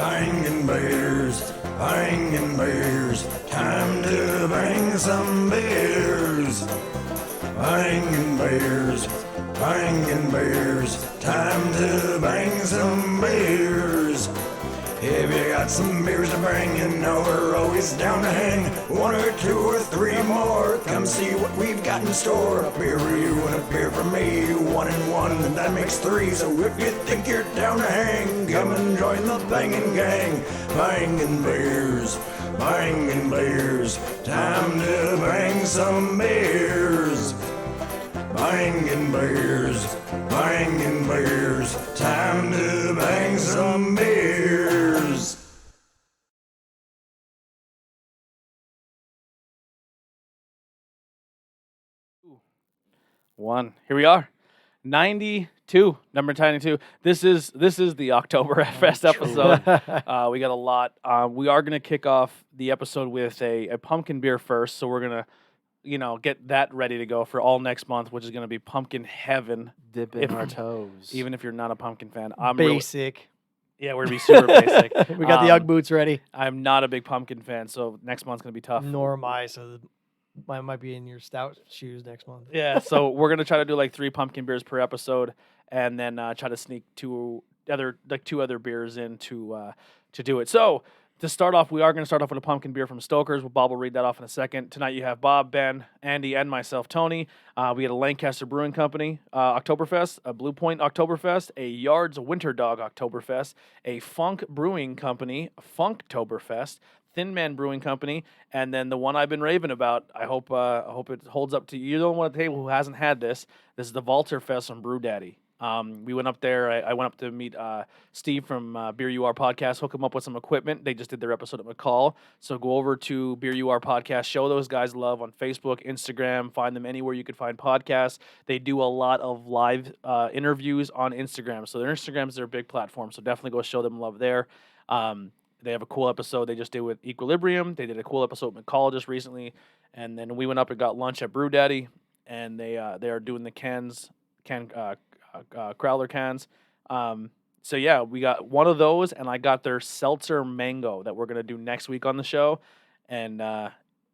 Bangin' beers, bangin' beers, time to bang some beers. Bangin' beers, bangin' beers, time to bang some beers. If you got some beers to bring, you know we're always down to hang. One or two or three more, come see what we've got in store. A beer for you and a beer for me, 1 and 1, and that makes 3. So if you think you're down to hang, come and join the bangin' gang. Bangin' beers, time to bang some beers. Bangin' beers, time to bang some beers. One. Here we are. 92. Number 92. This is the Octoberfest episode. We got a lot. We are going to kick off the episode with a pumpkin beer first. So we're going to, get that ready to go for all next month, which is going to be pumpkin heaven. Dipping our toes. Even if you're not a pumpkin fan. Basic. Yeah, we're going to be super basic. We got the Ugg boots ready. I'm not a big pumpkin fan, so next month's going to be tough. Nor am I, so mine might be in your stout shoes next month. Yeah, so we're going to try to do like 3 pumpkin beers per episode, and then try to sneak two other beers in to do it. So to start off, we are going to start off with a pumpkin beer from Stoker's. Bob will read that off in a second. Tonight you have Bob, Ben, Andy, and myself, Tony. We had a Lancaster Brewing Company Octoberfest, a Blue Point Oktoberfest, a Yards Winter Dog Oktoberfest, a Funk Brewing Company Funktoberfest, Thin Man Brewing Company, and then the one I've been raving about. I hope it holds up to you. You don't want to table who hasn't had this. This is the Volterfest from Brew Daddy. We went up there. I went up to meet Steve from Beer UR Podcast, hook him up with some equipment. They just did their episode at McCall. So go over to Beer UR Podcast, show those guys love on Facebook, Instagram, find them anywhere you could find podcasts. They do a lot of live interviews on Instagram. So their Instagram is their big platform. So definitely go show them love there. They have a cool episode they just did with Equilibrium. They did a cool episode with McCall just recently. And then we went up and got lunch at Brew Daddy. And they are doing the Crowler cans. So yeah, we got one of those, and I got their seltzer mango that we're gonna do next week on the show, and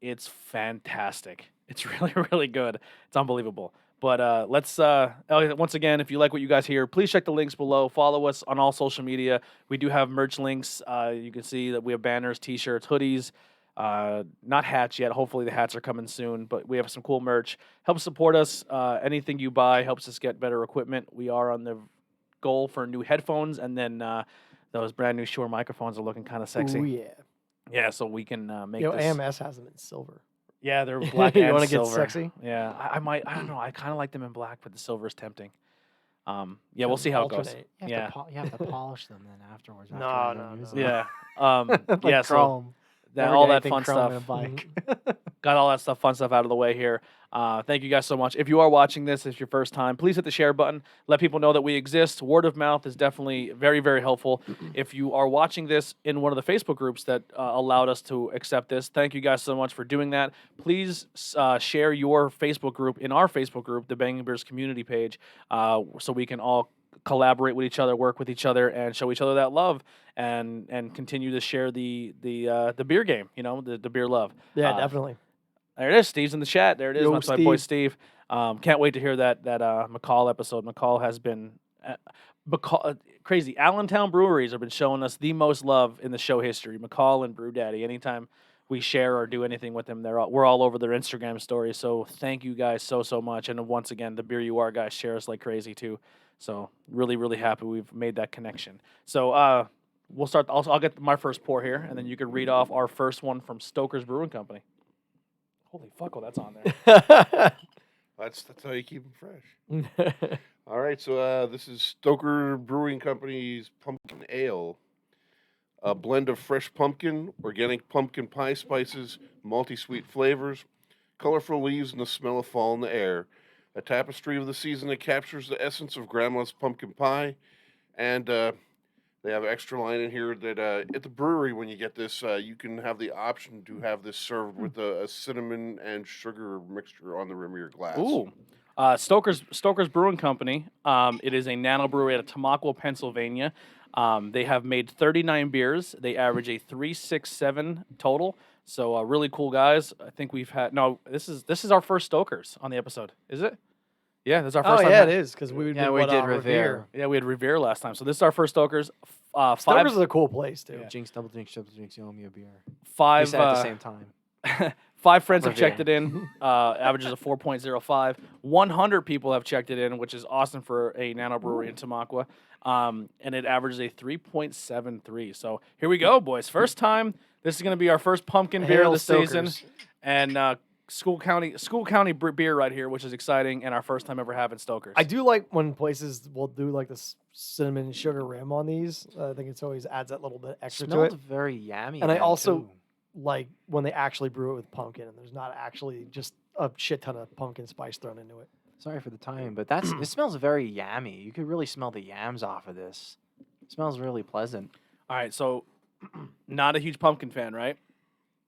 it's fantastic. It's really, really good. It's unbelievable. But let's once again, if you like what you guys hear, please check the links below. Follow us on all social media. We do have merch links. You can see that we have banners, T-shirts, hoodies. Not hats yet. Hopefully the hats are coming soon, but we have some cool merch. Help support us. Anything you buy helps us get better equipment. We are on the goal for new headphones, and then those brand new Shure microphones are looking kind of sexy. Oh yeah. Yeah, so we can make this. AMS has them in silver. Yeah, they're black You and want to get silver. sexy? Yeah, I might. I don't know. I kind of like them in black, but the silver is tempting. Yeah, we'll see how it goes. Alternate. You have to polish them then afterwards. No, after no, you use no. them. Yeah. Like Yeah. So chrome. that Never all get that anything fun chrome in stuff. a bike. Got all that fun stuff out of the way here. Thank you guys so much. If you are watching this, it's your first time, please hit the share button. Let people know that we exist. Word of mouth is definitely very, very helpful. If you are watching this in one of the Facebook groups that allowed us to accept this, thank you guys so much for doing that. Please share your Facebook group in our Facebook group, the Bangin' Beers community page, so we can all collaborate with each other, work with each other, and show each other that love, and continue to share the beer game. The beer love. Yeah, definitely. There it is. Steve's in the chat. There it is. Yo, That's my boy Steve. Steve. Can't wait to hear that McCall episode. McCall has been crazy. Allentown Breweries have been showing us the most love in the show history. McCall and Brew Daddy. Anytime we share or do anything with them, we're all over their Instagram stories. So thank you guys so much. And once again, the Beer UR guys share us like crazy too. So really, really happy we've made that connection. So we'll start. I'll get my first pour here, and then you can read off our first one from Stoker's Brewing Company. Holy fuck, that's on there. That's how you keep them fresh. All right, so this is Stoker Brewing Company's Pumpkin Ale. A blend of fresh pumpkin, organic pumpkin pie spices, malty sweet flavors, colorful leaves, and the smell of fall in the air. A tapestry of the season that captures the essence of Grandma's pumpkin pie. And they have an extra line in here that at the brewery, when you get this, you can have the option to have this served with a cinnamon and sugar mixture on the rim of your glass. Ooh. Stoker's Brewing Company. It is a nano brewery out of Tamaqua, Pennsylvania. They have made 39 beers. They average a 367 total. So really cool guys. I think we've had This is our first Stokers on the episode. Is it? Yeah, this is our Oh first time. yeah, it is because we Yeah, did we what, did Revere. Revere. Yeah, we had Revere last time. So this is our first Stokers. Stoker's is a cool place too. Yeah. Jinx, double jinx, triple jinx, you owe me a beer. We Five said at the same time. 5 friends have Revere. checked it in. Averages a 4.05. 100 people have checked it in, which is awesome for a nano brewery in Tamaqua. And it averages a 3.73. So here we go, boys. First time. This is going to be our first pumpkin beer of Hail the season, Stokers. and School County beer right here, which is exciting, and our first time ever having Stokers. I do like when places will do like this cinnamon and sugar rim on these. I think it's always adds that little bit extra to Smelled it. very yummy. And I then, also too. like when they actually brew it with pumpkin and there's not actually just a shit ton of pumpkin spice thrown into it. Sorry for the timing, but it smells very yummy. You could really smell the yams off of this. It smells really pleasant. All right, so not a huge pumpkin fan, right?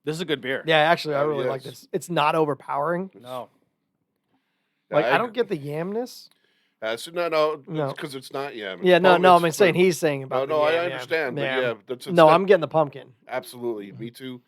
This is a good beer. Yeah, actually, I Oh, really like yes. this. It's not overpowering. No. Like I don't agree. get the yamness. So no, No. because it's not yam. Yeah, no, Pumpkin, no. it's I'm saying fruit. he's saying No, about. no, the I yam, understand, but yeah, that's No, that- I'm getting the pumpkin. absolutely me too.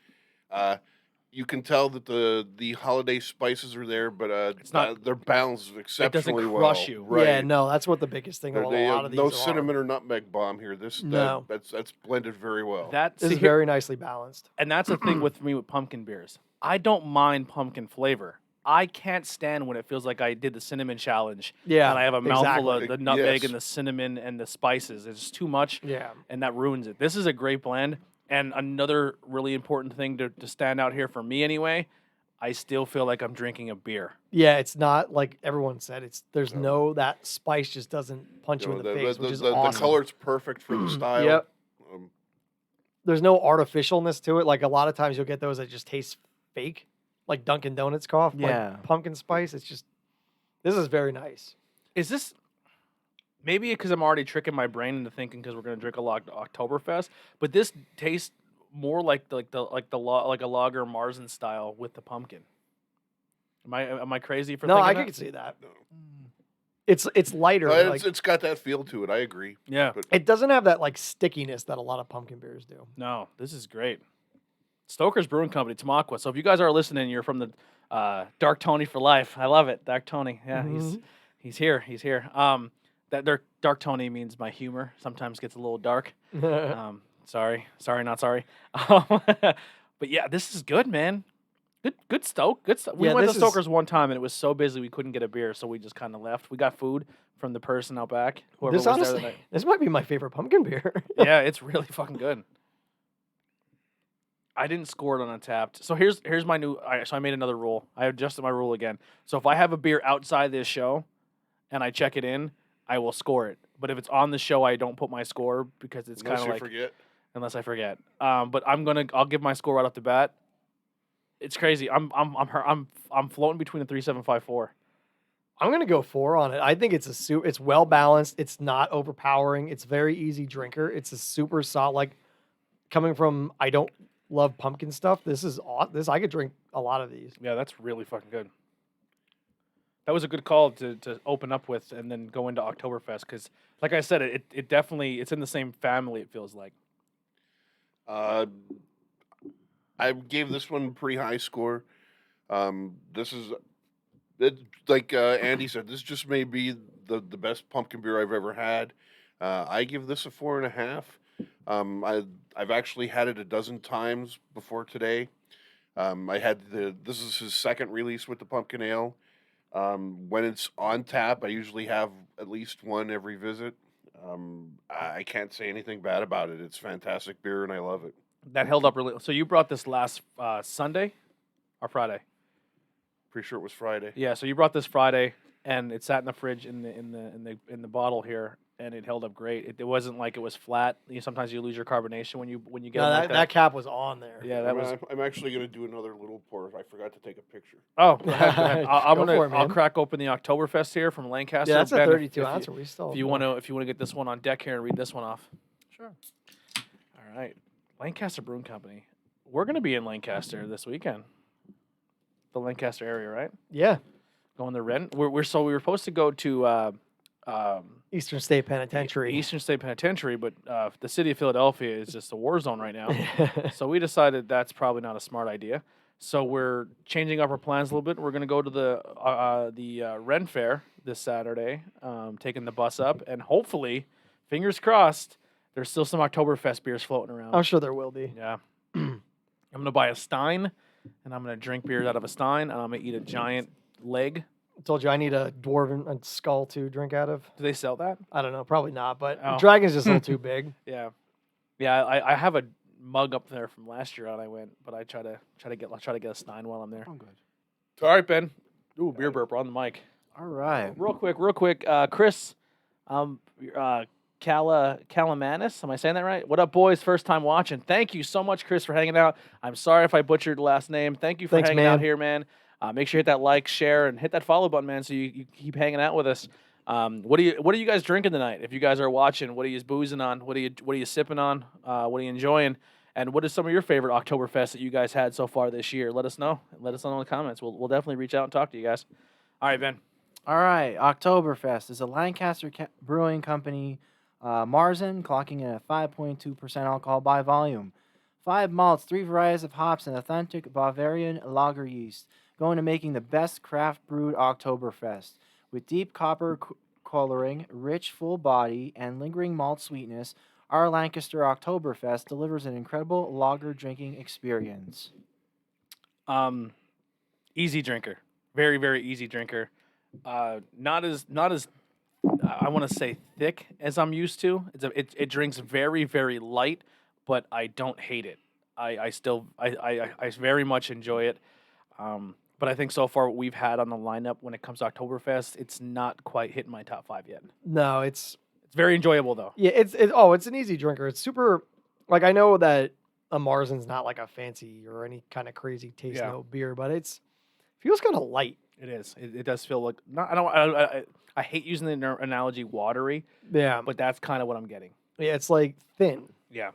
You can tell that the holiday spices are there, but It's not- they're balanced It doesn't exceptionally crush well. you. Right? Yeah, no, that's what the biggest thing. A lot of these no are. cinnamon or nutmeg bomb here. No. That's blended very well. That's This is very nicely balanced. and that's the thing with me with pumpkin beers. I don't mind pumpkin flavor. I can't stand when it feels like I did the cinnamon challenge. Yeah, And I have a mouthful exactly. of the nutmeg Yes. and the cinnamon and the spices. It's just too much. Yeah. And that ruins it. This is a great blend. And another really important thing to stand out here for me anyway, I still feel like I'm drinking a beer. Yeah, it's not like everyone said. There's No. no that spice just doesn't punch you in the face, which is the awesome. color's perfect for the style. Yep. Um, There's no artificialness to it. Like a lot of times you'll get those that just taste fake, like Dunkin' Donuts cough. Yeah. Like pumpkin spice. It's just this is very nice. Is this maybe because I'm already tricking my brain into thinking because we're going to drink a lot Octoberfest, but this tastes more like a lager Marzen style with the pumpkin. Am I crazy for No, thinking I that? could see that. no. It's lighter. like, it's got that feel to it. I agree. Yeah. But it doesn't have that like stickiness that a lot of pumpkin beers do. No, this is great. Stoker's Brewing Company, Tamaqua. So if you guys are listening, you're from the Dark Tony for life. I love it. Dark Tony. Yeah, he's here. He's here. That Dark Tony means my humor sometimes gets a little dark. Sorry, not sorry. But yeah, this is good, man. Good Stoke. Good stuff. We Yeah, went to this is- Stoker's one time and it was so busy we couldn't get a beer, so we just kind of left. We got food from the person out back. Whoever This was there honestly, that night. this might be my favorite pumpkin beer. Yeah, it's really fucking good. I didn't score it on Untapped. So here's my new. So I made another rule. I adjusted my rule again. So if I have a beer outside this show, and I check it in, I will score it. But if it's on the show, I don't put my score because it's kind unless of you like forget. unless I forget. But I'll give my score right off the bat. It's crazy. I'm floating between a 3.754. I'm gonna go 4 on it. I think it's it's well balanced. It's not overpowering. It's very easy drinker. It's a super solid. Like coming from I don't love pumpkin stuff. This is this I could drink a lot of these. Yeah, that's really fucking good. That was a good call to open up with and then go into Oktoberfest because, like I said, it definitely it's in the same family. It feels like. I gave this one a pretty high score. This is like Andy said. This just may be the best pumpkin beer I've ever had. I give this a 4.5. I've actually had it a dozen times before today. This is his second release with the pumpkin ale. When it's on tap, I usually have at least one every visit. I can't say anything bad about it. It's fantastic beer, and I love it. That held up really. So you brought this last Sunday or Friday? Pretty sure it was Friday. Yeah. So you brought this Friday, and it sat in the fridge in the bottle here, and it held up great. It wasn't like it was flat. Sometimes you lose your carbonation when you get No, them like that cap was on there. Yeah, that was. I'm actually going to do another little pour. I forgot to take a picture. Oh, go ahead, go ahead. I'm Go gonna. for it, I'll man. crack open the Oktoberfest here from Lancaster. Yeah, that's a Ben, 32 if ounce. You, We still. if you want to get this one on deck here and read this one off. Sure. All right, Lancaster Brewing Company. We're gonna be in Lancaster this weekend. The Lancaster area, right? Yeah. Going to Ren. We were supposed to go to Eastern State Penitentiary. Eastern State Penitentiary, but the city of Philadelphia is just a war zone right now. So we decided that's probably not a smart idea. So we're changing up our plans a little bit. We're going to go to the Ren Fair this Saturday, taking the bus up, and hopefully, fingers crossed, there's still some Oktoberfest beers floating around. I'm sure there will be. Yeah. I'm going to buy a Stein, and I'm going to drink beers out of a Stein, and I'm going to eat a giant leg. I told you I need a dwarven skull to drink out of. Do they sell that? I don't know, probably not, but Oh. dragon's just a little too big. Yeah. Yeah, I have a mug up there from last year when I went, but I try to get a Stein while I'm there. I'm good. All right, Ben. Ooh, beer burp. We're on the mic. All right. Real quick. Chris, Calamanis. Am I saying that right? What up, boys? First time watching. Thank you so much, Chris, for hanging out. I'm sorry if I butchered the last name. Thank you for Thanks, hanging man. out here, man. Make sure you hit that like, share, and hit that follow button, man, so you keep hanging out with us. What are you guys drinking tonight? If you guys are watching, what are you boozing on? What are you sipping on? What are you enjoying? And what is some of your favorite Oktoberfest that you guys had so far this year? Let us know. Let us know in the comments. We'll definitely reach out and talk to you guys. All right, Ben. All right. Oktoberfest is a Lancaster Brewing Company Marzen, clocking in at 5.2% alcohol by volume. 5 malts, 3 varieties of hops, and authentic Bavarian lager yeast, going to making the best craft brewed Oktoberfest. With deep copper coloring, rich full body, and lingering malt sweetness, our Lancaster Oktoberfest delivers an incredible lager drinking experience. Easy drinker. Very, very easy drinker. Not as I want to say thick as I'm used to. It drinks very, very light, but I don't hate it. I very much enjoy it. But I think so far what we've had on the lineup when it comes to Oktoberfest, it's not quite hitting my top 5 yet. No, it's very enjoyable though. yeah, it's an easy drinker. It's super. Like I know that a Marzen's not like a fancy or any kind of crazy taste note beer, but feels kind of light. It is. It does feel like not. I hate using the analogy watery, Yeah, but that's kind of what I'm getting. yeah, it's like thin. Yeah,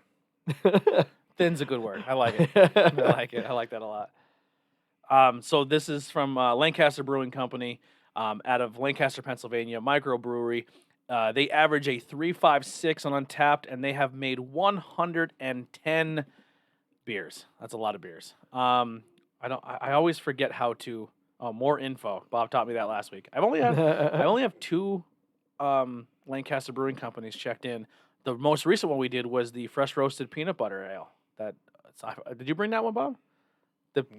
thin's a good word. I like it. I like it. I like that a lot. So this is from Lancaster Brewing Company, out of Lancaster, Pennsylvania, microbrewery. They average a 3.56 on Untapped, and they have made 110 beers. That's a lot of beers. I always forget how to. Oh, more info. Bob taught me that last week. I only have 2 Lancaster Brewing Companies checked in. The most recent one we did was the fresh roasted peanut butter ale. Did you bring that one, Bob?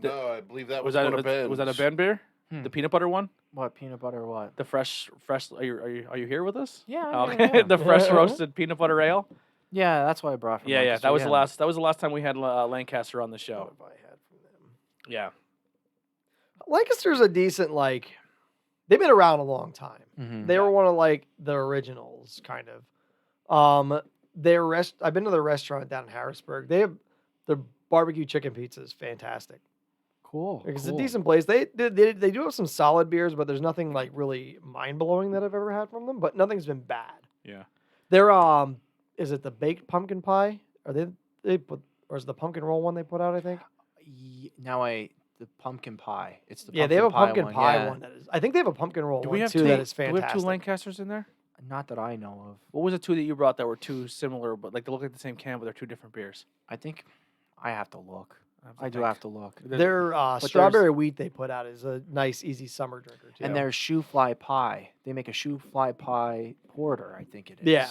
No, I believe that was that one of Ben's. Was that a Ben beer? The peanut butter one? What, peanut butter or what? The fresh. Are you here with us? Yeah. Okay. Yeah. The fresh roasted peanut butter ale. Yeah, that's what I brought from Yeah. Lancaster, That was the last time we had Lancaster on the show. What have I had from them? Yeah. Lancaster's a decent they've been around a long time. Mhm. They were one of the originals, kind of. I've been to their restaurant down in Harrisburg. They have their barbecue chicken pizza is fantastic. Cool. It's cool. a decent place. They do have some solid beers, but there's nothing really mind blowing that I've ever had from them. But nothing's been bad. Yeah. They're is it the baked pumpkin pie? Or or is it the pumpkin roll one they put out? I think. The pumpkin pie. It's the They have a pumpkin one. pie yeah. one that is. I think they have a pumpkin roll Do one we have too two? that is Do we fantastic. have 2 Lancasters in there? Not that I know of. What was the 2 that you brought that were 2 similar, but they look like the same can, but they're 2 different beers? I think I have to look. I think. do have to look. Their strawberry wheat they put out is a nice, easy summer drinker too. And their shoe fly pie. They make a shoe fly pie porter, I think it is. Yeah.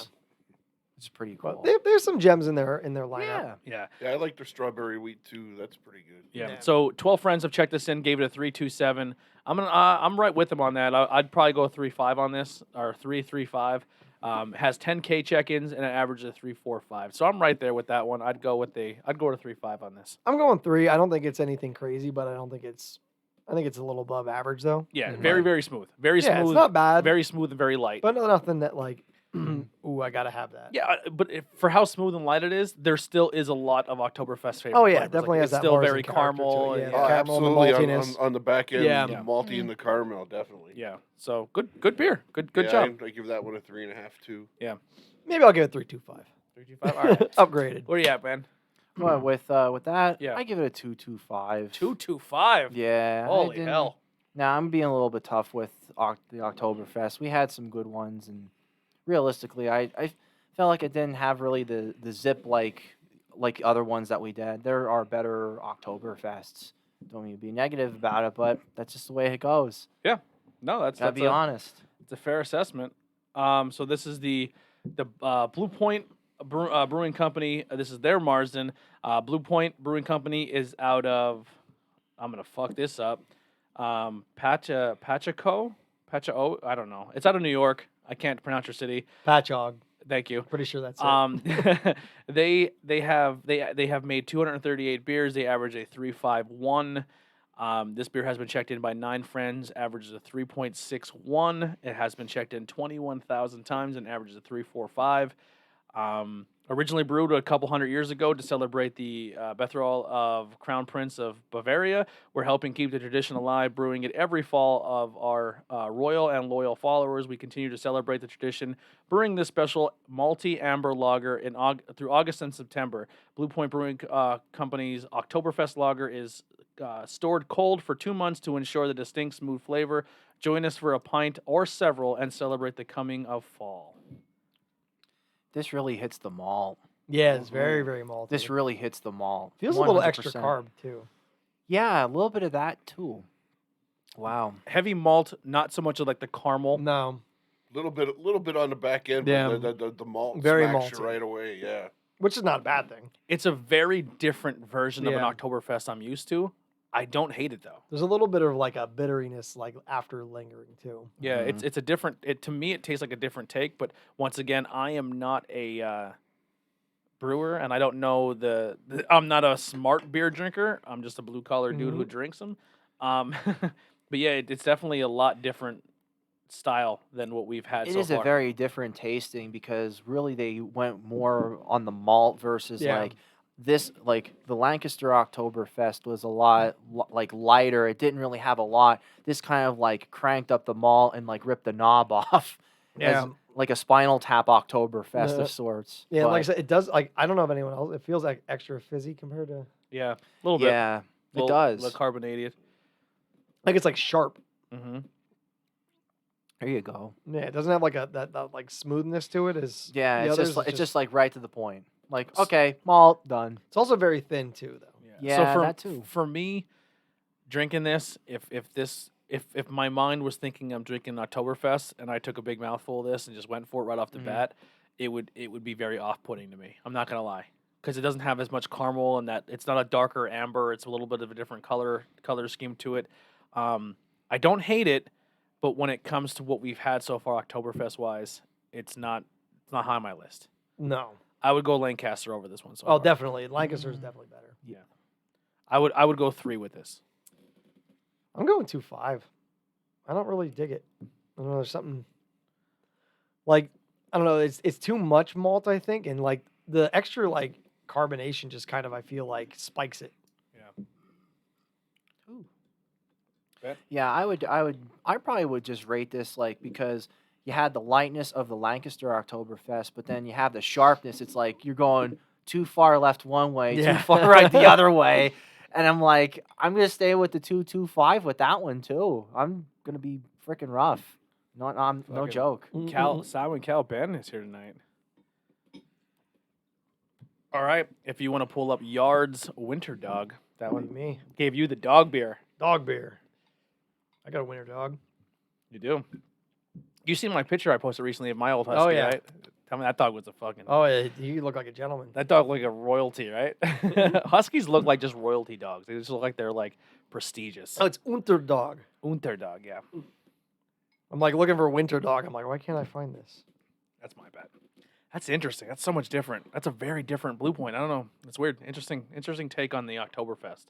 It's pretty cool. But there's some gems in their lineup. yeah. Yeah. Yeah, I like their strawberry wheat too. That's pretty good. Yeah. Yeah. So 12 friends have checked this in, gave it a 3.27. I'm right with them on that. I'd probably go 3.5 on this, or 3.35. Has 10K check-ins and an average of 3.45. So I'm right there with that one. I'd go to 3.5 on this. I'm going 3. I don't think it's anything crazy, but I think it's a little above average though. Yeah, Mhm. very, very smooth. Very Yeah, smooth. it's not bad. Very smooth and very light. But nothing that ooh, I gotta have that. Yeah, but for how smooth and light it is, there still is a lot of Oktoberfest favorite Oh yeah, flavors. definitely Like, has it's that still Marzen very character to caramel. it, And, yeah. Oh, caramel and the absolutely. maltiness. On the back end, Yeah. the malty and the caramel, definitely. yeah. So good beer. Good Yeah, job. I give that one a 3.5 too. Maybe I'll give it 3.25. 3.25. All right. Upgraded. Where are you at, man? Well, with that, Yeah. I give it a 2.25. 2.25. Yeah. I Holy didn't- hell. Now I'm being a little bit tough with the Oktoberfest. We had some good ones, and realistically, I felt like it didn't have really the zip like other ones that we did. There are better Oktoberfests. Don't mean to be negative about it, but that's just the way it goes. No, Gotta that's be honest. it's a fair assessment. So this is the Blue Point Brewing Company. This is their Marsden. Blue Point Brewing Company is out of. I'm gonna fuck this up. Pachaco. I don't know. It's out of New York. I can't pronounce your city. Patchogue. Thank you. Pretty sure that's it. They have made 238 beers. They average a 3.51. This beer has been checked in by 9 friends, averages a 3.61. It has been checked in 21,000 times and averages a 3.45. Originally brewed a couple hundred years ago to celebrate the Betherol of Crown Prince of Bavaria. We're helping keep the tradition alive, brewing it every fall of our royal and loyal followers. We continue to celebrate the tradition, brewing this special malty amber lager through August and September. Blue Point Brewing Company's Oktoberfest lager is stored cold for 2 months to ensure the distinct smooth flavor. Join us for a pint or several and celebrate the coming of fall. This really hits the malt. Yeah, it's very, very malty. This really hits the malt. feels a little extra 100%. carb too. Yeah, a little bit of that too. Wow. Heavy malt, not so much of like the caramel. No, Little bit on the back end, Yeah. but the malt Very smacks you malty. right away. Yeah. which is not a bad thing. It's a very different version of an Yeah. Oktoberfest I'm used to. I don't hate it though. There's a little bit of like a bitteriness like after lingering too. Yeah, it's a different. To me, it tastes like a different take. But once again, I am not a brewer, and I don't know I'm not a smart beer drinker. I'm just a blue collar dude who drinks them. But yeah, it's definitely a lot different style than what we've had It so is far. a very different tasting because really they went more on the malt versus Yeah. like this, like the Lancaster Oktoberfest was a lot like lighter. It didn't really have a lot. This kind of like cranked up the malt and like ripped the knob off. Yeah. As, like a Spinal Tap Oktoberfest Yeah. of sorts. Yeah, But like I said, it does. Like I don't know if anyone else. It feels like extra fizzy compared to. Yeah, a little bit. yeah, it does. little carbonated. Like it's like sharp. Mm-hmm. There you go. Yeah, it doesn't have like that like smoothness to it. As Yeah, the it's others, just like, it's just like right to the point. Like okay, malt done. It's also very thin too, though. Yeah, so for, that too. For me, drinking this, if my mind was thinking I'm drinking Oktoberfest and I took a big mouthful of this and just went for it right off the bat, it would be very off-putting to me. I'm not gonna lie, because it doesn't have as much caramel and that it's not a darker amber. It's a little bit of a different color scheme to it. I don't hate it, but when it comes to what we've had so far, Oktoberfest wise, it's not high on my list. No. I would go Lancaster over this one. So Oh, far. definitely. Lancaster is definitely better. Yeah, I would go 3 with this. I'm going 2.5. I don't really dig it. I don't know. There's something like I don't know. It's too much malt, I think, and like the extra like carbonation just kind of I feel like spikes it. Yeah, I probably would just rate this like because you had the lightness of the Lancaster Oktoberfest, but then you have the sharpness. It's like you're going too far left one way, Yeah. too far right the other way. And I'm like, I'm gonna stay with the 2.25 with that one too. I'm gonna be freaking rough. No Fucking joke. Simon Cal Ben is here tonight. All right, if you want to pull up Yard's Winter Dog, that one Me. gave you the dog beer. Dog beer. I got a winter dog. You do. You seen my picture I posted recently of my old husky, yeah. right? Tell me that dog was a fucking. Oh yeah, you look like a gentleman. That dog looked like a royalty, right? Huskies look like just royalty dogs. They just look like they're like prestigious. Oh, it's Unterdog. Unterdog, yeah. I'm like looking for a winter dog. I'm like, why can't I find this? That's my bad. That's interesting. That's so much different. That's a very different Blue Point. I don't know. It's weird. Interesting take on the Oktoberfest.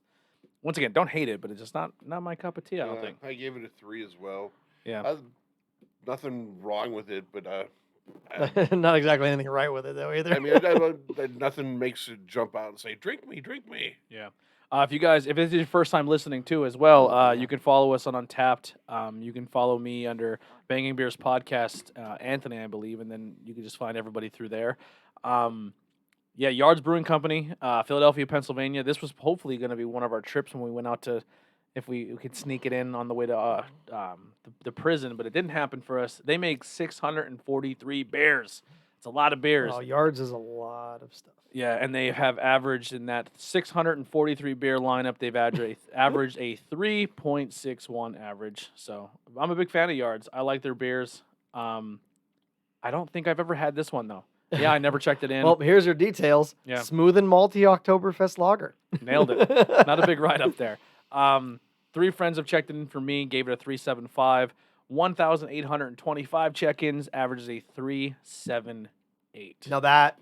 Once again, don't hate it, but it's just not my cup of tea, I don't think. I gave it a 3 as well. Yeah. Nothing wrong with it, but Not exactly anything right with it though either. I mean, nothing makes it jump out and say, "Drink me, drink me." Yeah. If this is your first time listening too as well, you can follow us on Untapped. You can follow me under Banging Beers Podcast, Anthony, I believe, and then you can just find everybody through there. Yards Brewing Company, Philadelphia, Pennsylvania. This was hopefully going to be one of our trips when we went out to if we could sneak it in on the way to the prison, but it didn't happen for us. They make 643 beers. It's a lot of beers. Oh, yards is a lot of stuff. Yeah, and they have averaged in that 643 beer lineup, they've averaged a 3.61 average. So I'm a big fan of Yards. I like their beers. I don't think I've ever had this one though. Yeah, I never checked it in. Well, here's your details. Yeah. Smooth and malty Oktoberfest lager. Nailed it. Not a big write up there. 3 friends have checked it in for me, gave it a 3.75. 1,825 check-ins, averages a 3.78. Now that's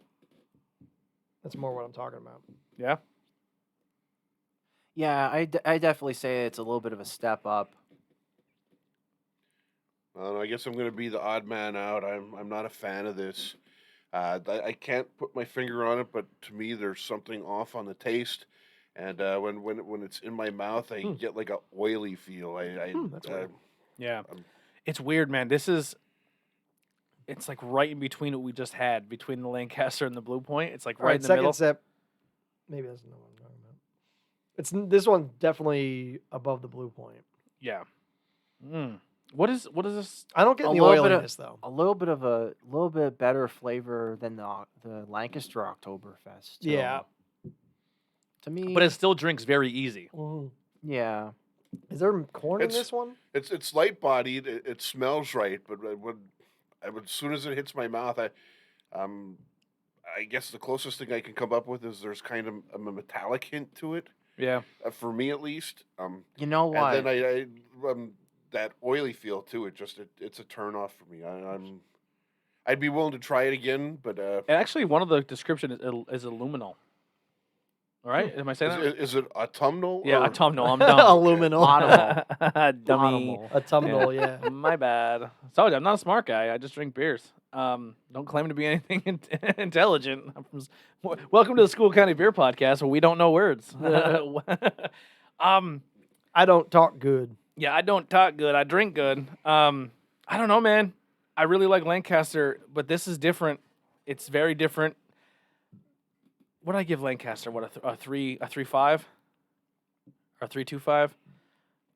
more what I'm talking about. Yeah. Yeah, I definitely say it's a little bit of a step up. I guess I'm going to be the odd man out. I'm not a fan of this. I can't put my finger on it, but to me, there's something off on the taste. And when it's in my mouth, I get like a oily feel. That's weird. Yeah. It's weird, man. It's like right in between what we just had, between the Lancaster and the Blue Point. It's like right in the second middle. sip. Maybe that's not what I'm talking about. This one's definitely above the Blue Point. Yeah. What is this? I don't get A the little bit of- oiliness though. A little bit better flavor than the Lancaster Oktoberfest. So, Yeah. to me, But it still drinks very easy. yeah. Is there corn in It's- this one? It's light bodied. It smells right, but as soon as it hits my mouth, I guess the closest thing I can come up with is there's kind of a metallic hint to it, Yeah. for me at least. You know what? And then I that oily feel to it. It's a turn off for me. I'd be willing to try it again, but And actually, one of the description is aluminal. All right? Am I saying that? is it autumnal? Yeah, or- autumnal. I'm dumb. Aluminal. Dummy. Autumnal, yeah. My bad. I told you, I'm not a smart guy. I just drink beers. Don't claim to be anything intelligent. Welcome to the School County Beer Podcast, where we don't know words. I don't talk good. Yeah, I don't talk good. I drink good. I don't know, man. I really like Lancaster, but this is different. It's very different. What did I give Lancaster? What, a 3.5? Or a 3.25?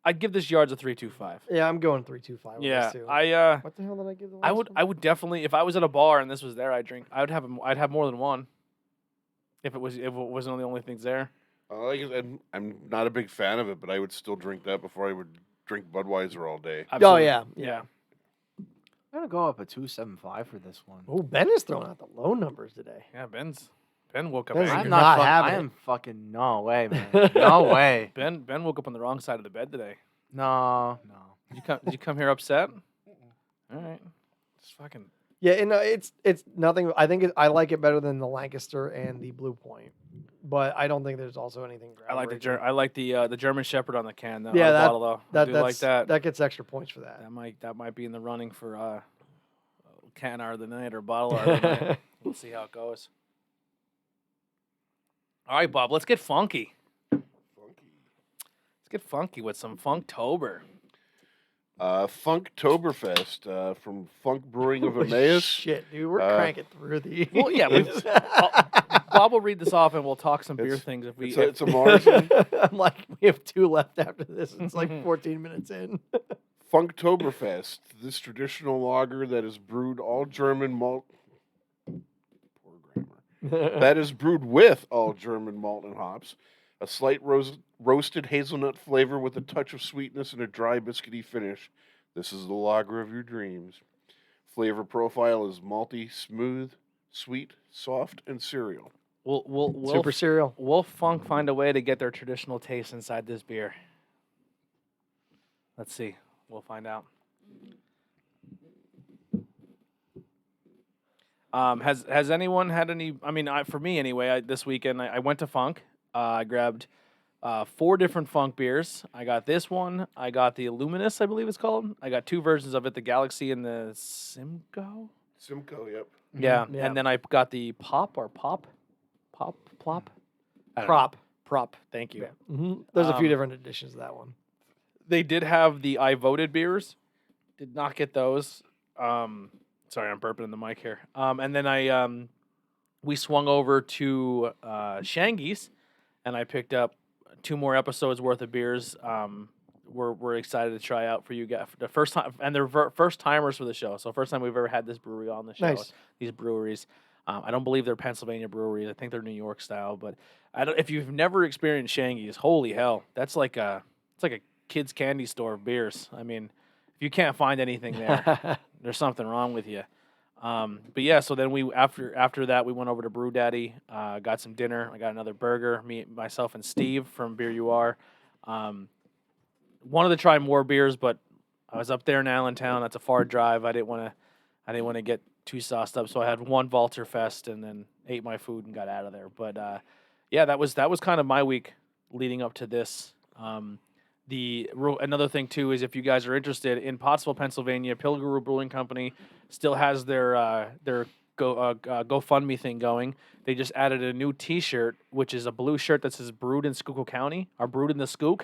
I'd give this Yards a 3.25. Yeah, I'm going 3.25 with Yeah, this too. I What the hell did I give the last I one? would definitely, if I was at a bar and this was there, I'd have more than one. If it wasn't the only things there. Like I said, I'm not a big fan of it, but I would still drink that before I would drink Budweiser all day. Oh, Absolutely. yeah. I'm gonna go up a 2.75 for this one. Oh, Ben is throwing out the low numbers today. Yeah, Ben woke up Ben's angry. I'm not having I it. am fucking no way, man. No way. Ben woke up on the wrong side of the bed today. No. Did you come here upset? All right. Just fucking. Yeah, and it's nothing. I think I like it better than the Lancaster and the Blue Point, but I don't think there's also anything. I like groundbreaking. I like the German Shepherd on the can though. Yeah, on the that- bottle, though. I do like that. That gets extra points for that. That might be in the running for can art of the night or bottle art of the night. We'll see how it goes. All right, Bob. Let's get funky. Let's get funky with some Funktober. Funktoberfest from Funk Brewing of Holy Emmaus. Shit, dude, we're Uh, cranking through these. Well, yeah, Bob will read this off and we'll talk some beer It's- things if we. It's a Marzen. I'm like, we have 2 left after this. It's like 14 minutes in. Funktoberfest, this traditional lager that is brewed all German malt. Poor grammar. That is brewed with all German malt and hops. A slight roasted hazelnut flavor with a touch of sweetness and a dry biscuity finish. This is the lager of your dreams. Flavor profile is malty, smooth, sweet, soft, and cereal. We'll Super cereal. Will Funk find a way to get their traditional taste inside this beer? Let's see. We'll find out. Has anyone had any? I mean, for me anyway. This weekend I went to Funk. I grabbed 4 different Funk beers. I got this one. I got the Luminous, I believe it's called. I got 2 versions of it: the Galaxy and the Simcoe. Simcoe, yep. Yeah, Yeah. and then I got the Plop. I don't know. Prop. Prop. Thank you. There's a few Um, different editions of that one. They did have the I voted beers. Did not get those. Sorry, I'm burping in the mic here. And then we swung over to Shangy's, and I picked up 2 more episodes worth of beers. We're excited to try out for you guys the first time, and they're first timers for the show. So first time we've ever had this brewery on the show. Nice. These breweries. I don't believe they're Pennsylvania breweries. I think they're New York style. But if you've never experienced Shangy's, holy hell, it's like a kid's candy store of beers. I mean, if you can't find anything there, there's something wrong with you. But yeah, so then after that we went over to Brew Daddy, got some dinner. I got another burger. Myself and Steve from Beer You Are. Wanted to try more beers, but I was up there in Allentown. That's a far drive. I didn't want to get too sauced up, so I had one Walterfest and then ate my food and got out of there. But yeah, that was kind of my week leading up to this. Another thing too is if you guys are interested in Pottsville, Pennsylvania, Pilgrim Brewing Company still has their GoFundMe thing going. They just added a new T-shirt, which is a blue shirt that says "Brewed in Schuylkill County" or "Brewed in the Skook."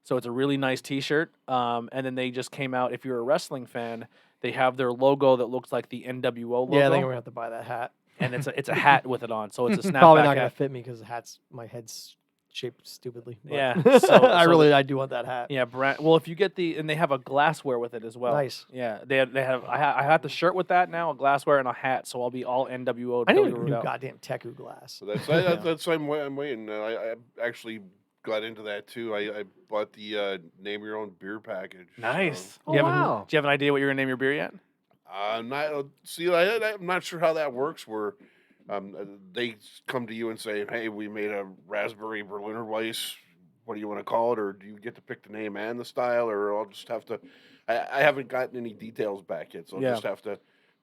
So it's a really nice T-shirt. And then they just came out. If you're a wrestling fan, they have their logo that looks like the NWO logo. Yeah, I think we're gonna have to buy that hat. And it's a hat with it on, so it's a snapback Probably not gonna hat. fit me because my head's shaped stupidly. but Yeah, so I do want that hat. Yeah, well, if you get and they have a glassware with it as well. Nice. Yeah, they have. I had the shirt with that now, a glassware and a hat, so I'll be all NWO. I need a new goddamn Teku glass. So that's I'm waiting. I actually got into that too. I bought the name your own beer package. Nice. Oh, Do you wow. have an idea what you're gonna name your beer yet? I'm not sure how that works. Where they come to you and say, "Hey, we made a raspberry Berliner Weiss. What do you want to call it?" Or do you get to pick the name and the style? Or I'll just have to. I haven't gotten any details back yet, so I'll just have to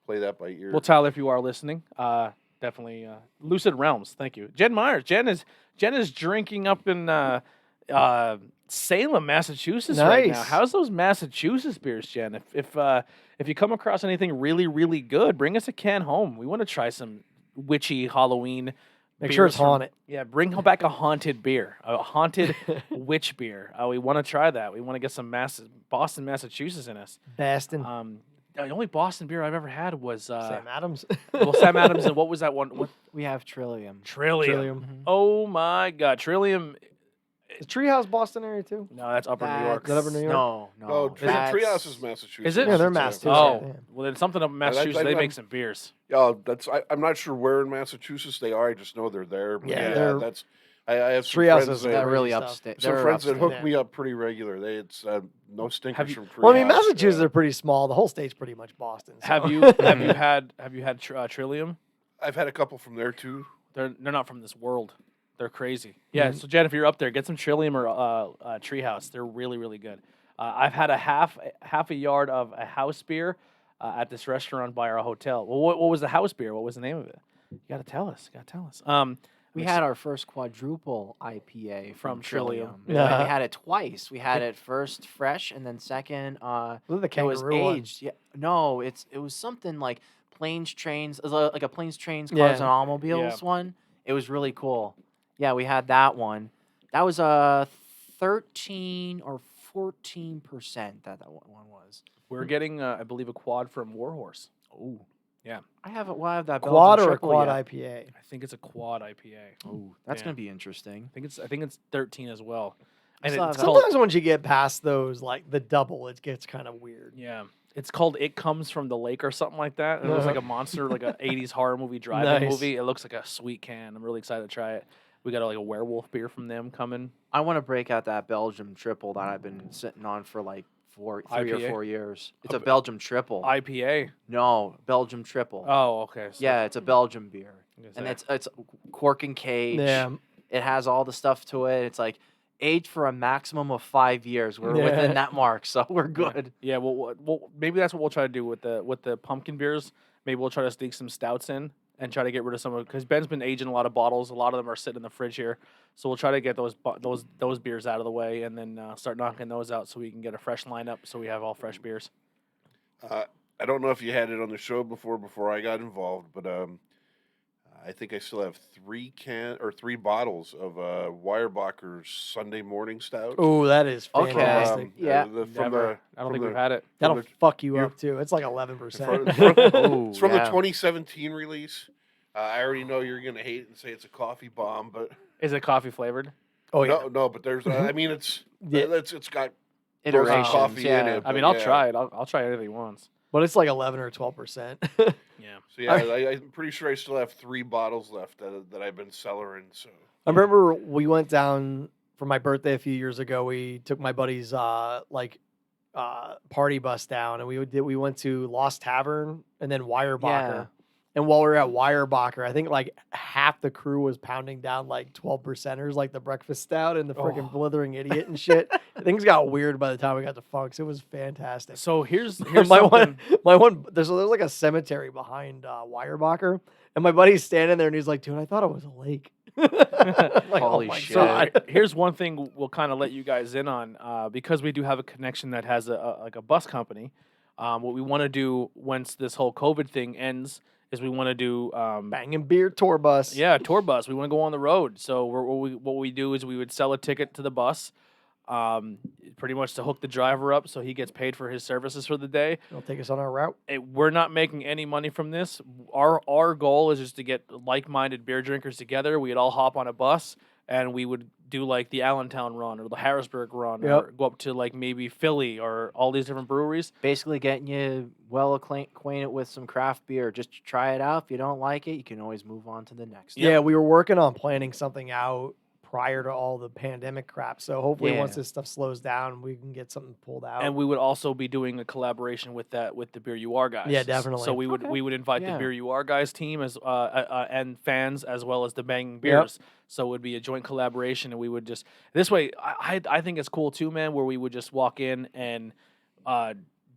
play that by ear. Well, Tyler, if you are listening, definitely Lucid Realms. Thank you, Jen Myers. Jen is drinking up in Salem, Massachusetts right now. Nice. How's those Massachusetts beers, Jen? If you come across anything really, really good, bring us a can home. We want to try some witchy Halloween. Make sure it's beers from- haunted. Yeah, bring back a haunted beer, a haunted witch beer. We want to try that. We want to get some Boston, Massachusetts in us. Bastin. The only Boston beer I've ever had was Sam Adams. well, Sam Adams, and what was that one? What, We have Trillium. Trillium. Trillium. Mhm. Oh my God, Trillium. Is Treehouse Boston area too? No, that's Upper New York. Is that Upper New York? No. Oh, that's- Treehouse is Massachusetts. Is it? Yeah, they're Massachusetts. Massachusetts. Oh, well, then something up in Massachusetts. They make some beers. Yeah, I'm not sure where in Massachusetts they are. I just know they're there. But Yeah, they're- that's. I have some Treehouse friends is that They're really stuff. upstate. some They're friends that upstate. hook me up pretty regular. It's no stinkers Have you- from Treehouse. Well, I mean, Massachusetts are pretty small. The whole state's pretty much Boston. So. Have you had Trillium? I've had a couple from there too. They're not from this world. They're crazy. Yeah. So Jen, if you're up there, get some Trillium or Treehouse. They're really, really good. I've had a half a yard of a house beer at this restaurant by our hotel. Well, what was the house beer? What was the name of it? You got to tell us. We had our first quadruple IPA From from Trillium. Trillium. Yeah. We had it twice. We had it first fresh, and then second, Look at the it was kangaroo one. aged. Yeah, no, it was something like planes, trains, like a planes, trains, cars, Yeah. and automobiles one. It was really cool. Yeah, we had that one. That was 13 or 14% that one was. We're getting, I believe, a quad from Warhorse. Oh, yeah. I have that Quad Belgian or a triple quad yet. IPA? I think it's a quad IPA. Oh, that's Yeah. gonna be interesting. I think it's 13 as well. And still it's have called, Sometimes once you get past those, like the double, it gets kind of weird. yeah. It's called It Comes from the Lake or something like that. And it looks like a monster, like a 80s horror movie driving Nice. movie. It looks like a sweet can. I'm really excited to try it. We got like a werewolf beer from them coming. I want to break out that Belgium triple that I've been sitting on for like 3 IPA? or 4 years. It's a Belgium triple. IPA. No, Belgium triple. Oh, okay. So Yeah, it's a Belgium beer, I'm gonna and say- it's cork and cage. Yeah. It has all the stuff to it. It's like aged for a maximum of 5 years. We're Yeah. within that mark, so we're good. Yeah, well, maybe that's what we'll try to do with the pumpkin beers. Maybe we'll try to sneak some stouts in and try to get rid of some of, because Ben's been aging a lot of bottles. A lot of them are sitting in the fridge here, so we'll try to get those beers out of the way and then start knocking those out so we can get a fresh lineup. So we have all fresh beers. I don't know if you had it on the show before I got involved, but I think I still have 3 bottles of Weyerbacher's Sunday Morning Stout. Oh, that is Okay. fantastic. Yeah. Never. I don't think we've had it. That'll the- fuck you you- up too. It's like It's 11%. from the yeah. 2017 release. I already know you're gonna hate it and say it's a coffee bomb, but Is it coffee flavored? Oh yeah. No, but there's. I mean, it's it's got Iterations. coffee in it. I mean, but I'll yeah. try it. I'll try anything once. But it's like 11 or 12%. Yeah. So yeah, I'm pretty sure I still have 3 bottles left that I've been cellaring. So I remember we went down for my birthday a few years ago. We took my buddy's party bus down, and we went to Lost Tavern and then Weyerbacher. Yeah. And while we were at Weyerbacher, I think like half the crew was pounding down like 12%ers, like the breakfast stout and the freaking blithering idiot and shit. Things got weird by the time we got to Funk's. It was fantastic. So here's my something. one. There's like a cemetery behind Weyerbacher, and my buddy's standing there, and he's like, "Dude, I thought it was a lake." Like, Holy my shit. So God. here's one thing we'll kind of let you guys in on because we do have a connection that has a bus company. What we want to do once this whole COVID thing ends is we want to do Bangin beer tour bus. yeah, tour bus. We want to go on the road. So what we do is we would sell a ticket to the bus, pretty much to hook the driver up so he gets paid for his services for the day. It'll take us on our route. We're not making any money from this. Our goal is just to get like-minded beer drinkers together. We'd all hop on a bus and we would do like the Allentown run or the Harrisburg run or go up to like maybe Philly or all these different breweries. Basically getting you well acquainted with some craft beer. Just try it out. If you don't like it, you can always move on to the next. Yeah, we were working on planning something out prior to all the pandemic crap. So hopefully Yeah. once this stuff slows down, we can get something pulled out. And we would also be doing a collaboration with the Beer You Are guys. Yeah, definitely. So we would invite the Yeah. Beer You Are guys team as and fans as well as the Bangin Beers. So it would be a joint collaboration, and we would just this way. I think it's cool too, man. Where we would just walk in and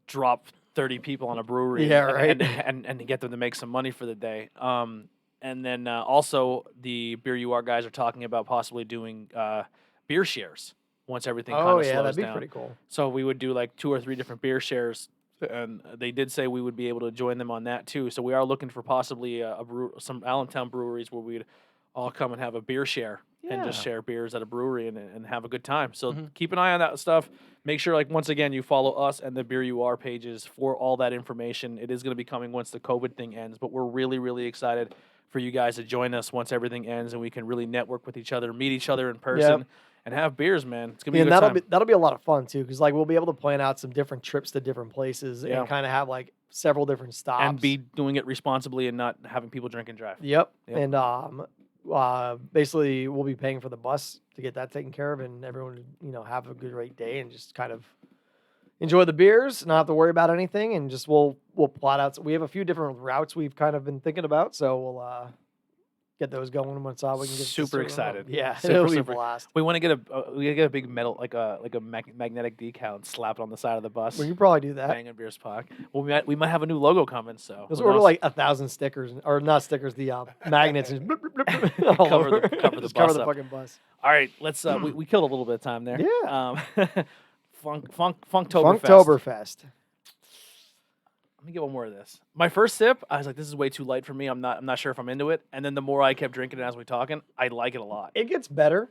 drop 30 people on a brewery, Yeah, right. and get them to make some money for the day. And then also the Beer You Are guys are talking about possibly doing beer shares once everything kind of slows that'd be down. pretty cool. So we would do like 2 or 3 different beer shares, and they did say we would be able to join them on that too. So we are looking for possibly some Allentown breweries where we'd all come and have a beer share and just Yeah. share beers at a brewery and have a good time. So keep an eye on that stuff. Make sure, like, once again, you follow us and the Beer You Are pages for all that information. It is going to be coming once the COVID thing ends, but we're really, really excited for you guys to join us once everything ends and we can really network with each other, meet each other in person, and have beers, man. It's gonna be a And good time. that'll be a lot of fun too, because like we'll be able to plan out some different trips to different places Yeah. and kind of have like several different stops and be doing it responsibly and not having people drink and drive. Yep. Yep. And basically we'll be paying for the bus to get that taken care of, and everyone have a good great day and just kind of enjoy the beers, not have to worry about anything, and just we'll plot out. We have a few different routes we've kind of been thinking about, so we'll get those going once we can get Super excited. Yeah, Super, it'll be a super. blast. We want to get a big metal like a magnetic decal and slap it on the side of the bus. We can probably do that. Bangin Beers Park. Well, we might have a new logo coming. So Let's who order knows? like 1,000 stickers, or not stickers, the magnets, and blip, blip, blip, blip, all Cover the- over. cover the Just bus cover the up. fucking bus. All right, let's. We killed a little bit of time there. Yeah. Funktoberfest. Funktoberfest. Let me get one more of this. My first sip, I was like, "This is way too light for me. I'm not sure if I'm into it." And then the more I kept drinking it as we talking, I like it a lot. It gets better.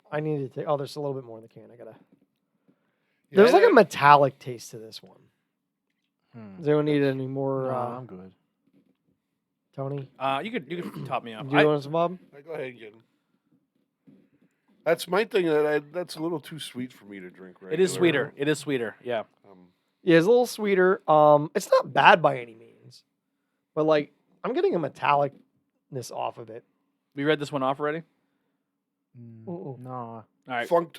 I need to take. Oh, there's a little bit more in the can. I gotta. Yeah, There's like a metallic taste to this one. Hmm. Does anyone need any more, No, I'm good. Tony? You could top me up. Do you want some, Bob? Go ahead and get 'em. That's my thing. That's a little too sweet for me to drink. Right. It is sweeter. It is sweeter. Yeah. Yeah, it's a little sweeter. It's not bad by any means, but like I'm getting a metallicness off of it. We read this one off already. Uh-oh. No. All right. Bob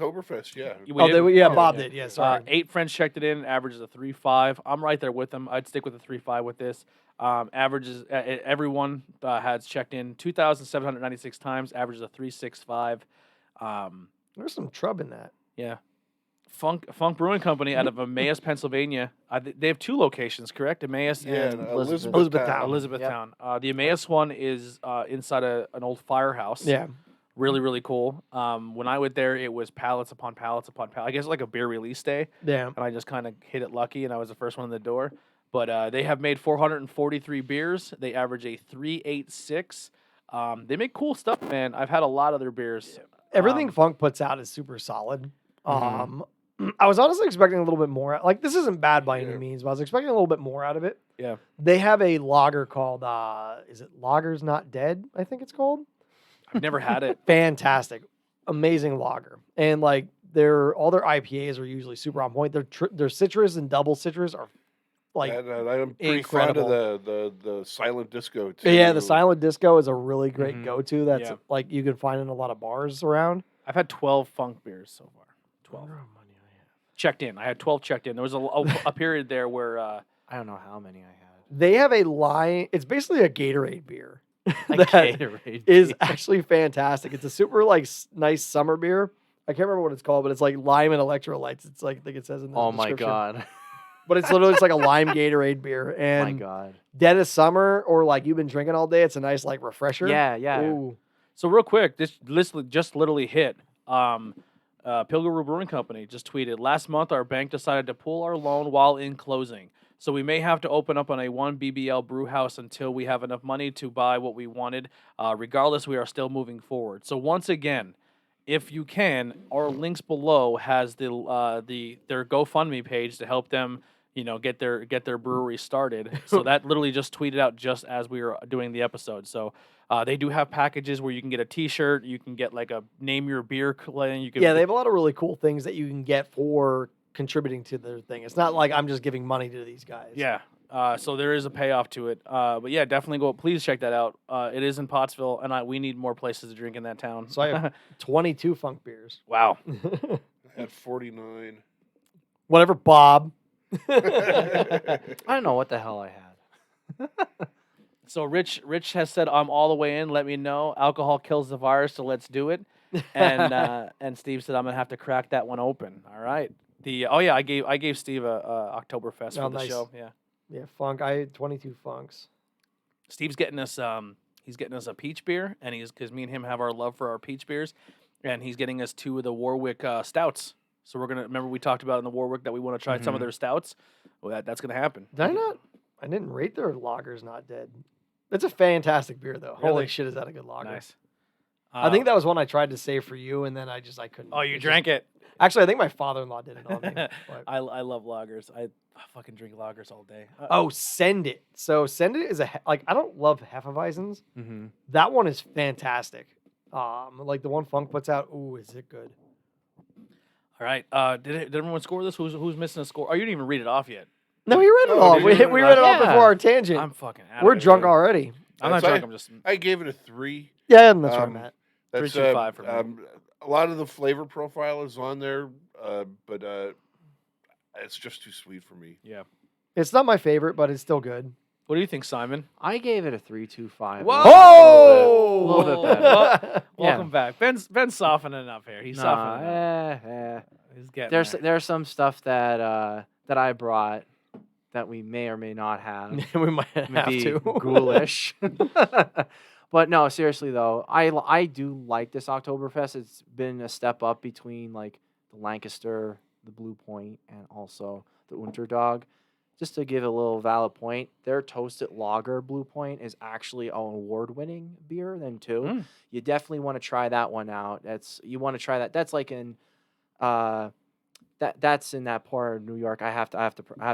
We did? did. Yeah, sorry. 8 friends checked it in. Averages a 3.5. I'm right there with them. I'd stick with a 3.5 with this. Averages everyone has checked in 2,796 times. Averages a 3.65. There's some trub in that. Yeah. Funk Brewing Company out of Emmaus, Pennsylvania. They have 2 locations, correct? Emmaus Yeah, and Elizabethtown. Elizabethtown. The Emmaus one is inside an old firehouse. Yeah. Really, really cool. When I went there, it was pallets upon pallets upon pallets. I guess like a beer release day, Yeah. and I just kind of hit it lucky, and I was the first one in the door. But they have made 443 beers. They average a 3.86. They make cool stuff, man. I've had a lot of their beers. Everything Funk puts out is super solid. Mm-hmm. I was honestly expecting a little bit more. Like, this isn't bad by any Yeah. means, but I was expecting a little bit more out of it. Yeah. They have a lager called, is it Lager's Not Dead? I think it's called. I've never had it. Fantastic. amazing lager, and like all their IPAs are usually super on point. Their citrus and double citrus are like And, I'm pretty incredible. fond of the silent disco too. Yeah, the silent disco is a really great Mhm. go-to. That's Yeah. like you can find in a lot of bars around. I've had 12 funk beers so far. 12 checked in. I had 12 checked in. There was a period there where I don't know how many I had. They have a line. It's basically a Gatorade beer. A that Gatorade is beer. actually fantastic. It's a super like nice summer beer. I can't remember what it's called, but it's like lime and electrolytes. It's like I think it says in the Oh my description. god. But it's literally just like a lime Gatorade beer. My And god. dead of summer or like you've been drinking all day, it's a nice like refresher. Yeah, yeah. Ooh. So real quick, this list just literally hit. Pilgrim Brewing Company just tweeted, last month our bank decided to pull our loan while in closing. So we may have to open up on a 1 BBL brew house until we have enough money to buy what we wanted. Regardless, we are still moving forward. So once again, if you can, our links below has their GoFundMe page to help them, get their brewery started. So that literally just tweeted out just as we were doing the episode. So they do have packages where you can get a T-shirt, you can get like a name your beer claim. You can Yeah, they have a lot of really cool things that you can get for contributing to their thing. It's not like I'm just giving money to these guys. Yeah. So there is a payoff to it. But yeah, definitely go. Please check that out. It is in Pottsville, and we need more places to drink in that town. So I have 22 funk beers. Wow. I had 49. Whatever, Bob. I don't know what the hell I had. So Rich has said, I'm all the way in. Let me know. Alcohol kills the virus, so let's do it. And Steve said, I'm gonna have to crack that one open. All right. I gave Steve a Oktoberfest for the nice. show. Yeah. Yeah, funk. I had 22 funks. Steve's getting us he's getting us a peach beer, and because me and him have our love for our peach beers, and he's getting us 2 of the Warwick stouts. So we're gonna remember we talked about in the Warwick that we want to try some of their stouts. Well, that's gonna happen. Did I not? I didn't rate their lager's not dead. It's a fantastic beer though. Really? Holy shit, is that a good lager? Nice. I think that was one I tried to save for you, and then I couldn't. Oh, you It drank it. Actually, I think my father-in-law did it on me. but- I love lagers. I fucking drink lagers all day. Oh, Send It. So Send It is I don't love Hefeweizens. Mm-hmm. That one is fantastic. Like the one Funk puts out. Ooh, is it good? All right. Did everyone score this? Who's missing a score? Oh, you didn't even read it off yet. No, we read it Oh, all. did We you? read it all Yeah. before our tangent. I'm fucking out. We're of it, drunk dude. already. I'm not That's drunk. I- I'm just. I gave it a 3. Yeah, that's right, Um, Matt. That's 3.25 for me. a lot of the flavor profile is on there, but it's just too sweet for me. Yeah. It's not my favorite, but it's still good. What do you think, Simon? I gave it a 3.25. Whoa! A little bit better. Welcome back. Ben's softening up here. He's softening up. He's getting there. There's some stuff that I brought that we may or may not have. we might have Maybe to. ghoulish. But no, seriously though, I do like this Oktoberfest. It's been a step up between like the Lancaster, the Blue Point, and also the Unterdog. Just to give a little valid point, their Toasted Lager Blue Point is actually an award-winning beer then too. Mm. You definitely want to try that one out. You want to try that. That's like in that's in that part of New York. I have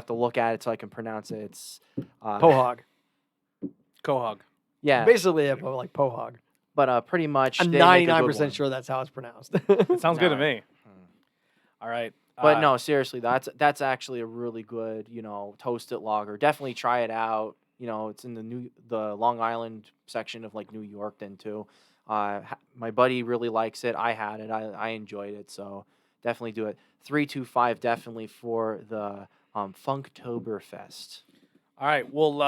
to look at it so I can pronounce it. It's Pohog. Quahog. yeah, Basically, like Pohog. but pretty much I'm they make a good 99% one. sure that's how it's pronounced. Sounds good to Alright. me. All right. But no, seriously, that's actually a really good, toasted lager. Definitely try it out. It's in the Long Island section of like New York then too. My buddy really likes it. I had it. I enjoyed it. So definitely do it. 3.25 definitely for the Funktoberfest. All right. Well,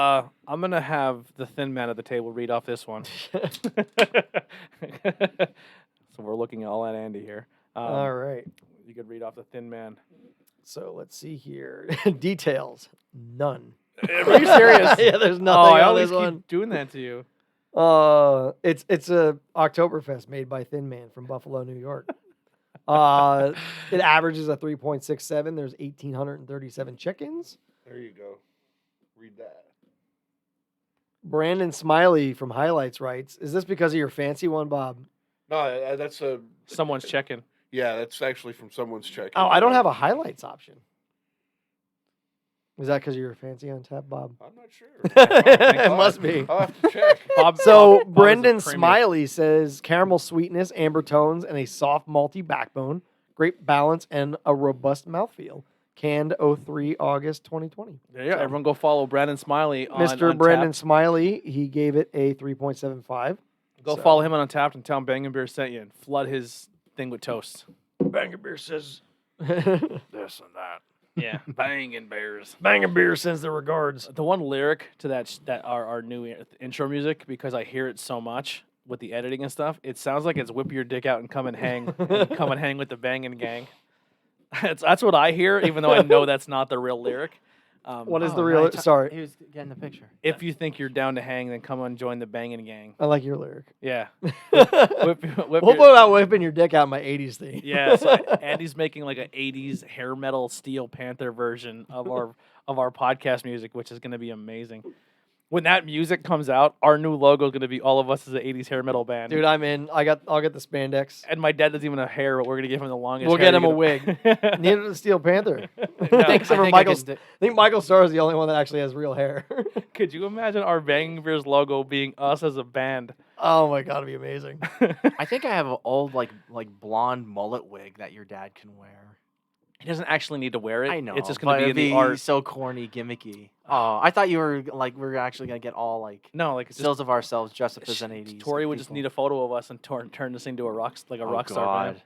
I'm gonna have the thin man at the table read off this one. So we're looking all at Andy here. All right. You could read off the thin man. So let's see here. Details. None. Are you serious? Yeah, there's Oh, nothing I on always this keep one. doing that to you. It's a Oktoberfest made by Thin Man from Buffalo, New York. It averages a 3.67. There's 1,837 chickens. There you go. Read that. Brandon Smiley from Highlights writes, "Is this because of your fancy one, Bob?" No, that's a Someone's checking. – yeah, that's actually from someone's check. Oh, I don't have a Highlights option. 'Cause I don't have a Highlights option. Yeah, that's actually from someone's check. Yeah, that's actually from someone's check. Oh, I don't have a Highlights option. Is that because you're fancy on tap, Bob? I'm not sure. It must be. I'll have to check. So Bob is a Brendan premier. Smiley says caramel sweetness, amber tones, and a soft malty backbone. Great balance and a robust mouthfeel. Canned 03 August 2020. There you go. Everyone go follow Brandon Smiley on Mr. Brendan Untappd. Smiley, he gave it a 3.75. Go So- follow him on Untappd and tell him Bangin Beer sent you and flood his thing with toast. Bangin' Beer says. This and that. Yeah, Bangin Bears. Bangin' Beer sends the regards. The one lyric to that our new intro music, because I hear it so much with the editing and stuff, it sounds like it's whip your dick out and come and hang, come and hang with the Bangin gang. That's what I hear, even though I know that's not the real lyric. What is Oh, the real? nice. He Sorry, was getting the picture. If you think you're down to hang, then come and join the Bangin gang. I like your lyric. Yeah. We'll Whip put your- out whipping your dick out in my 80s theme. Yeah, so Andy's making like an '80s hair metal Steel Panther version of our podcast music, which is going to be amazing. When that music comes out, our new logo is going to be all of us as an '80s hair metal band. Dude, I'm in. I'll get the spandex. And my dad doesn't even have hair, but we're going to give him the longest. We'll hair get him a you wig. can- Neither does Steel Panther. No. Except for I Michael's. could I think Michael Starr is the only one that actually has real hair. Could you imagine our Banging Beers logo being us as a band? Oh my god, it'd be amazing. I think I have an old like blonde mullet wig that your dad can wear. He doesn't actually need to wear it. I know. It's just going but to be in it'd the art. so corny, gimmicky. Oh, I thought you were like we are actually gonna get all like No, like it's just stills of ourselves dressed up as an 80s. Tori would just need a photo of us and turn this into a rock star band.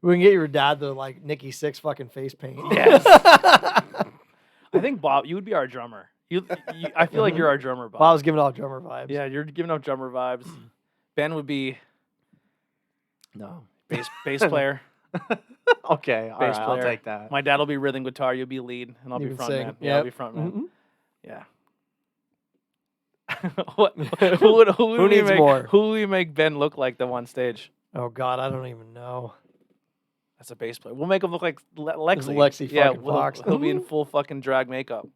We can get your dad the like Nikki Sixx fucking face paint. Yes. I think Bob, you would be our drummer. I feel like you're our drummer, Bob. Bob's giving off drummer vibes. Yeah, you're giving off drummer vibes. Ben would be No. bass player. Okay, all Bass right, player. I'll take that. My dad will be rhythm guitar. You'll be lead, and I'll You be can front sing. man. Yeah, I'll Yep. be front man. Mhm. Yeah. who would we needs make, more? Who would we make Ben look like them on stage? Oh god, I don't even know. That's a bass player. We'll make him look like Lexi. Lexi yeah, fucking Fox. He'll be in full fucking drag makeup.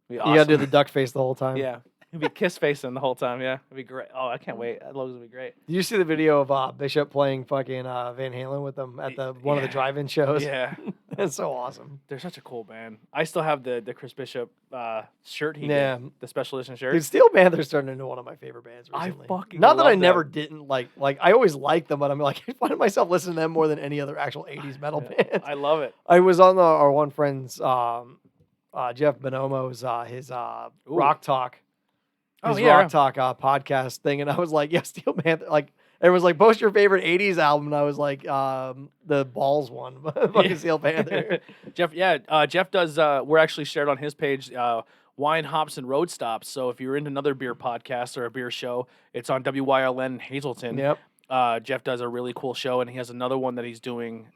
Be You gotta do awesome. the duck face the whole time. Yeah. He'll be kiss facing the whole time. Yeah. It'd be great. Oh, I can't wait. That logo's gonna be great. Did you see the video of Bishop playing fucking Van Halen with them at the one of the Yeah. drive-in shows? Yeah. That's so awesome. They're such a cool band. I still have the Chris Bishop shirt he Yeah. did, the special edition shirt. Dude, Steel Panther's turned into one of my favorite bands I recently. fucking Not that I love never them. didn't like I always liked them, but I'm like I find myself listening to them more than any other actual 80s metal band. I love it. I was on our one friend's Jeff Bonomo's his Rock Talk. His Rock Talk podcast thing, and I was like, yeah, Steel Panther. Like, it was like, post your favorite 80s album, and I was like, the Balls one, fucking Steel Panther. Jeff, Jeff does. We're actually shared on his page. Wine, hops, and road stops. So if you're into another beer podcast or a beer show, it's on WYLN in Hazleton. Yep. Jeff does a really cool show, and he has another one that he's doing.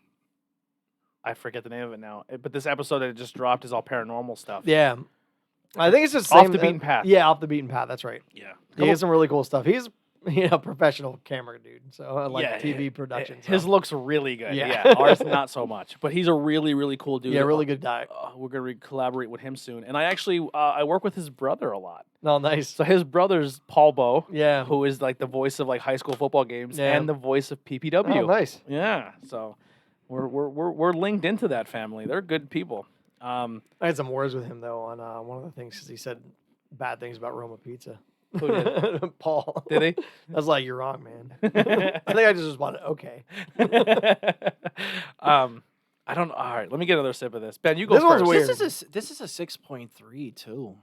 I forget the name of it now, but this episode that just dropped is all paranormal stuff. Yeah. I think it's just Off same, the beaten path. Yeah, off the beaten path. That's right. Yeah. He has some really cool stuff. He's a professional camera dude, so like Yeah, TV production. His so. looks really good. Yeah. Yeah. Ours not so much, but he's a really, really cool dude. Yeah, really good guy. We're gonna collaborate with him soon, and I actually I work with his brother a lot. No, nice. So his brother's Paul Bow, Yeah. who is like the voice of like high school football games Yeah. and the voice of PPW. Oh, nice. Yeah, so we're linked into that family. They're good people. I had some words with him though on one of the things because he said bad things about Roma Pizza. Who did? Paul. Did he? I was like, you're wrong, man. I think I just responded, okay. I don't. All right, let me get another sip of this. Ben, you go This one's first. weird. This is a 6.3 too.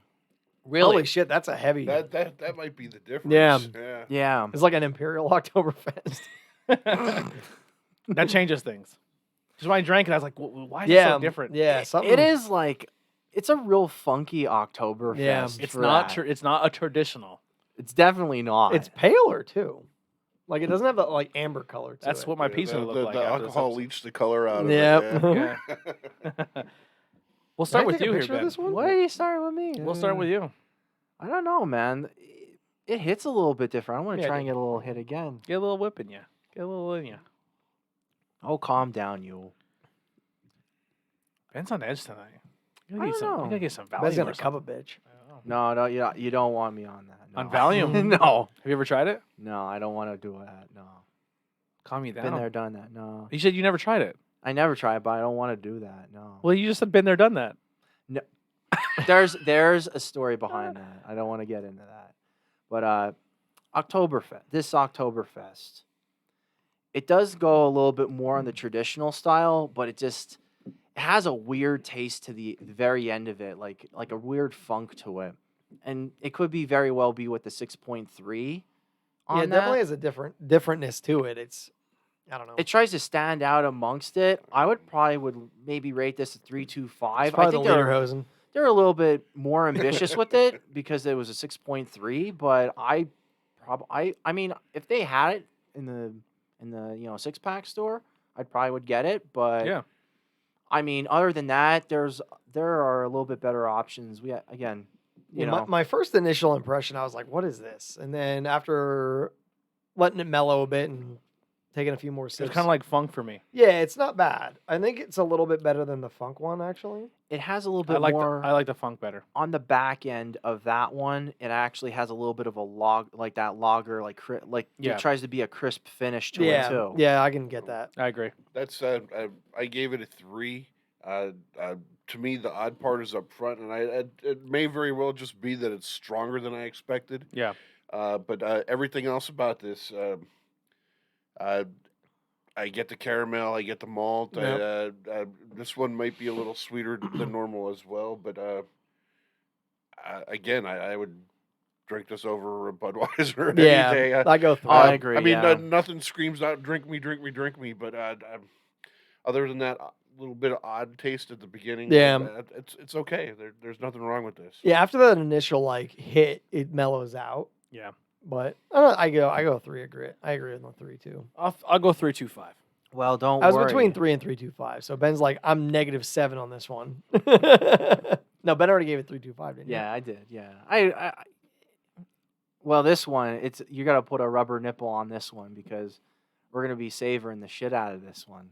Really? Holy shit, that's a heavy. That might be the difference. Yeah. Yeah. Yeah. It's like an Imperial Oktoberfest. That changes things. Because when I drank it, I was like, why is it Yeah, so different? Yeah, something. It is like it's a real funky Oktoberfest. Yeah. It's for not. that. It's not a traditional. It's definitely not. It's paler too. Like it doesn't have that like amber color to That's it. what my Yeah, pizza the, would look the, like. the after this alcohol episode. leached the color out of Yep. it. Yeah. Yeah. We'll start Can I with take a you here, picture of Ben. this one? Why are you starting with me? We'll start with you. I don't know, man. It hits a little bit different. I want to Yeah, try it and get a little hit again. Get a little whip in you. Get a little in you. Oh, calm down, you. Ben's on edge tonight. You I gotta get don't some. know. You gotta get some Valium. Ben's or gonna cup a something. bitch. I don't know. No, you don't want me on that. No. On Valium? No. Have you ever tried it? No, I don't want to do that. No. Calm you down. Been there, done that. No. You said you never tried it. I never tried, but I don't want to do that. No. Well, you just said been there, done that. There's a story behind that. I don't want to get into that. But this Oktoberfest, it does go a little bit more on the traditional style, but it has a weird taste to the very end of it, like a weird funk to it. And it could be very well be with the 6.3 on Yeah, it that. definitely has a differentness to it. It's I don't know. It tries to stand out amongst it. I would maybe rate this a 3.25. It's probably I think the Lederhosen. they're a little bit more ambitious with it because it was a 6.3. But I mean, if they had it in the 6-pack store, I probably would get it. But Yeah. I mean, other than that, there are a little bit better options. My first initial impression, I was like, "What is this?" And then after letting it mellow a bit and taking a few more sips, It's kind of like funk for me. yeah, it's not bad. I think it's a little bit better than the Funk one, actually. it has a little I bit like more I like the funk better. on the back end of that one. It actually has a little bit of a lager, Yeah. it tries to be a crisp finish to it Yeah, too. yeah, I can get that. I agree. That's I gave it a 3. To me, the odd part is up front, and it may very well just be that it's stronger than I expected. Yeah. But everything else about this, I get the caramel, I get the malt. Yep. This one might be a little sweeter than normal as well, but again, I would drink this over a Budweiser any Yeah, day. I go through. I agree. I mean, yeah. nothing screams out "drink me, drink me, drink me," but other than that, little bit of odd taste at the beginning. Yeah. It's okay. There's nothing wrong with this. Yeah, after that initial hit, it mellows out. Yeah. But I go 3. I agree with the 3 too. I'll go 3.25. Well, don't I was worry. between 3 and 3.25. So Ben's like, I'm -7 on this one. No, Ben already gave it 3.25, didn't Yeah, I did. Yeah, well, this one, you got to put a rubber nipple on this one because we're gonna be savoring the shit out of this one.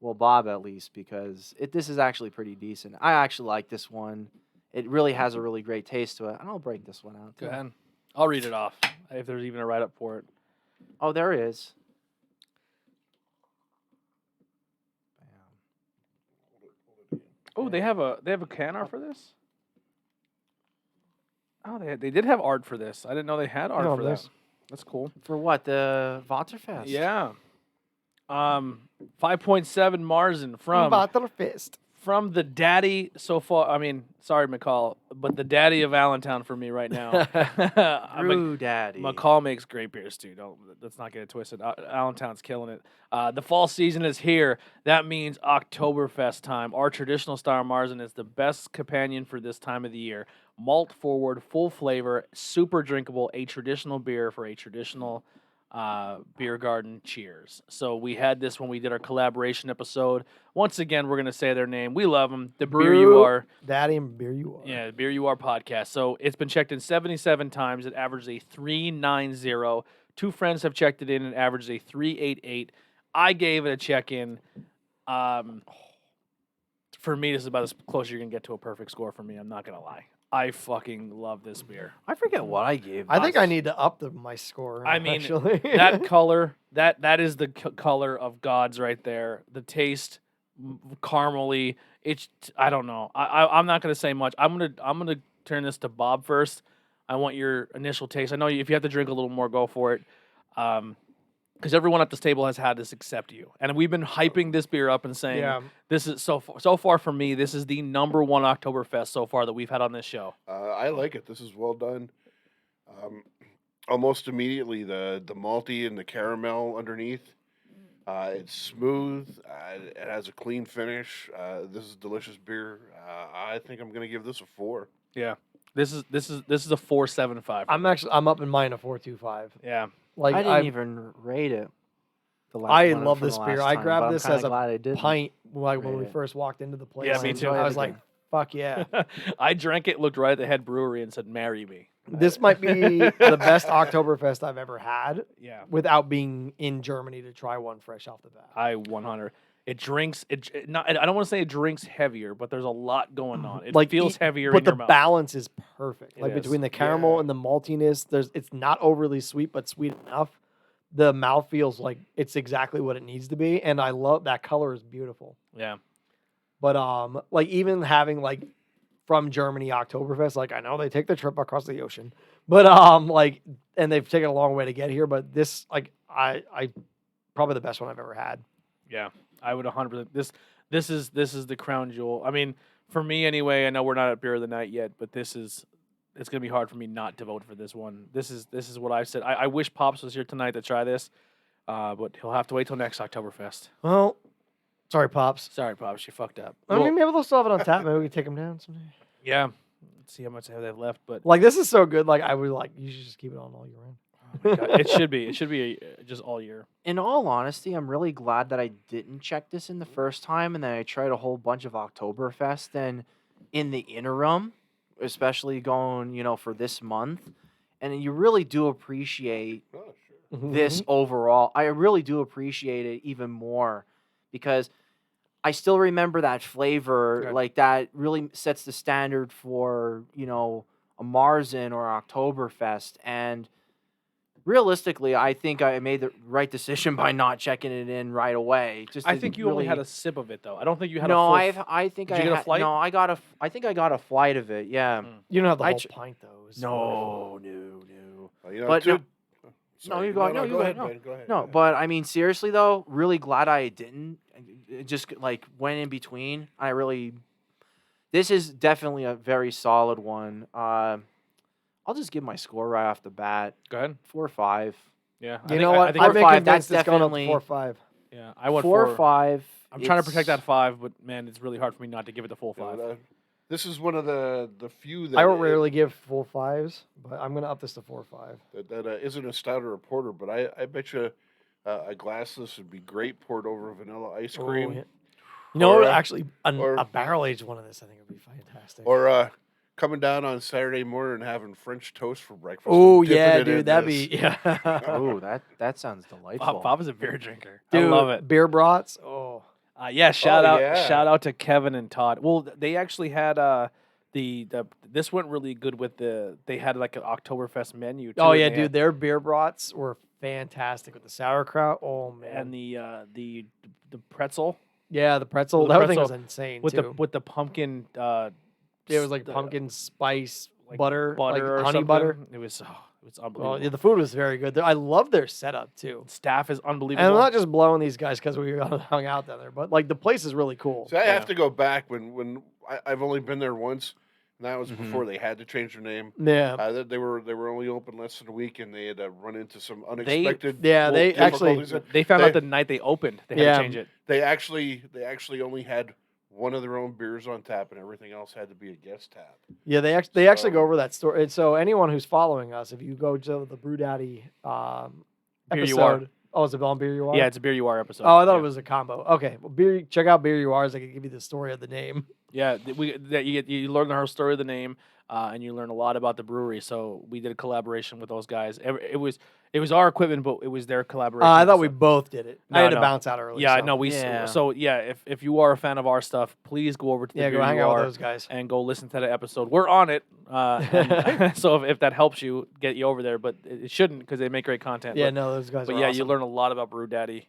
Well, Bob at least, because this is actually pretty decent. I actually like this one. It really has a really great taste to it. And I'll break this one out too. Go ahead. I'll read it off if there's even a write up for it. Oh, there is. Oh, they have a can art for this. Oh, they did have art for this. I didn't know they had art No, for there's- that. That's cool. For what? The Vaterfest? Yeah. 5.7 Marzen from the daddy so far. I mean, sorry, McCall, but the daddy of Allentown for me right now. Brew Daddy. McCall makes great beers too. Let's not get it twisted. Allentown's killing it. The fall season is here. That means Oktoberfest time. Our traditional style Marzen is the best companion for this time of the year. Malt forward, full flavor, super drinkable. A traditional beer for a traditional beer garden. Cheers. So we had this when we did our collaboration episode. Once again, we're gonna say their name. We love them. The Beer You Are. Daddy and Beer You Are. Yeah, Beer You Are podcast. So it's been checked in 77 times. It averages a 3.90. 2 friends have checked it in and averages a 3.88. I gave it a check-in. For me, this is about as close as you're going to get to a perfect score for me. I'm not going to lie. I fucking love this beer. I forget what I gave. I think us. I need to up my score. I mean, actually. that color, that is the color of gods right there. The taste, caramely. I don't know. I'm not going to say much. I'm gonna turn this to Bob first. I want your initial taste. I know if you have to drink a little more, go for it. Because everyone at this table has had this except you, and we've been hyping this beer up and saying, Yeah. this is so far for me. This is the number 1 Oktoberfest so far that we've had on this show. I like it. This is well done. Almost immediately, the malty and the caramel underneath. It's smooth. It has a clean finish. This is delicious beer. I think I'm going to give this a 4. Yeah, this is a 4.75. I'm up in mine a 4.25. Yeah. Like I didn't even rate it. I love this beer. I grabbed this as a pint. pint when we Yeah. first walked into the place. Yeah, me and too. I was like, fuck yeah. I drank it, looked right at the head brewery, and said, "Marry me." This might be the best Oktoberfest I've ever had Yeah, without being in Germany to try one fresh off the bat. I 100. It drinks. I don't want to say it drinks heavier, but there's a lot going on. It Like, feels heavier But in the your mouth. balance is perfect. It Like is. between the caramel Yeah. and the maltiness, it's not overly sweet, but sweet enough. The mouth feels like it's exactly what it needs to be, and I love that color is beautiful. Yeah, But like even having like from Germany Oktoberfest. Like I know they take the trip across the ocean, but like, and they've taken a long way to get here. But this, like, I probably the best one I've ever had. Yeah, I would 100%. This is the crown jewel. I mean, for me anyway. I know we're not at beer of the night yet, but it's gonna be hard for me not to vote for this one. This is what I've said. I wish Pops was here tonight to try this, but he'll have to wait till next Oktoberfest. Well, sorry, Pops. Sorry, Pops, you fucked up. I mean, maybe they'll still have it on tap. Maybe we can take them down someday. Yeah, let's see how much they have left. But Like this is so good. Like I would like you should just keep it on all year round. oh my God, it should be just all year. In all honesty, I'm really glad that I didn't check this in the first time, and then I tried a whole bunch of Oktoberfest. And in the interim, especially going, for this month, and you really do appreciate Oh, sure. this overall. I really do appreciate it even more because I still remember that flavor, Okay. like that really sets the standard for, a Marzen or Oktoberfest. And realistically, I think I made the right decision by not checking it in right away. I think you only had a sip of it though. I don't think you had a no. full. I think Did I you get a had, flight? no. I think I got a flight of it. Yeah. You don't have the I whole ch- pint though. It's No. But But sorry, you go- no, you go go- ahead, no. Ben, go ahead. No, but I mean, seriously though, really glad I didn't. It just like went in between. This is definitely a very solid one. I'll just give my score right off the bat. Go ahead. 4 or 5. Yeah. You know what? I think I've been 4-5, convinced that's it's going up to definitely- 4-5. yeah. I went 4 4 or 5. I'm trying to protect it's- that 5, but man, it's really hard for me not to give it the full 5. This is one of the few that I don't rarely give full 5s, but I'm going to up this to 4 or 5. that isn't a stout or a porter, but I bet you a glass of this would be great poured over vanilla ice Oh, cream, yeah. You know, Or, actually, or- a barrel aged one of this, I think, would be fantastic. or coming down on Saturday morning and having French toast for breakfast. Oh, and dipping yeah, it in dude, that'd this. be, yeah. Oh, that sounds delightful. Bob is a beer drinker. Dude, I love it. beer brats. Oh, Yeah, shout yeah. out to Kevin and Todd. Well, they actually had this went really good with they had like an Oktoberfest menu. Too, oh and yeah, they dude, had- their beer brats were fantastic with the sauerkraut. Oh man, and the pretzel yeah, the pretzel. the That thing was pretzel insane with too. the pumpkin. It was like the- pumpkin spice like butter, butter like or honey something. butter. It was Well, unbelievable. yeah, the food was very good. I love their setup too. Staff is unbelievable. And I'm not just blowing these guys because we hung out down there, but like the place is really cool. So I Yeah. have to go back when I've only been there once, and that was Mhm. before they had to change their name. Yeah, They were only open less than a week, and they had to run into some unexpected. yeah, they actually- difficulties. They found They- out the night they opened. They had Yeah. to change it. They actually only had one of their own beers on tap, and everything else had to be a guest tap. yeah, they actually go So- over that story. And so anyone who's following us, if you go to the Brew Daddy Beer You Are. episode, oh, is it on Beer You Are? Yeah, it's a beer you are episode. Oh, I thought yeah. it was a combo. Okay, well, check out Beer You Are. I can give you the story of the name. Yeah, you learn the whole story of the name, and you learn a lot about the brewery. So we did a collaboration with those guys. It was our equipment, but it was their collaboration. I thought we so- bould did it. I No, had to no. bounce out early. Yeah, so. no, Yeah. So yeah, if you are a fan of our stuff, please go over to the Yeah, Beer go hang You out Are with those guys. and go listen to the episode. We're on it, and so if that helps you get you over there, but it shouldn't because they make great content. Yeah, but, no, those guys. but are yeah, awesome. you learn a lot about Brew Daddy.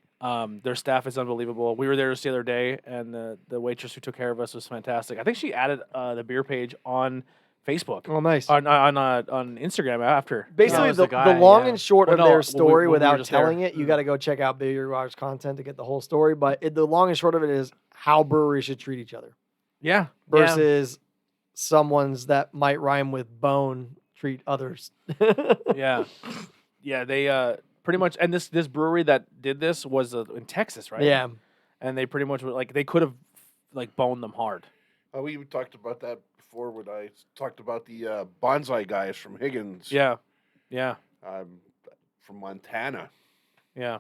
Their staff is unbelievable. We were there just the other day, and the waitress who took care of us was fantastic. I think she added the beer page on Facebook, Oh, nice. on Instagram after. Basically, was the, the guy, long yeah. and short Well, of no, their when story we were without just there. telling it, you got to go check out Beer You Are's content to get the whole story. But the long and short of it is how breweries should treat each other Yeah, versus someone's that might rhyme with bone treat others. yeah, yeah. They pretty much, and this brewery that did this was in Texas, right? Yeah. and they pretty much were like they could have like boned them hard. We even talked about that before when I talked about the bonsai guys from Higgins. Yeah, From Montana. yeah.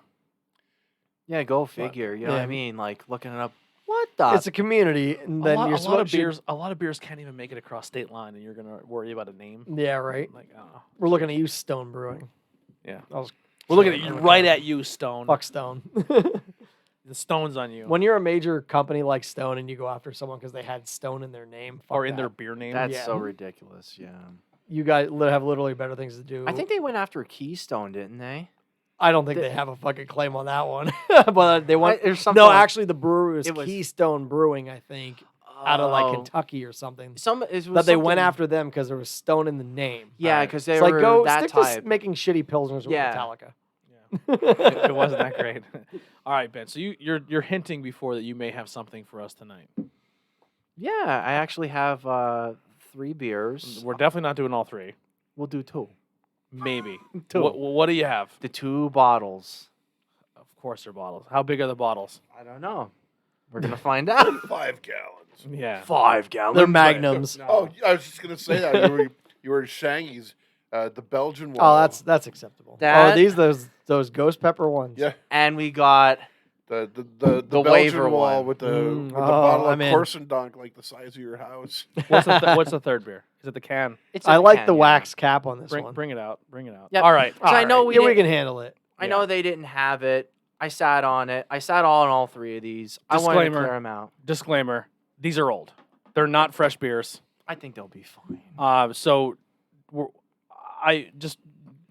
Yeah, go figure. You know what Yeah. I mean? Like looking it up. What the? It's a community, and then you're a lot of supposed to. beers. A lot of beers can't even make it across state line, and you're gonna worry about a name. Yeah, right. Like, I don't know. We're looking at you, Stone Brewing. Yeah. I was We're looking at sorry, you, I'm right okay. at you, Stone. Fuck Stone. The stone's on you, When you're a major company like Stone and you go after someone because they had Stone in their name, fuck or in that. their beer name. That's Yeah. so ridiculous. Yeah. You guys have literally better things to do. I think they went after Keystone, didn't they? I don't think the- they have a fucking claim on that one. But they want. There's something No, like- actually, the brewery was it was- Keystone Brewing, I think. out of like Oh. Kentucky or something. But They went after them because there was Stone in the name. Yeah, because they It's were like go that stick type. to making shitty pilsners with Yeah. Metallica. It wasn't that great. All right, Ben. So you're hinting before that you may have something for us tonight. Yeah, I actually have 3 beers. We're definitely not doing all 3. We'll do 2. Maybe. 2. What do you have? The 2 bottles. Of course, they're bottles. How big are the bottles? I don't know. We're gonna find out. 5 gallons. Yeah. 5 gallons. They're magnums. Oh, I was just gonna say that you were Shangy's, the Belgian wall. Oh, that's acceptable. That- Are these those ghost pepper ones? Yeah. And we got The The Belgian waiver wall one. with the Mm, bottle I'm of in. Corsendonk like the size of your house. What's the third beer? Is it the can? it's I a like can, the yeah. wax cap on this Bring one. bring it out. Bring it out. Yep. All right. 'Cause I know Alright. we we can handle it. I know they didn't have it. I sat on it. I sat on all 3 of these. I wanted to Disclaimer. clear them out. Disclaimer: these are old. They're not fresh beers. I think they'll be fine. So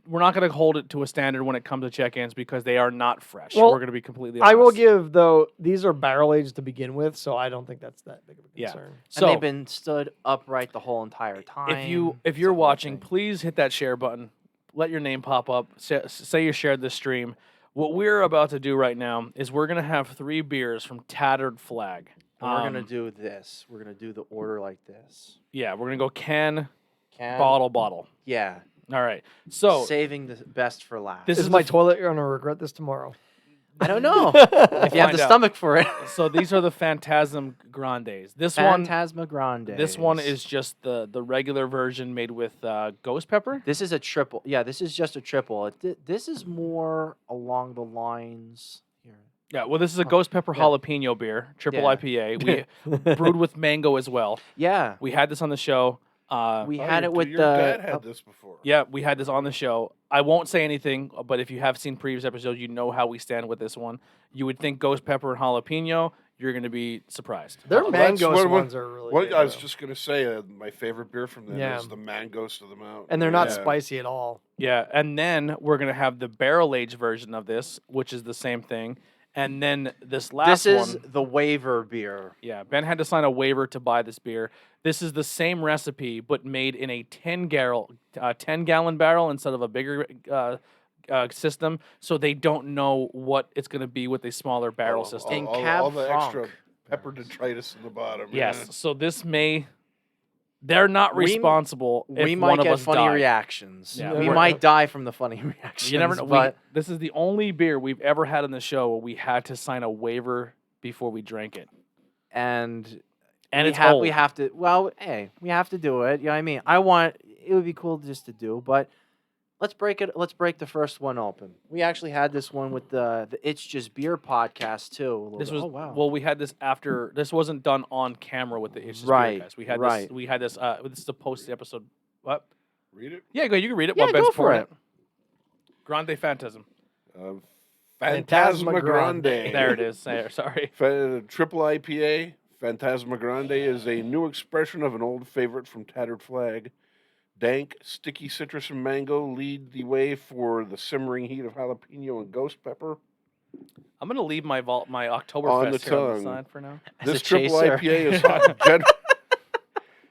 we're not going to hold it to a standard when it comes to check-ins because they are not fresh. Well, We're going to be completely I will honest. give though these are barrel aged to begin with, so I don't think that's that big of a Yeah. concern. So and they've been stood upright the whole entire time. if you're It's a whole watching, thing. please hit that share button. Let your name pop up. Say you shared this stream. What we're about to do right now is we're going to have 3 beers from Tattered Flag. And we're gonna do this. We're gonna do the order like this. Yeah, we're going to go can, Can bottle. Yeah. All right. So Saving the best for last. This This is is my the toilet. You're gonna regret this tomorrow. I don't know if you have find the out. stomach for it. so these are the Phantasm Grandes. This Phantasma Grande. This one is just the regular version made with ghost pepper. This is a triple. Yeah, this is just a triple. This is more along the lines here. Yeah, well, this is a ghost pepper yeah. jalapeno beer, triple Yeah. IPA. We brewed with mango as well. Yeah, We had this on the show. we Oh, had it with your the. dad had this before. Yeah, we had this on the show. I won't say anything, but if you have seen previous episodes, you know how we stand with this one. You would think ghost pepper and jalapeno. You're going to be surprised. Their Oh, that's mangos what- ones are really What good. I was though. just gonna say, my favorite beer from them Yeah. is the Mangos of the Mountain. And they're not Yeah. spicy at all. Yeah, and then we're going to have the barrel aged version of this, which is the same thing. And then this last This is one. the waiver beer. Yeah, Ben had to sign a waiver to buy this beer. This is the same recipe, but made in a 10-gallon barrel instead of a bigger system. So they don't know what it's going to be with a smaller barrel system. In all Cab the Franc. extra pepper detritus in the bottom. Yes. So this may. They're not We- responsible. We if might one of get us funny die. reactions. Yeah, we we're- might die from the funny reactions. You never know. But This is the only beer we've ever had on the show where we had to sign a waiver before we drank it. and And we it's have, old. we have to. Well, hey, we have to do it. You know what I mean? It would be cool just to do, but let's break it. Let's break the first one open. We actually had this one with the It's Just Beer podcast too. a little This bit. was oh wow. well. We had this after. This wasn't done on camera with the It's Just Beer Right, guys. We had right. this. We had this. This is a posted episode. What? Read it. Yeah, go. You can read it. Yeah, while Ben's go for pouring it. Grande Phantasm. Phantasma Grande. There it is. There. Sorry. Triple IPA. Phantasma Grande is a new expression of an old favorite from Tattered Flag. Dank, sticky citrus and mango lead the way for the simmering heat of jalapeno and ghost pepper. I'm gonna leave my my On Oktoberfest the here on the tongue. side for now. As This a triple chaser. IPA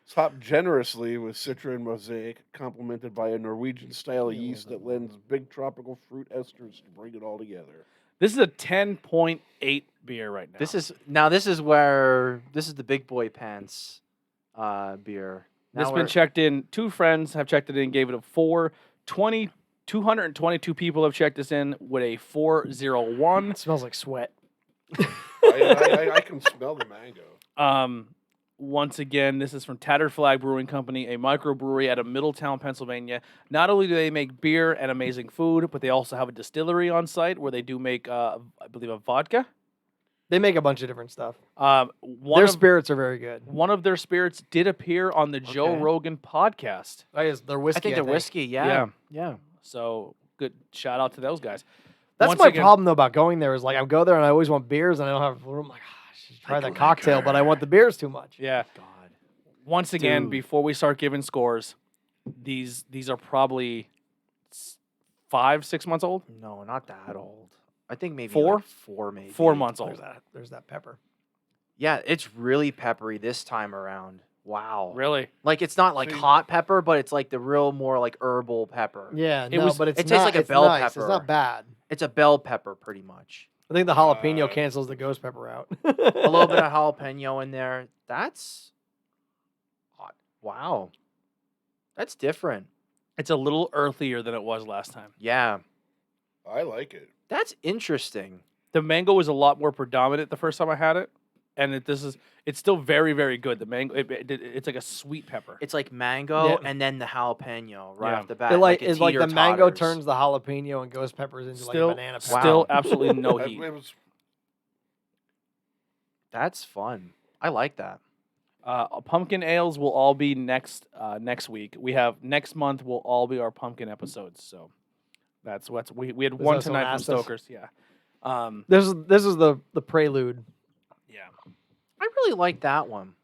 is hopped generously with Citra and Mosaic, complemented by a Norwegian-style yeast that lends big tropical fruit esters to bring it all together. This is a 10.8 beer right now. This is the big boy pants beer. This Now has been checked in. 2 friends have checked it in, gave it a 4. 222 people have checked this in with a 401. It smells like sweat. I can smell the mango. Once again, this is from Tattered Flag Brewing Company, a microbrewery out of Middletown, Pennsylvania. Not only do they make beer and amazing food, but they also have a distillery on site where they do make, I believe, a vodka. They make a bunch of different stuff. One Spirits are very good. of their spirits did appear on the Joe Okay. Rogan podcast. They're whiskey. I think they're whiskey. Yeah. So good shout out to those guys. That's Once my again- problem though about going there is like I go there and I always want beers and I don't have room. I'm like, I should try that cocktail, but I want the beers too much. Yeah. God. Once again, Dude. before we start giving scores, these are probably 5-6 months old. No, not that old. I think maybe 4? like 4 maybe. 4 months old. There's that pepper. Yeah, it's really peppery this time around. Wow. Really? Like it's not like See- hot pepper, but it's like the real more like herbal pepper. Yeah, It no, was- but it's it tastes not, like a it's bell nice. It's pepper. not bad. It's a bell pepper pretty much. I think the jalapeno Uh, cancels the ghost pepper out. A little bit of jalapeno in there. That's hot. Wow. That's different. It's a little earthier than it was last time. Yeah. I like it. That's interesting. The mango was a lot more predominant the first time I had it, and it's still very, very good. The mango, it's like a sweet pepper. It's like mango Yeah. and then the jalapeno right Yeah. off the bat. It like a it's like the mango teeter-totters. turns the jalapeno and ghost peppers into Still, like a banana pepper. still Wow. absolutely no It heat. was That's fun. I like that. Pumpkin ales will all be next week. We have next month will all be our pumpkin episodes. So that's what's we had Is one that someone tonight from asked us? Stokers. Yeah. This is the prelude. Yeah. I really like that one.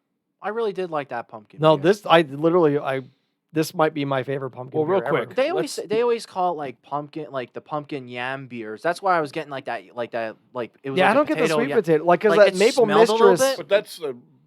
I really did like that pumpkin. No, beer. this might be my favorite pumpkin. Well, real beer ever. quick, They always let's- they always call it like pumpkin, like the pumpkin yam beers. That's why I was getting like it was. Yeah, like I a don't get the potato sweet yam. potato like because Like, that it maple smelled a little mistress. bit. but that's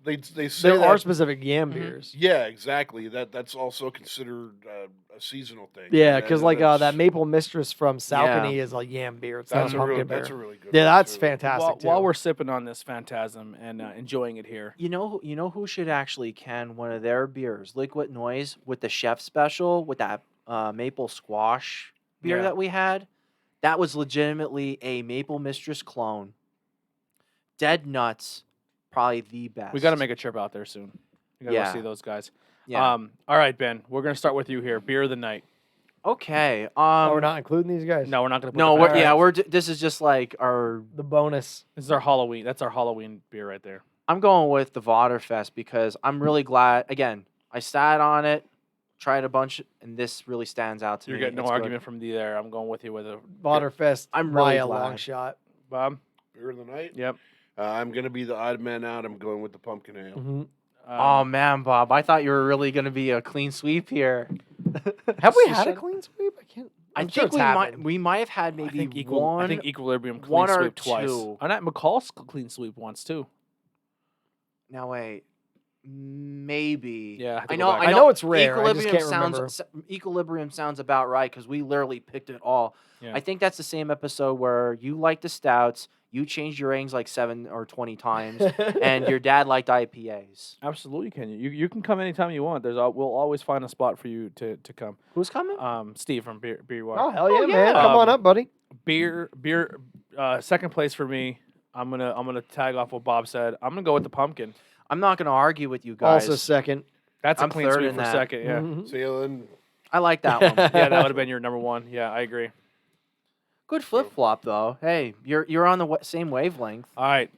they say There that, are specific yam Mm-hmm. beers. Yeah, exactly. That's also considered a seasonal thing. Yeah, And because like that's- that maple mistress from Salcony is a yam beer. It's not That's a a pumpkin really beer. that's a really good. Yeah, one, that's too. fantastic too. While we're sipping on this phantasm and enjoying it here, You know who should actually can one of their beers, Liquid Noise, with the chef special with that maple squash beer Yeah. that we had. That was legitimately a Maple Mistress clone. Dead nuts, probably the best. we got to make a trip out there soon. We got to Yeah. go see those guys. Yeah. All right, Ben. We're gonna start with you here. Beer of the night. Okay. Oh, we're not including these guys. No, we're not gonna. Put No, the we're, Phantasm. yeah, we're. This is just like our. The bonus. This is our Halloween. That's our Halloween beer right there. I'm going with the Vaderfest because I'm really glad. Again, I sat on it, tried a bunch, and this really stands out to You're me. getting no It's good. argument from the there. I'm going with you with a Vaderfest. I'm by really a long glad. shot. Bob. Beer of the night. Yep. I'm gonna be the odd man out. I'm going with the pumpkin ale. hmm Oh man, Bob! I thought you were really going to be a clean sweep here. Have we You had a said- clean sweep? I can't. I I'm sure think it's happened. we might have had I maybe think one. I think Equilibrium clean one or sweep twice. two. I'm not McCall's clean sweep once too. Now wait, maybe. Yeah, I have to I go know. back. I know it's rare, I just Equilibrium can't sounds. remember. Equilibrium sounds about right because we literally picked it all. Yeah. I think that's the same episode where you liked the stouts, you changed your ratings like 7 or 20 times, and your dad liked IPAs. Absolutely, can you can come anytime you want. We'll always find a spot for you to come. Who's coming? Steve from Beer Water. Oh hell yeah, Oh, man! yeah. Come on Um, up, buddy. Beer. Second place for me. I'm gonna tag off what Bob said. I'm gonna go with the pumpkin. I'm not going to argue with you guys. Also second. That's I'm a clean third sweep in for that. second. Yeah. Mhm. Sailing. I like that one. Yeah, that would have been your number one. Yeah, I agree. Good flip flop though. Hey, you're on the same wavelength. All right,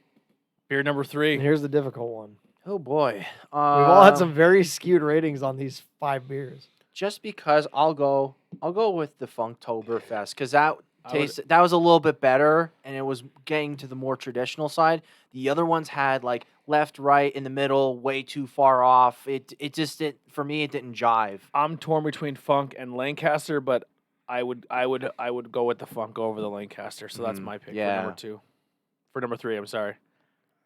beer number And 3. here's the difficult one. Oh boy. We've all had Uh, some very skewed ratings on these 5 beers. Just because I'll go with the Funktoberfest because that I would- that was a little bit better and it was getting to the more traditional side. The other ones had like left, right, in the middle, way too far off. It just for me it didn't jive. I'm torn between Funk and Lancaster, but I would go with the Funk over the Lancaster. So that's my pick yeah. for number 2. For number 3, I'm sorry.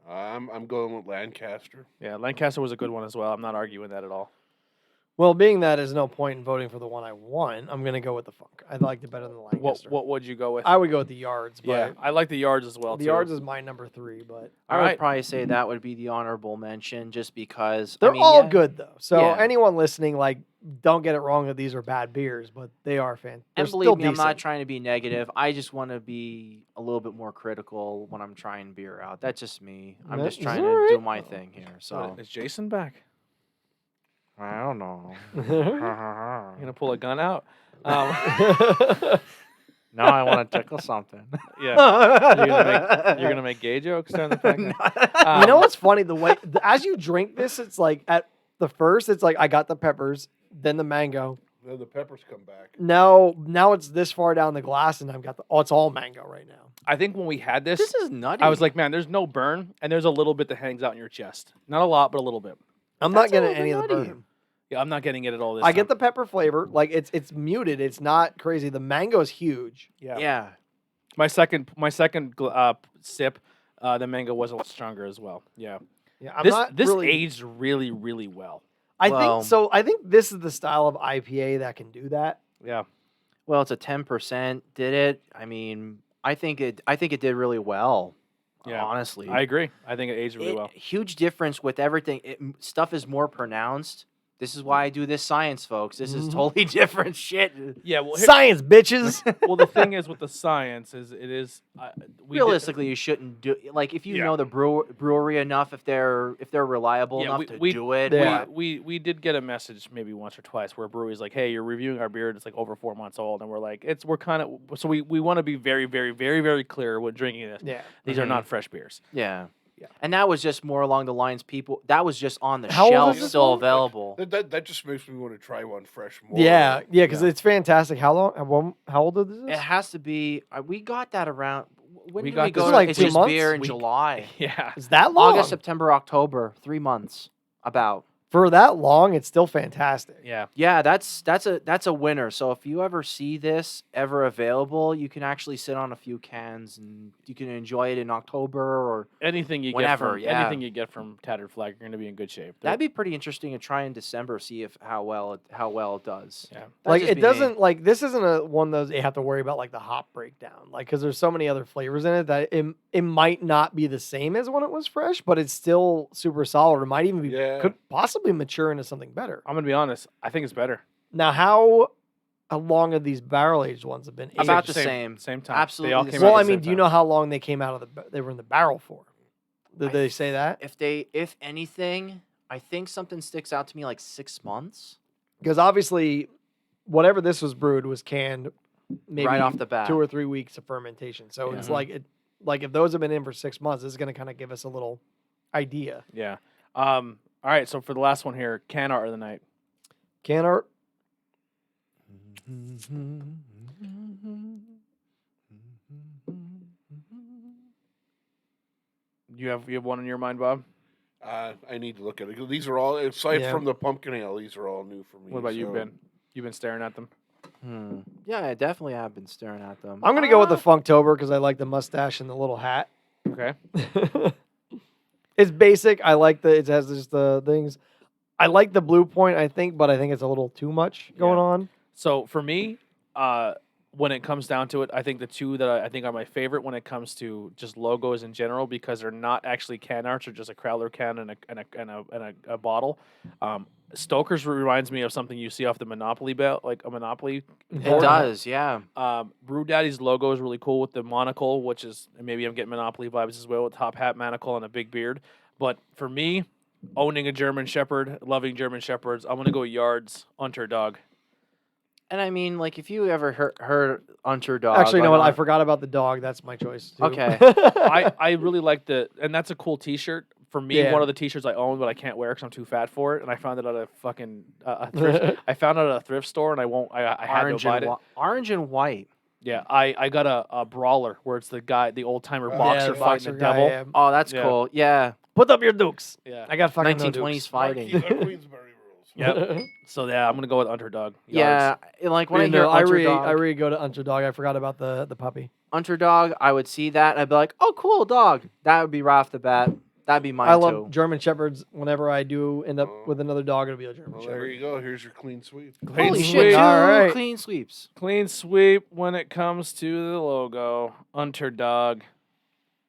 I'm going with Lancaster. Yeah, Lancaster was a good one as well. I'm not arguing that at all. Well, being that there's no point in voting for the one I want, I'm gonna go with the Funk. I liked it better than the Lancaster. What would you go with? I would go with the Yards, but yeah, I like the yards as well. the too. Yards is my number 3. But I All would right. probably say that would be the honorable mention just because they're I mean, all yeah. good though. So Yeah. anyone listening, like, don't get it wrong that these are bad beers, but they are fantastic. And believe me, I'm not trying to be negative. I just want to be a little bit more critical when I'm trying beer out. That's just me. I'm That just is trying to alright. do my thing here. So Is Jason back? I don't know. You gonna pull a gun out? Now I want to tickle something. Yeah. You're gonna make gay jokes during the podcast. You know what's funny? The way as you drink this, it's like at the first, it's like I got the peppers, then the mango. Then the peppers come back. Now it's this far down the glass, and I've got it's all mango right now. I think when we had this, This is nutty. I was like, man, there's no burn, and there's a little bit that hangs out in your chest. Not a lot, but a little bit. I'm That's not a getting little any of the bit nutty. burn. Yeah, I'm not getting it at all. This I get the time. pepper flavor, like it's muted. It's not crazy. The mango is huge. Yeah. yeah. My second sip, the mango was a lot stronger as well. Yeah. Yeah, I'm This not this really, aged really, really well. I Well- think so. I think this is the style of IPA that can do that. Yeah. Well, it's a 10%. Did it? I mean, I think it did really well. Yeah. Honestly, I agree. I think it aged really well. Huge difference with everything. Stuff is more pronounced. This is why I do this science, folks. This is totally different shit. Yeah. Well, Science, bitches. well, the thing is with the science is it is Realistically, you shouldn't do like if you Yeah. know the brewery enough, if they're reliable enough to do it. Yeah. but- We did get a message maybe once or twice where a brewery's like, hey, you're reviewing our beer. It's like over 4 months old, and we're like, we're kind of so we want to be very, very, very, very clear when drinking this. Yeah. These are not fresh beers. Yeah. Yeah. And that was just more along the lines that was just on the How old shelf is this still one? available. That just makes me want to try one fresh more. Yeah, because it's fantastic. How long? How old is It this? has to be we got that around when We did got we this go for to like it's 2 just months? beer in We- July. Yeah. Is that long? August, September, October, 3 months about. For that long, it's still fantastic. Yeah. Yeah, that's a winner. So if you ever see this ever available, you can actually sit on a few cans and you can enjoy it in October or Anything you Whenever, get from yeah. anything you get from Tattered Flag, you're gonna be in good shape. that'd be pretty interesting to try in December, see if how well it does. Yeah. That'd Like just it be me. doesn't like this isn't a one of those you have to worry about like the hop breakdown, like because there's so many other flavors in it that it might not be the same as when it was fresh, but it's still super solid. It might even be could possibly mature into something better. I'm gonna be honest. I think it's better. Now, how long have these barrel aged ones have been? aged? About the same. Same time. Absolutely They all the came same. out Well, at I the mean, same do you time. know how long they came out of they were in the barrel for? Did they say that? If anything, I think something sticks out to me like 6 months. Because obviously, whatever this was brewed was canned maybe Right off the bat. 2 or 3 weeks of fermentation. So it's Yeah. like if those have been in for 6 months, this is going to kind of give us a little idea. Yeah. All right. So for the last one here, can art of the night. Can art? You have one in your mind, Bob? I need to look at it. These are all aside Yeah. from the pumpkin ale. These are all new for me. What about you, so- Ben? You've been staring at them. Yeah, I definitely have been staring at them. I'm going to go with the Funktober because I like the mustache and the little hat. Okay. It's basic. I like it has just the things. I like the blue point, I think, but I think it's a little too much going on. So for me, when it comes down to it, I think the two that I think are my favorite when it comes to just logos in general because they're not actually can arts, they're just a Crowler can and a bottle. Stoker's reminds me of something you see off the Monopoly belt, like a Monopoly. It board. does, yeah. Brew Daddy's logo is really cool with the monocle, which is maybe I'm getting Monopoly vibes as well with top hat, monocle, and a big beard. But for me, owning a German Shepherd, loving German Shepherds, I'm gonna go Yards Unterdog. And I mean, like, if you ever heard Unterdog. Actually, you know like, what? I on- forgot about the dog. That's my choice. Too. Okay. I really like and that's a cool T-shirt. For me, Yeah. one of the T-shirts I own, but I can't wear because I'm too fat for it. And I found it at a fucking a thrift. I found it at a thrift store, and I had orange, to buy and it. orange and white. Yeah, I got a brawler where it's the old timer boxer the fighting boxer the guy, devil. yeah. Oh, that's Yeah. cool. Yeah. Put up your dukes. Yeah. I got fucking no 1920s dukes. fighting. Queensberry rules. Yep. So yeah, I'm gonna go with Underdog. Yeah. Like, when I hear I Unterdog, really go to Underdog. I forgot about the puppy. Unterdog, I would see that. I'd be like, oh, cool, dog. That would be right off the bat. That'd be mine, I too. love German Shepherds. Whenever I do end up with another dog, it'll be a German Well, Shepherd. there you go. Here's your clean sweep. Clean Holy sweep. shit, two All right. clean sweeps. Clean sweep when it comes to the logo. Underdog.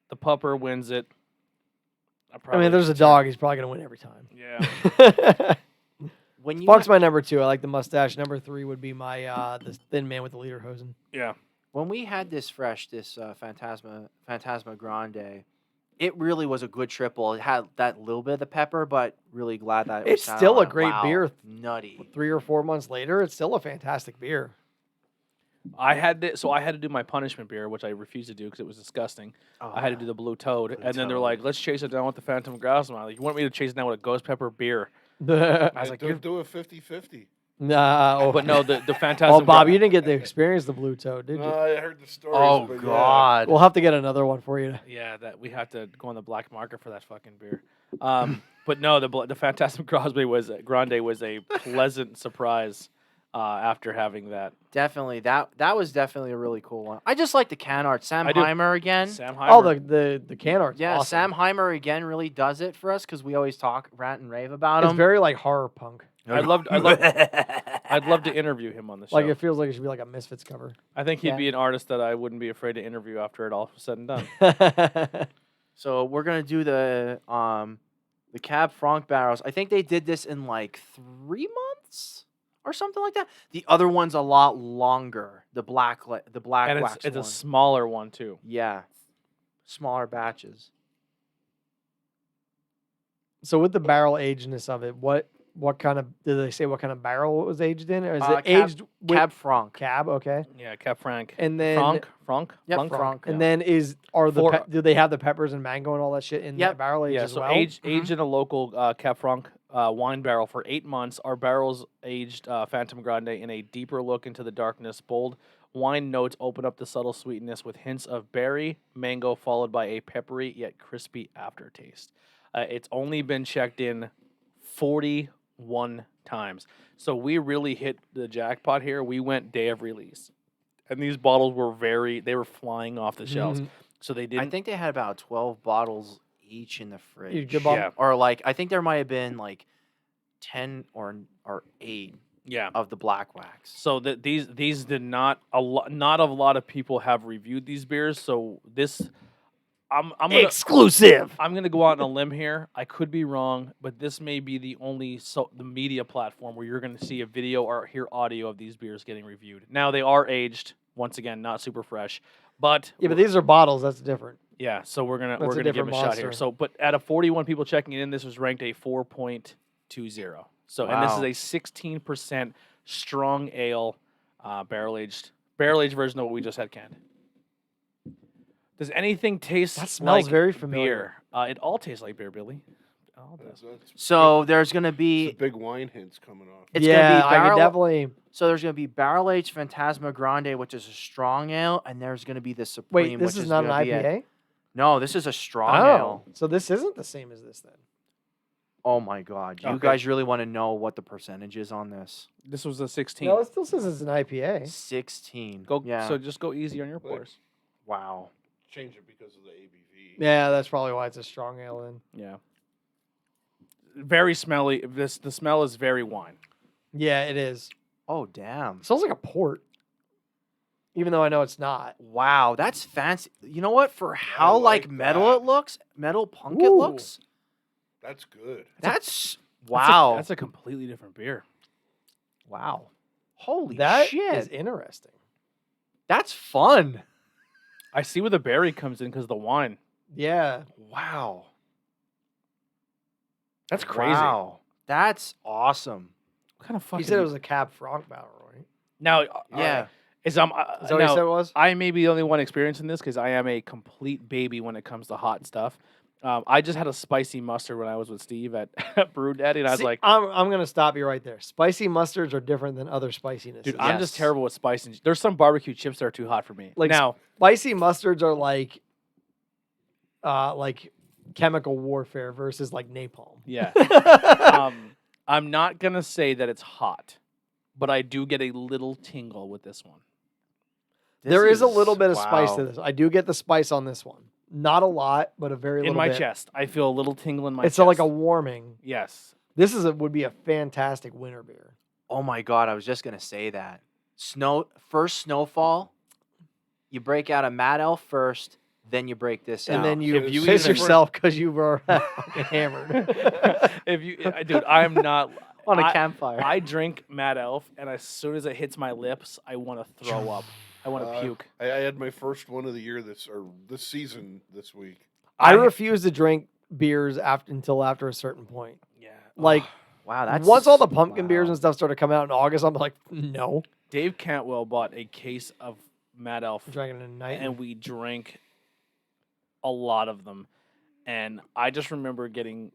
The pupper wins it. I mean, there's a dog. He's probably gonna win every time. Yeah. When you Funk's my number 2. I like the mustache. Number 3 would be my the thin man with the lederhosen. Yeah. When we had this fresh, this Phantasma Grande, it really was a good triple. It had that little bit of the pepper, but really glad that it was It's sat still on a it. great Wow, beer. Nutty. 3 or 4 months later, it's still a fantastic beer. I had to do my punishment beer, which I refused to do because it was disgusting. I had to do the Blue Toad, and then they're Toad. like, "Let's chase it down with the Phantom Grouse." I'm like, "You want me to chase it down with a ghost pepper beer?" I was like, Don't do a 50-50. No, "But no, the Phantasm." Oh, Bob, you didn't get to experience the Blue Toad, did you? No, I heard the stories. Oh, but yeah. God. We'll have to get another one for you. Yeah, that we have to go on the black market for that fucking beer. But no, the Phantasm Grande was a pleasant surprise. after having that. Definitely. That was definitely a really cool one. I just like the can art. Sam I do. Heimer again. Sam Oh, Heimer. the can art's Yeah, awesome. Sam Heimer again really does it for us because we always talk, rant, and rave about It's him. very like horror punk. I'd love to interview him on the show. Like it feels like it should be like a Misfits cover. I think he'd Yeah. be an artist that I wouldn't be afraid to interview after it all was said and done. So we're gonna do the Cab Franc barrels. I think they did this in like 3 months or something like that. The other one's a lot longer. The black And wax it's a one. smaller one too. Yeah, smaller batches. So with the barrel agedness of it, what kind of did they say? What kind of barrel it was aged in, or is it aged with Cab Franc. cab? Okay, Yeah, Cap Frank. and then Frank. Yep, Franc. and then are the For- do they have the peppers and mango and all that shit in Yep. that barrel age Yeah, as so well? aged in a local Cap Franc wine barrel for 8 months. Our barrels aged Phantom Grande in a deeper look into the darkness. Bold wine notes open up the subtle sweetness with hints of berry, mango, followed by a peppery yet crispy aftertaste. It's only been checked in 41 times. So we really hit the jackpot here. We went day of release. And these bottles were they were flying off the shelves. Mhm. So they I didn't. think they had about 12 bottles each in the fridge. You good, Bob? Yeah. Or like I think there might have been like 10 or 8 Yeah. of the black wax. So that these did not not a lot of people have reviewed these beers. So this I'm gonna Exclusive. I'm gonna go out on a limb here. I could be wrong, but this may be the only the media platform where you're gonna see a video or hear audio of these beers getting reviewed. Now they are aged, once again, not super fresh, but Yeah, but these are bottles. That's different. yeah. So we're gonna That's a give them different a shot here. monster. So, but out of 41 people checking it in, this was ranked a 4.20. So, and this is Wow. a 16% strong ale, barrel aged version of what we just had canned. Does anything taste That smells like very familiar. beer? It all tastes like beer, Billy. It all does. So there's gonna Some be big wine hints coming off. it's yeah, gonna be I barrel. could definitely. So there's gonna be barrel aged Phantasma Grande, which is a strong ale, and there's gonna be the Supreme. Wait, this which is not an gonna be IPA. No, this is a strong Oh, ale. so this isn't the same as this then. Oh my god, you Okay. guys really want to know what the percentage is on this? This was a 16. No, it still says it's an IPA. 16. Go. Yeah. So just go easy on your Like- pours. Wow. Change it because of the ABV. Yeah, that's probably why it's a strong ale. Then. Yeah. Very smelly. The smell is very wine. Yeah, it is. Oh damn. It smells like a port, even though I know it's not. Wow, that's fancy. You know what? For how like like metal that. it looks, metal punk it Ooh. looks. That's good. That's wow. That's a completely different beer. wow. Holy That shit. is interesting. That's fun. I see where the berry comes in because of the wine. Yeah. Wow. That's crazy. Wow. That's awesome. What kind of You fucking? said it was a Cab Franc barrel, right? Now, Yeah. Is that what you now, said it was? I may be the only one experiencing this because I am a complete baby when it comes to hot stuff. I just had a spicy mustard when I was with Steve at Brew Daddy, and I was See, like, I'm gonna stop you right there. Spicy mustards are different than other spiciness. dude, I'm just Yes. terrible with spice. And there's some barbecue chips that are too hot for me. Like, Now, spicy mustards are like chemical warfare versus like napalm. yeah, I'm not gonna say that it's hot, but I do get a little tingle with this one. There is a little bit of spice wow. to this. I do get the spice on this one. Not a lot, but a very little In my bit. chest, I feel a little tingle in my It's chest. like a warming. Yes. This would be a fantastic winter beer. Oh my god, I was just gonna say that. First snowfall, you break out a Mad Elf first, then you break this out. And then you If you piss even- yourself because you were fucking hammered. If you, dude, I'm not on a I- campfire. I drink Mad Elf, and as soon as it hits my lips, I want to throw up. I want to puke. I had my first one of the year this season this week. I refuse to drink beers until after a certain point. Yeah. Like wow, that's once all the pumpkin beers wow. and stuff started coming out in August, I'm like, no. Dave Cantwell bought a case of Mad Elf, I'm drinking it at night. and we drank a lot of them. And I just remember getting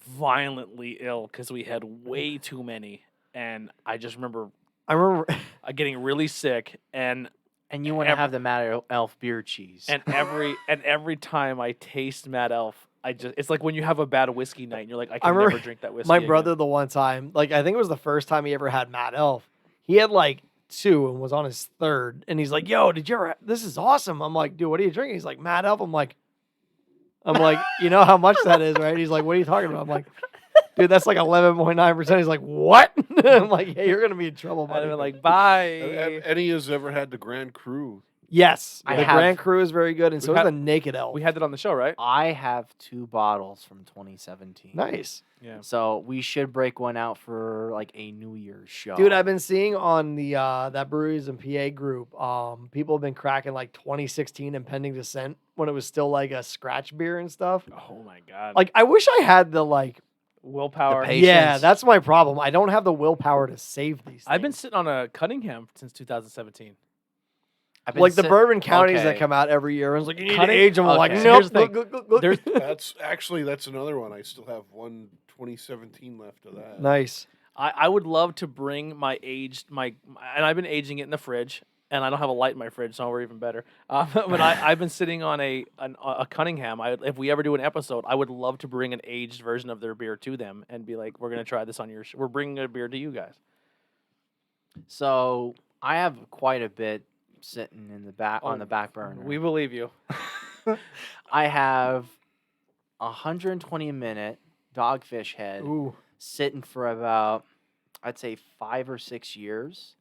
violently ill because we had way too many. And I just remember I remember getting really sick. And And you want to have the Mad Elf beer cheese. every time I taste Mad Elf, it's like when you have a bad whiskey night and you're like, I I can remember never drink that whiskey. my again. brother the one time, like I think it was the first time he ever had Mad Elf. He had like 2 and was on his 3rd, and he's like, "Yo, did you ever? This is awesome." I'm like, "Dude, what are you drinking?" He's like, "Mad Elf." I'm like, "You know how much that is, right?" He's like, "What are you talking about?" I'm like, "Dude, that's like 11.9%." He's like, "What?" I'm like, "Yeah, you're gonna be in trouble, I'd buddy." have been like, bye. Have any has ever had the Grand Cru? Yes, I the have- Grand Cru is very good, and so is had- the Naked Elf. We had that on the show, right? I have 2 bottles from 2017. Nice. Yeah. So we should break one out for like a New Year's show. Dude, I've been seeing on the that Breweries and PA group, people have been cracking like 2016 Impending Descent when it was still like a scratch beer and stuff. Oh my god. Like, I wish I had the like. willpower. patience. Yeah, that's my problem. I don't have the willpower to save these. I've been things. sitting on a Cunningham since 2017. I've been like the sit- bourbon counties that okay. come out every year. And it's like, you need Cutting- to age them. I'm like, okay. nope. Here's the thing. Look. There's That's another one. I still have one 2017 left of that. Nice. I would love to bring my and I've been aging it in the fridge, and I don't have a light in my fridge, so we're even better. But I've been sitting on a Cunningham. If we ever do an episode, I would love to bring an aged version of their beer to them and be like, we're gonna try this on your. We're bringing a beer to you guys. So I have quite a bit sitting in the back on the back burner. We believe you. I have 120-minute Dogfish Head Ooh. sitting for about, I'd say 5 or 6 years.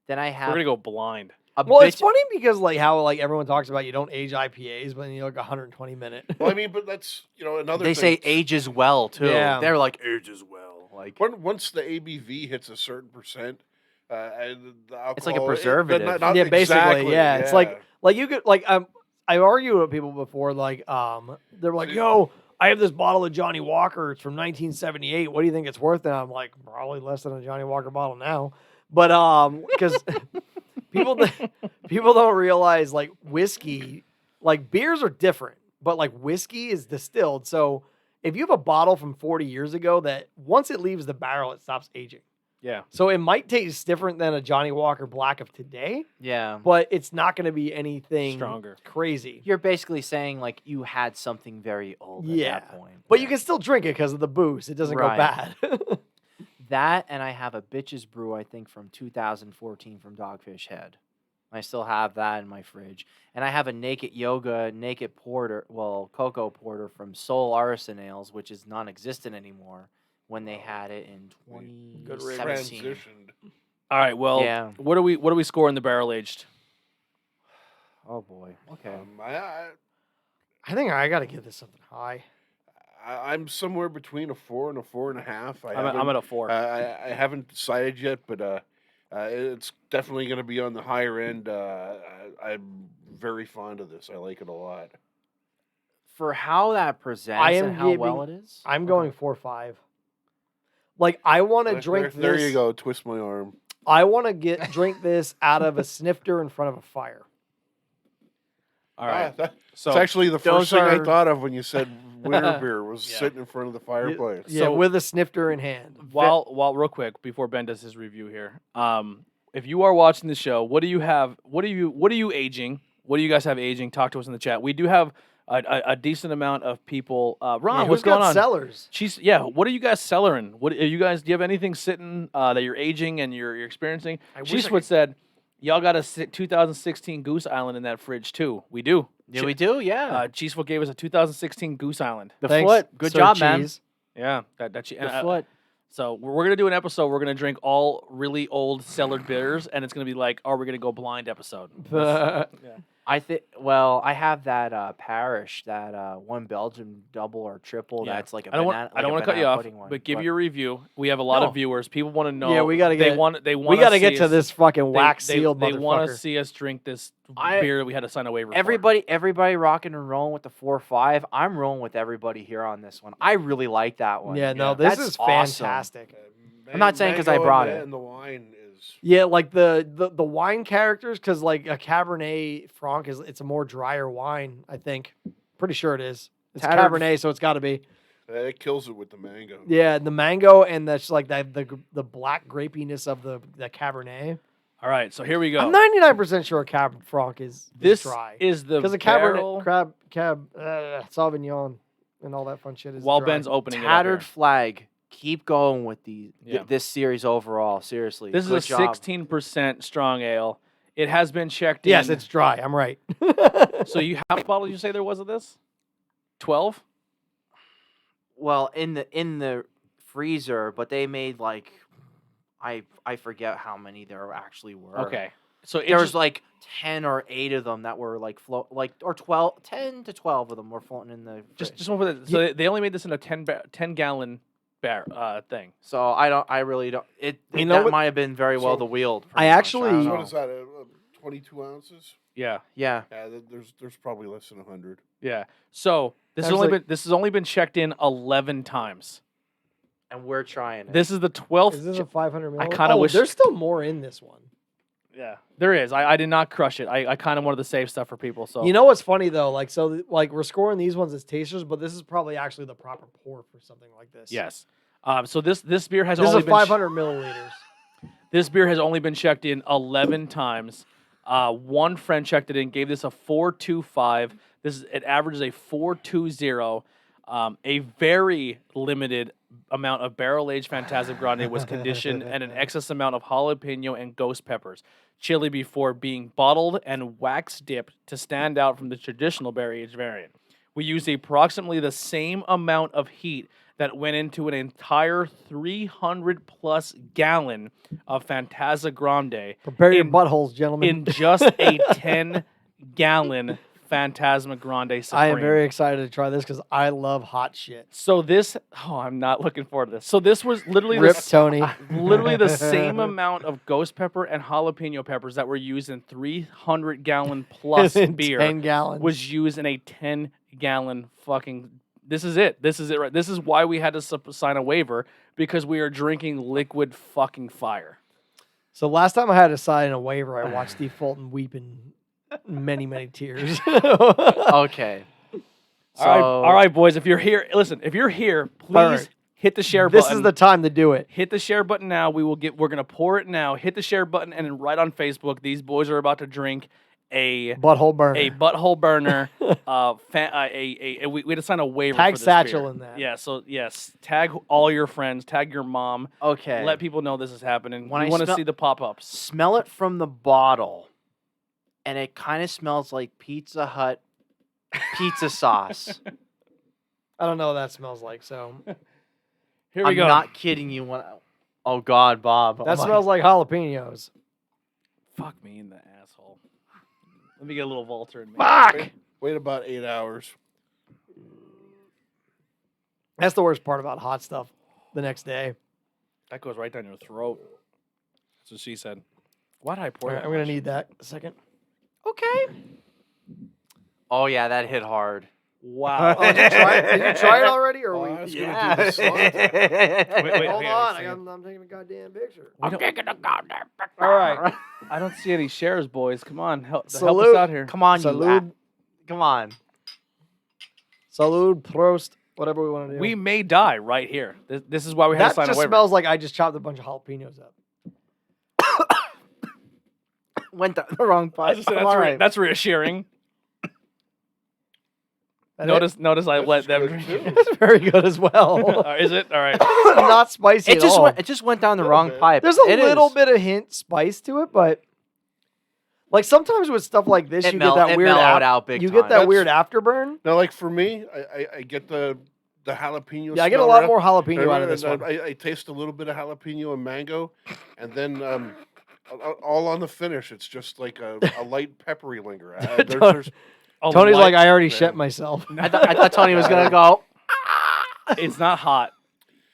Then I We're have gonna go blind. a Well, it's bitch- funny because like how like everyone talks about you don't age IPAs, but then you look 120 minute. Well, I mean, but that's another. They thing. say ages well too. Yeah. They're like ages well. Like Once the ABV hits a certain percent, and the alcohol, It's like a preservative. not Yeah, basically, exactly, yeah. It's like you could like I argue with people before like they're like, "Yo, I have this bottle of Johnny Walker. It's from 1978. What do you think it's worth?" And I'm like, "Probably less than a Johnny Walker bottle now." But because people don't realize like whiskey, like beers are different, but like whiskey is distilled. So if you have a bottle from 40 years ago that once it leaves the barrel, it stops aging. Yeah. So it might taste different than a Johnny Walker Black of today, yeah. but it's not going to be anything Stronger. crazy. You're basically saying like you had something very old at Yeah. that point. But you can still drink it because of the booze. It doesn't Right. go bad. That, and I have a Bitches Brew, I think, from 2014 from Dogfish Head. I still have that in my fridge. And I have a Naked Porter, Cocoa Porter from Soul Artisan Ales, which is non-existent anymore when they had it in Good 2017. transitioned. All right. Well, Yeah. what do we score in the barrel aged? Oh, boy. Okay. I think I got to give this something high. I'm somewhere between a 4 and a 4.5. I'm at a 4. I haven't decided yet, but it's definitely going to be on the higher end. I'm very fond of this. I like it a lot. For how that presents I am and how well it giving- is? I'm going 4.5. Like I want to drink There this. you go. Twist my arm. I want to drink this out of a snifter in front of a fire. All right. That's So actually the those first thing I are- thought of when you said winter beer was Yeah. sitting in front of the fireplace. Yeah, So- with a snifter in hand. while real quick before Ben does his review here, if you are watching the show, what do you have? What are you aging? What do you guys have aging? Talk to us in the chat. We do have a decent amount of people. Ron, Yeah, what's who's got going on? cellars? What are you guys cellaring? What are you guys? Do you have anything sitting that you're aging and you're experiencing? I wish I Cheesewood could- said, "Y'all got a 2016 Goose Island in that fridge too." We do. Yeah, we do, yeah. Cheesewood gave us a 2016 Goose Island. The Thanks, foot. Good Sir job, man. Cheese. Yeah, that The foot. So we're gonna do an episode. We're gonna drink all really old cellared beers, and it's gonna be like, "Are we gonna go blind?" episode. I think. Well, I have that Parish, that one Belgian double or triple. Yeah. That's like a I don't banana. want to cut you off, but give your review. We have a lot No. of viewers. People want to know. Yeah, we gotta They get- want. They we want. got to get to this fucking wax sealed They want to motherfucker. see us drink this I- beer that we had to sign a waiver for. Everybody rocking and rolling with the 4-5. I'm rolling with everybody here on this one. I really like that one. Yeah, no, Yeah. this That's is awesome. fantastic. I'm not saying 'cause I Mango brought and it. And the wine is. Yeah, like the wine characters, because like a Cabernet Franc it's a more drier wine. I think, pretty sure it is. It's Tattered- Cabernet, so it's got to be. It kills it with the mango. Yeah, the mango and that's like the black grapiness of the Cabernet. All right, so here we go. I'm 99% sure a Cab Franc is this dry is the because a barrel. Cabernet Cab Sauvignon and all that fun shit is While dry. Ben's opening it up Tattered here. Flag keep going with Yeah. this series overall. Seriously, This good is a job. 16% strong ale. It has been checked in. Yes, it's dry. I'm right. So how many bottles you say there was of this? 12? Well, in the freezer, but they made like I forget how many there actually were. Okay. So There was like 10 or 8 of them that were like or 12, 10 to 12 of them were floating in the fridge. just one for the, so they only made this in a 10 gallon thing. So I really don't. You know that what- might have been very well So- the wheeled. I pretty much. actually- don't So know. what is that? 22 ounces? Yeah. Yeah. Yeah, there's probably less than 100. Yeah. So this has Sounds only like- been checked in 11 times. And we're trying it. This is the 12th. Is this a 500 milliliter? kinda wish- there's still more in this one. Yeah, there is. I did not crush it. I kind of wanted to save stuff for people. So You know what's funny though? Like we're scoring these ones as tasters, but this is probably actually the proper pour for something like this. yes. So this beer has This is only a been 500 milliliters. this beer has only been checked in 11 times. One friend checked it in, gave this a 4.25. It averages a 4.20. A very limited amount of barrel-aged Fantastic Grande was conditioned and an excess amount of jalapeno and ghost peppers, chili before being bottled and wax dipped to stand out from the traditional barrel-aged variant. We used approximately the same amount of heat that went into an entire 300-plus gallon of Fantastic Grande Prepare your in- buttholes, gentlemen. in just a 10-gallon Phantasma Grande Supreme. I am very excited to try this because I love hot shit. So I'm not looking forward to this. So this was literally Rip Tony. literally the same amount of ghost pepper and jalapeno peppers that were used in 300-gallon plus In beer 10 gallons. was used in a 10-gallon fucking. This is it. This is it. Right. This is why we had to sign a waiver, because we are drinking liquid fucking fire. So last time I had to sign a waiver, I watched Steve Fulton weep in many, many tears. Okay. All right, boys. If you're here, listen. If you're here, please right. hit the share This button. is the time to do it. Hit the share button now. We're gonna pour it now. Hit the share button and then right on Facebook. These boys are about to drink a Butthole burner. butthole burner. We had to sign a waiver. Tag for this Satchel beer. in that. Yeah. So yes, tag all your friends. Tag your mom. Okay. Let people know this is happening. When We I want to smell- see the pop-ups. Smell it from the bottle, and it kind of smells like Pizza Hut pizza sauce. I don't know what that smells like. So Here we I'm go. not kidding you. Oh God, Bob. that smells like jalapenos. Fuck me in the asshole. Let me get a little Volter in me. Fuck. Wait about 8 hours. That's the worst part about hot stuff. The next day. That goes right down your throat. That's what she said. Why did I pour All that right, I'm gonna much? need that a second. Okay. Oh yeah, that hit hard. Wow. Oh, did you try it? Did you try it already, or Oh, we? I was gonna do the slot. Wait, Hold hang on, on, I'm taking a goddamn picture. We don't- All right, I don't see any shares, boys. Come on, help us Salute. out here. Come on, Salud, come on. salud, prost, whatever we want to do. We may die right here. This is why we had to that sign a just waiver. smells like I just chopped a bunch of jalapenos up. Went down the wrong I pipe. just said, I'm that's, all right. that's reassuring. That Notice I That's let them good, drink too. it. It's very good as well. Is it? All right. It's not spicy It at just all. went down the Little wrong bit. pipe. There's a It little is. bit of hint spice to it, but like sometimes with stuff like this, It you mel- get that it weird mellowed out big you get time. that That's- weird afterburn. Now, like for me, I get the jalapeno. Yeah, I get a smell lot right more off. jalapeno out of this And, one. I taste a little bit of jalapeno and mango, and then all on the finish, it's just like a light peppery linger. There's Oh, Tony's light- like, I already man. shit myself. I thought Tony was gonna go. it's not hot.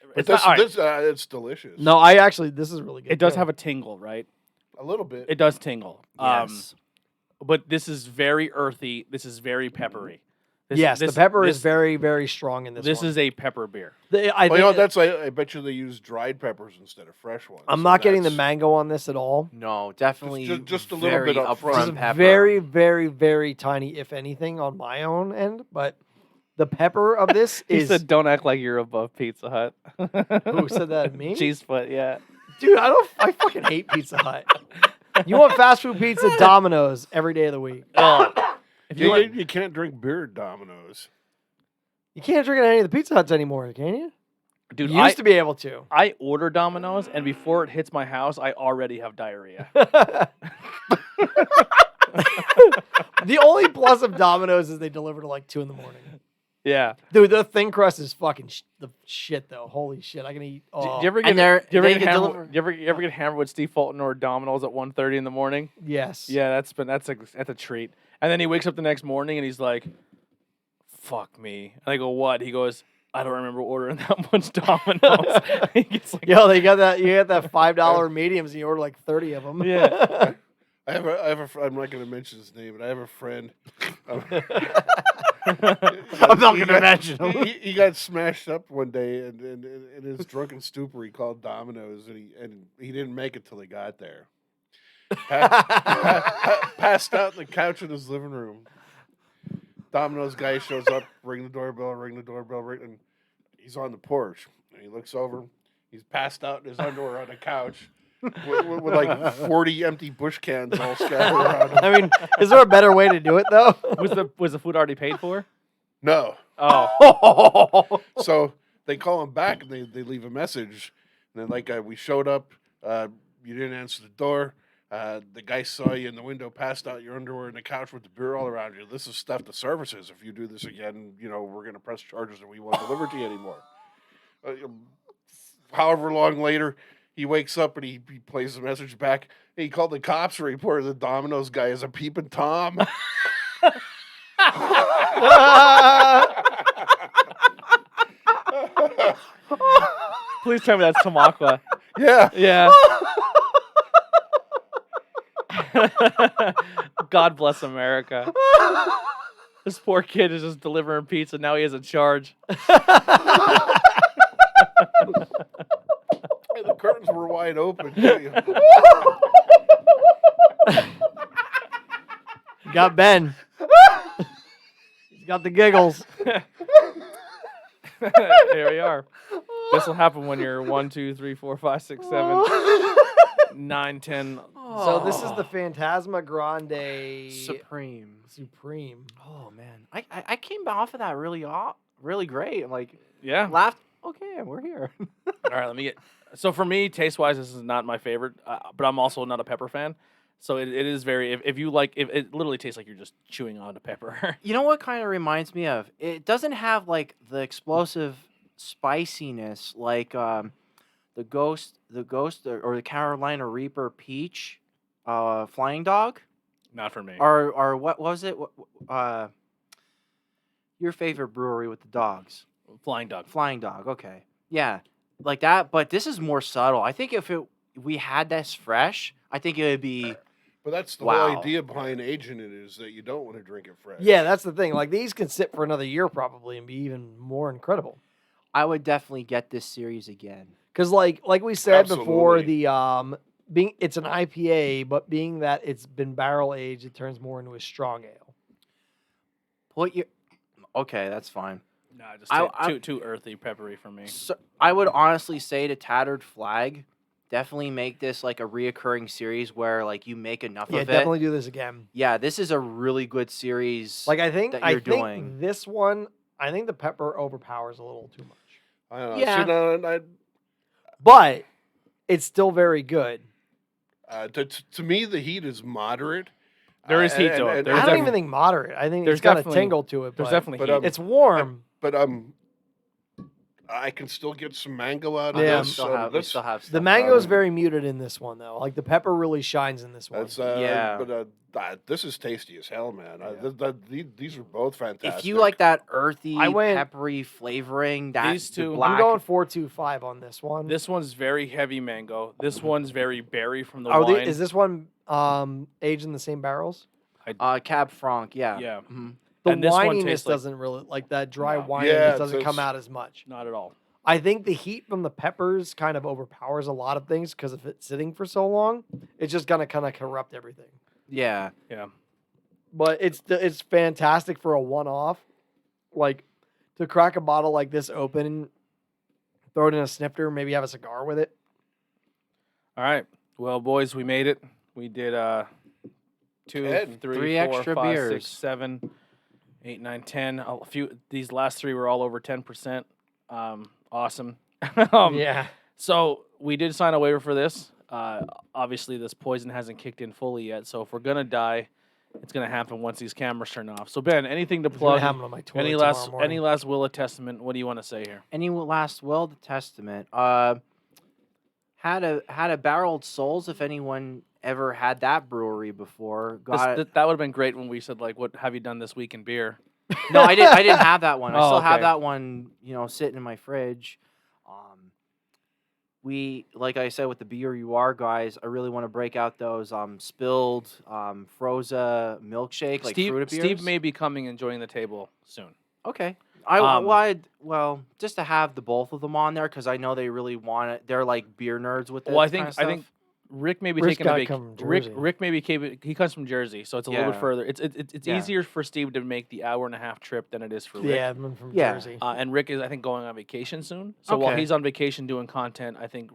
but It's not, all right. it's delicious. No, I actually, this is really good. It does too. have a tingle, right? a little bit. It does tingle. Yes. But this is very earthy. This is very peppery. This, Yes, this- the pepper this- is very, very strong in this. This one. is a pepper beer. I Well, you know, think, I bet you they use dried peppers instead of fresh ones. I'm so not getting the that's- mango on this at all. No, definitely Just a little very bit up front. upfront Just pepper. very, very, very tiny, if anything, on my own end. But the pepper of this He is. said, "Don't act like you're above Pizza Hut." Who said that? Me? Cheese foot, yeah. Dude, I fucking hate Pizza Hut. You want fast food pizza? Domino's every day of the week. If You, you want, you can't drink beer at Domino's. You can't drink at any of the Pizza Huts anymore, can you? Dude, You used to be able to. I order Domino's, and before it hits my house, I already have diarrhea. The only plus of Domino's is they deliver to like 2 in the morning. Yeah. Dude, the thin crust is fucking the shit though. Holy shit, I can eat. Do Oh, you ever And get they can deliver- you ever get hammered with Steve Fulton or Domino's at 1:30 in the morning? yes. Yeah, that's a treat. And then he wakes up the next morning and he's like, "Fuck me." And I go, "What?" He goes, "I don't remember ordering that much Domino's." He gets like, Yo, they got that. You get that $5 mediums, and you order like 30 of them. Yeah. I have a I'm not going to mention his name, but I have a friend. I'm not going to mention him. He got smashed up one day, and in his drunken stupor, he called Domino's, and he didn't make it till he got there. Passed out on the couch in his living room. Domino's guy shows up, ring the doorbell, and he's on the porch. And he looks over, he's passed out in his underwear on the couch with like 40 empty bush cans all scattered around him. I mean, is there a better way to do it though? was the food already paid for? No. Oh. So they call him back and they leave a message. And then like we showed up, you didn't answer the door. The guy saw you in the window, passed out your underwear on the couch with the beer all around you. This is stuff to services. If you do this again, we're going to press charges and we won't deliver to you anymore. However long later, he wakes up and he plays the message back. He called the cops and reported the Domino's guy is a peeping Tom. Please tell me that's Tamaqua. Yeah. Yeah. God bless America. This poor kid is just delivering pizza. Now he has a charge. The curtains were wide open. Got Ben. He's got the giggles. Here we are. This will happen when you're 1, 2, 3, 4, 5, 6, 7, 9, 10. So this is the Phantasma Grande Supreme. Oh Man, I came off of that really great. I'm like, Yeah. laughed. Okay, we're here. All right, let me get. So for me, taste wise, this is not my favorite, but I'm also not a pepper fan. So it is very. If you like, if it literally tastes like you're just chewing on a pepper. You know what kind of reminds me of? It doesn't have like the explosive spiciness like the ghost or the Carolina Reaper peach flying dog Not for me. or what was it? Your favorite brewery with the dogs? Flying dog. Flying Dog. Okay. Yeah. Like that, but this is more subtle. I think if we had this fresh, I think it would be But that's the Wow. whole idea behind aging it is that you don't want to drink it fresh. Yeah, that's the thing. Like these can sit for another year probably and be even more incredible. I would definitely get this series again. Because like we said before, Absolutely. the it's an IPA, but being that it's been barrel aged, it turns more into a strong ale. Okay, that's fine. No, just too earthy, peppery for me. So, I would honestly say to Tattered Flag, definitely make this like a reoccurring series where like you make enough Yeah, of it. definitely do this again. Yeah, this is a really good series. Like I think that you're think doing. this one, I think the pepper overpowers a little too much. I don't know. Yeah. See, no, But it's still very good. to me, the heat is moderate. There is heat to it. I There's don't definitely- even think moderate. I think there's it's got a definitely- tingle to it. There's but definitely but, heat. it's warm. But I can still get some mango out of Yeah. this. we still have The stuff mango is out. very muted in this one though. Like the pepper really shines in this one. That's Yeah. But this is tasty as hell, man. Yeah. These are both fantastic. If you like that earthy, I went- peppery flavoring, that These the two- I'm black, going 4.25 on this one. This one's very heavy mango. This one's very berry from the Are wine. is this one aged in the same barrels? Cab Franc, yeah. Yeah. Mhm. The And this one wininess tastes like- doesn't really like that dry No. wininess Yeah, doesn't come it's- out as much. Not at all. I think the heat from the peppers kind of overpowers a lot of things because if it's sitting for so long, it's just gonna kind of corrupt everything. Yeah. Yeah. But it's fantastic for a one-off. Like to crack a bottle like this open, throw it in a snifter, maybe have a cigar with it. All right. Well, boys, we made it. We did 2, 10. 3, 3 4, extra 5, beers. 6, 7, 8, 9, 10. A few. These last 3 were all over 10%. Awesome. Yeah. So we did sign a waiver for this. Obviously, this poison hasn't kicked in fully yet. So if we're gonna die, it's gonna happen once these cameras turn off. So Ben, anything to It's gonna plug? happen on my toilet Any tomorrow last morning. will of testament? What do you want to say here? Any last will, the testament. Had a barreled souls. If anyone ever had that brewery before, got it. That would have been great when we said like, "What have you done this week in beer?" No, I didn't have that one. I Oh, still have okay. that one, sitting in my fridge. We, like I said with the beer you are guys, I really want to break out those spilled Froza milkshake, like fruited beers. Steve may be coming and joining the table soon. Okay. Just to have the both of them on there because I know they really want it. They're like beer nerds with it. Well, I think Rick may be Rick's taking a gotta vacation. come from Jersey. Rick maybe he comes from Jersey, so it's a little bit Yeah. further. It's Yeah. easier for Steve to make the hour-and-a-half trip than it is for Rick. Yeah, I'm from Yeah. Jersey. And Rick is, I think, going on vacation soon. So while Okay. he's on vacation doing content, I think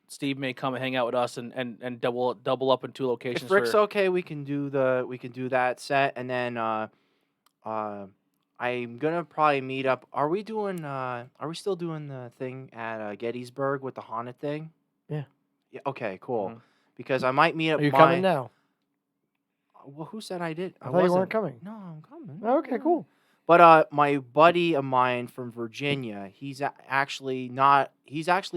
Steve may come and hang out with us and double up in 2 locations. If Rick's okay, we can do that set, and then I'm gonna probably meet up. Are we still doing the thing at Gettysburg with the haunted thing? Yeah. Yeah. Okay. Cool. Mhm. Because I might meet up. Are you coming now? Well, who said I did? I thought you wasn't. weren't coming. No, I'm coming. Okay, cool. But my buddy of mine from Virginia, he's actually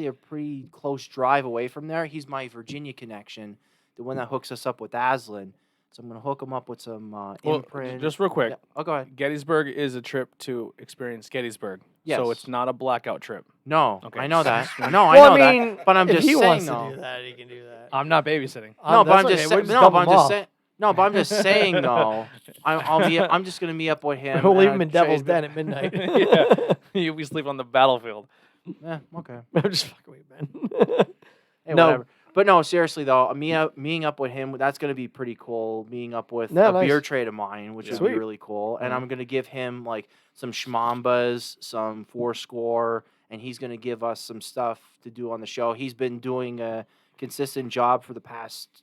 a pretty close drive away from there. He's my Virginia connection, the one that hooks us up with Aslan. So I'm gonna hook him up with some Well, imprint. just real quick, Yeah. Oh, go ahead. Gettysburg is a trip to experience Gettysburg. So Yes. it's not a blackout trip. No, Okay. I know that. Well, No, I Well, know I mean, that. But I'm if just he saying wants though. to do that, he can do that. I'm not babysitting. No, but that's I'm okay. just We'll saying. just No, dump but him I'm just off. saying. No, but I'm just saying though. I'm just gonna meet up with him. We'll leave and him in show you Devil's the- Den at midnight. Yeah, you'll be sleeping on the battlefield. Yeah. Okay. I'm just fucking with you, man. Hey, No. whatever. But no, seriously though, meeting up with him, that's gonna be pretty cool. Meeting up with Yeah, a beer nice. trade of mine, which would Sweet. be really cool. And Mhm. I'm gonna give him like some schmambas, some Fourscore, and he's gonna give us some stuff to do on the show. He's been doing a consistent job for the past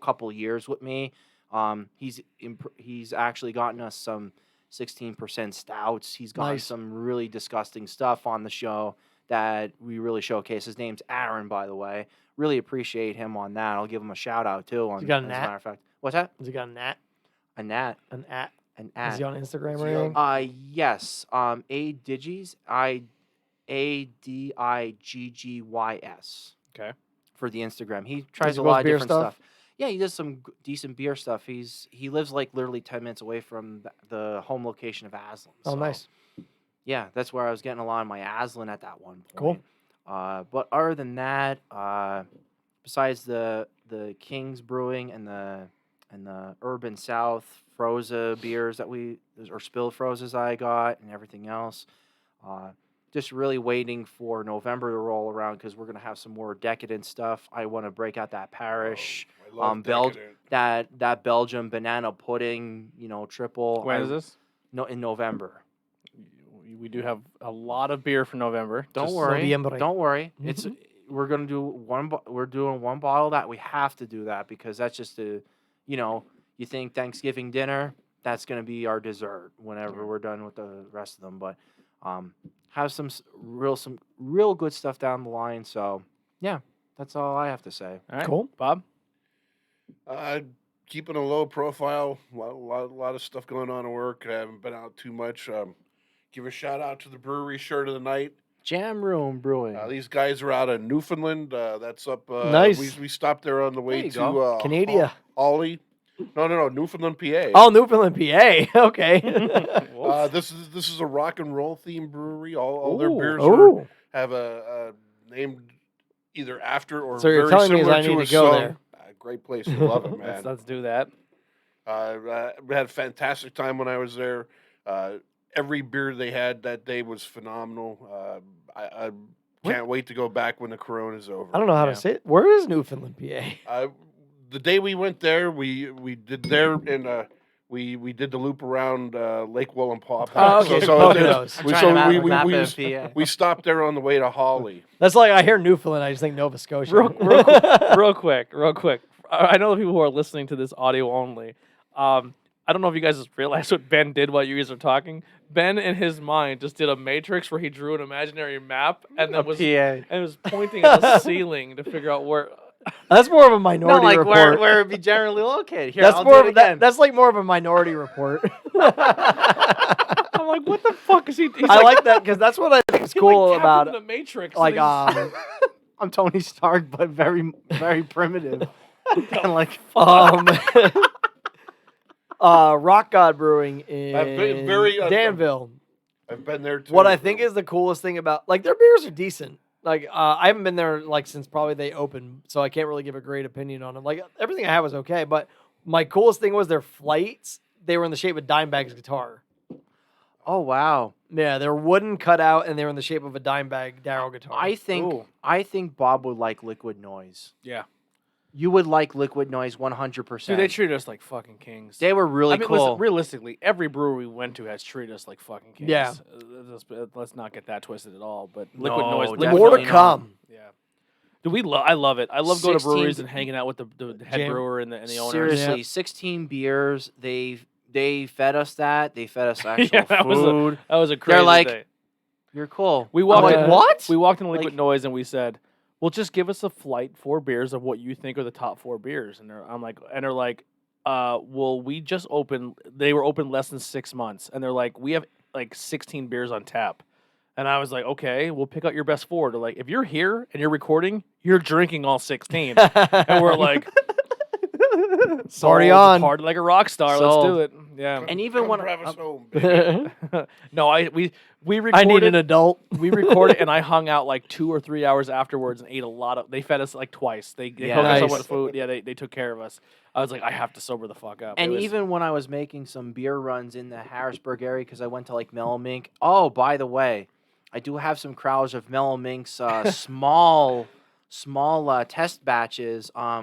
couple years with me. He's actually gotten us some 16% stouts. He's gotten Nice. some really disgusting stuff on the show that we really showcase. His name's Aaron, by the way. Really appreciate him on that. I'll give him a shout out too. He got a as gnat? matter of fact, what's that? Has he got a gnat? A gnat, An at? an Is at. he on Instagram Is or he on- anything? Yes. Adigis. Adiggys Okay. for the Instagram. He tries he a post lot of beer different stuff? stuff. Yeah, he does some decent beer stuff. He lives like literally 10 minutes away from the home location of Aslan. Oh, so, nice. Yeah, that's where I was getting a lot of my Aslan at that one Cool. point. But other than that, besides the King's Brewing and the Urban South Froza beers or spilled Frozas I got and everything else, just really waiting for November to roll around because we're gonna have some more decadent stuff. I want to break out that Parish, I love Bel- Decadent. that Belgium banana pudding, triple. When is this? No, in November. We do have a lot of beer for November. Don't Just- worry. Noviembre. Don't worry. We're gonna do we're doing one bottle of that. We have to do that because that's just you think Thanksgiving dinner, that's gonna be our dessert whenever we're done with the rest of them. But have some real good stuff down the line. So yeah, that's all I have to say. All right. Cool. Bob? Keeping a low profile. A lot of stuff going on at work. I haven't been out too much. Give a shout out to the brewery shirt of the night. Jam Room Brewing. These guys are out of Newfoundland. That's up. Nice. We stopped there on the way There you to go. Canada. Ollie. No, Newfoundland, PA. Oh, Newfoundland, PA. Okay. This is a rock and roll themed brewery. All their Ooh. beers Oh. have a named either after or So you're very telling me similar I need to a to go song. there. Great place. You love it, man. Let's do that. We had a fantastic time when I was there. Every beer they had that day was phenomenal. I can't wait to go back when the Corona's over. I don't know how Yeah. to say it. Where is Newfoundland, PA? The day we went there, we did there and we did the loop around Lake Wallenpaupack. Oh, okay. Poconos. we, I'm so trying to we, map we, it we, in PA. we stopped there on the way to Holly. That's like I hear Newfoundland, I just think Nova Scotia. Real quick. I know the people who are listening to this audio only. I don't know if you guys realized what Ben did while you guys were talking. Ben, in his mind, just did a matrix where he drew an imaginary map and then was pointing at the ceiling to figure out where. That's more of a minority No, like report. where it'd be generally located. Here, that's I'll more do it of that. again. That's like more of a minority report. I'm like, what the fuck is he? He's I like that because that's what I think is he's cool like about Captain the Matrix. like and he's- I'm Tony Stark, but very, very primitive. And like, Rock God Brewing I've been in very, Danville. I've been there too. What I think is the coolest thing about like their beers are decent. Like I haven't been there like since probably they opened, so I can't really give a great opinion on them. Like everything I had was okay, but my coolest thing was their flights. They were in the shape of Dimebag's guitar. oh wow. Yeah, they're wooden cutout and they're in the shape of a Dimebag Darrow guitar. I think Bob would like Liquid Noise. yeah, You would like Liquid Noise 100%. dude, they treated us like fucking kings. They were really I mean, cool. listen, realistically, every brewery we went to has treated us like fucking kings. Yeah. Let's not get that twisted at all. But No, Liquid Noise, definitely more to not. come. yeah. Dude, I love it. I love going to 16 breweries and hanging out with the head Jam. brewer and the owners. Seriously, 16 beers. They fed us that. They fed us actual Yeah, that was a- food. That was a crazy like, day. You're cool. We I'm walked like, in, what? We walked into Liquid Like- Noise and we said, "Well, just give us a flight 4 beers of what you think are the top 4 beers." And they're like, well, we just opened. They were open less than 6 months, and they're like, we have like 16 beers on tap. And I was like, okay, we'll pick out your best 4. They're like, if you're here and you're recording, you're drinking all 16. And we're like, Party sold, on. party like a rock star. Let's Sold. do it. Yeah. And even Come when drive us home, baby. No, we recorded. I need an adult. We recorded, and I hung out like 2 or 3 hours afterwards and ate a lot of. They fed us like twice. They Yeah. hooked us up Nice. with food. Yeah, they took care of us. I was like, I have to sober the fuck up. And It was- even when I was making some beer runs in the Harrisburg area, because I went to like Mellow Mink. Oh, by the way, I do have some crowds of Mellow Mink's small test batches. A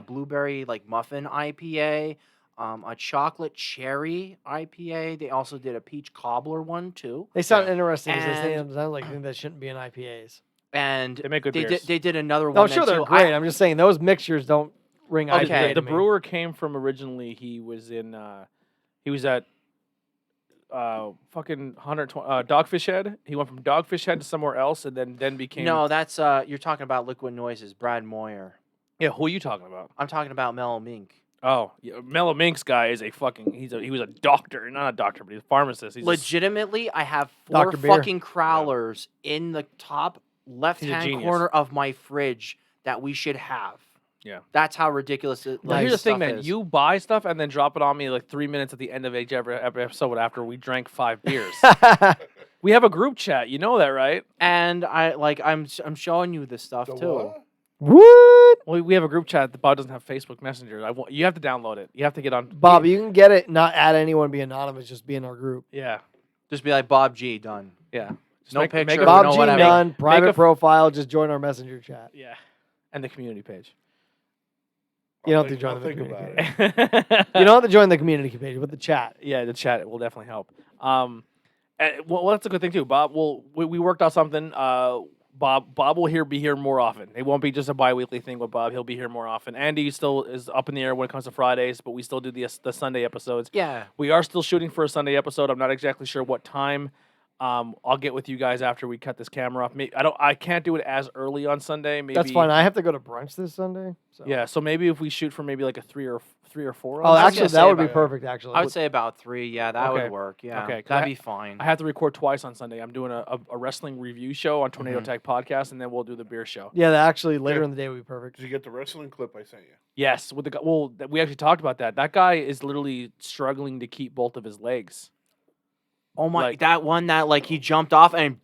blueberry like muffin IPA, a chocolate cherry IPA. They also did a peach cobbler one too. They sound interesting. And- They sound like things that shouldn't be in IPAs. And They make good they beers. did another No, one. I'm sure then, they're too. great. I'm just saying those mixtures don't ring Okay. IPA. the to me. brewer came from originally. He was at fucking 120 Dogfish Head. He went from Dogfish Head to somewhere else, and then became. No, that's you're talking about Liquid Noises, Brad Moyer. Yeah, who are you talking about? I'm talking about Mellow Mink. Oh, yeah, Mellow Mink's guy is a fucking. He was a doctor, not a doctor, but he's a pharmacist. He's Legitimately, I have 4 Dr. Beer. fucking crowlers in the top left-hand genius. corner of my fridge that we should have. Yeah. That's how ridiculous it. Now, like, here's the thing, stuff man. is. You buy stuff and then drop it on me like 3 minutes at the end of every episode after we drank 5 beers. We have a group chat. You know that, right? And I'm showing you this stuff The too. what? What? Well, we have a group chat. The Bob doesn't have Facebook Messenger. You have to download it. You have to get on. Bob, you can get it. Not add anyone. Be anonymous. Just be in our group. Yeah. Just be like Bob G. Done. Yeah. Just No make picture. a- Bob no G. whatever. Nunn, private a- profile. Just join our messenger chat. Yeah. And the community page. You I'll don't have to think- join I'll the think community about page. it. You don't have to join the community page, but the chat. Yeah, the chat will definitely help. Well, that's a good thing too. Bob, we worked out something. Bob will be here more often. It won't be just a bi-weekly thing with Bob. He'll be here more often. Andy still is up in the air when it comes to Fridays, but we still do the Sunday episodes. Yeah. We are still shooting for a Sunday episode. I'm not exactly sure what time. I'll get with you guys after we cut this camera off. I can't do it as early on Sunday. Maybe That's fine. I have to go to brunch this Sunday. So. Yeah, so maybe if we shoot for maybe like a 3 or 4. Oh, on I was actually, gonna that say would be about- perfect. Actually, I would say about 3. Yeah, that Okay. would work. Yeah. Okay, 'cause That'd I- be fine. I have to record twice on Sunday. I'm doing a wrestling review show on Tornado Mhm. Tech Podcast, and then we'll do the beer show. yeah. Actually, later Yeah. in the day would be perfect. Did you get the wrestling clip I sent you? Yes, with the guy. Well, we actually talked about that. That guy is literally struggling to keep both of his legs. Oh my! like- that one that like he jumped off and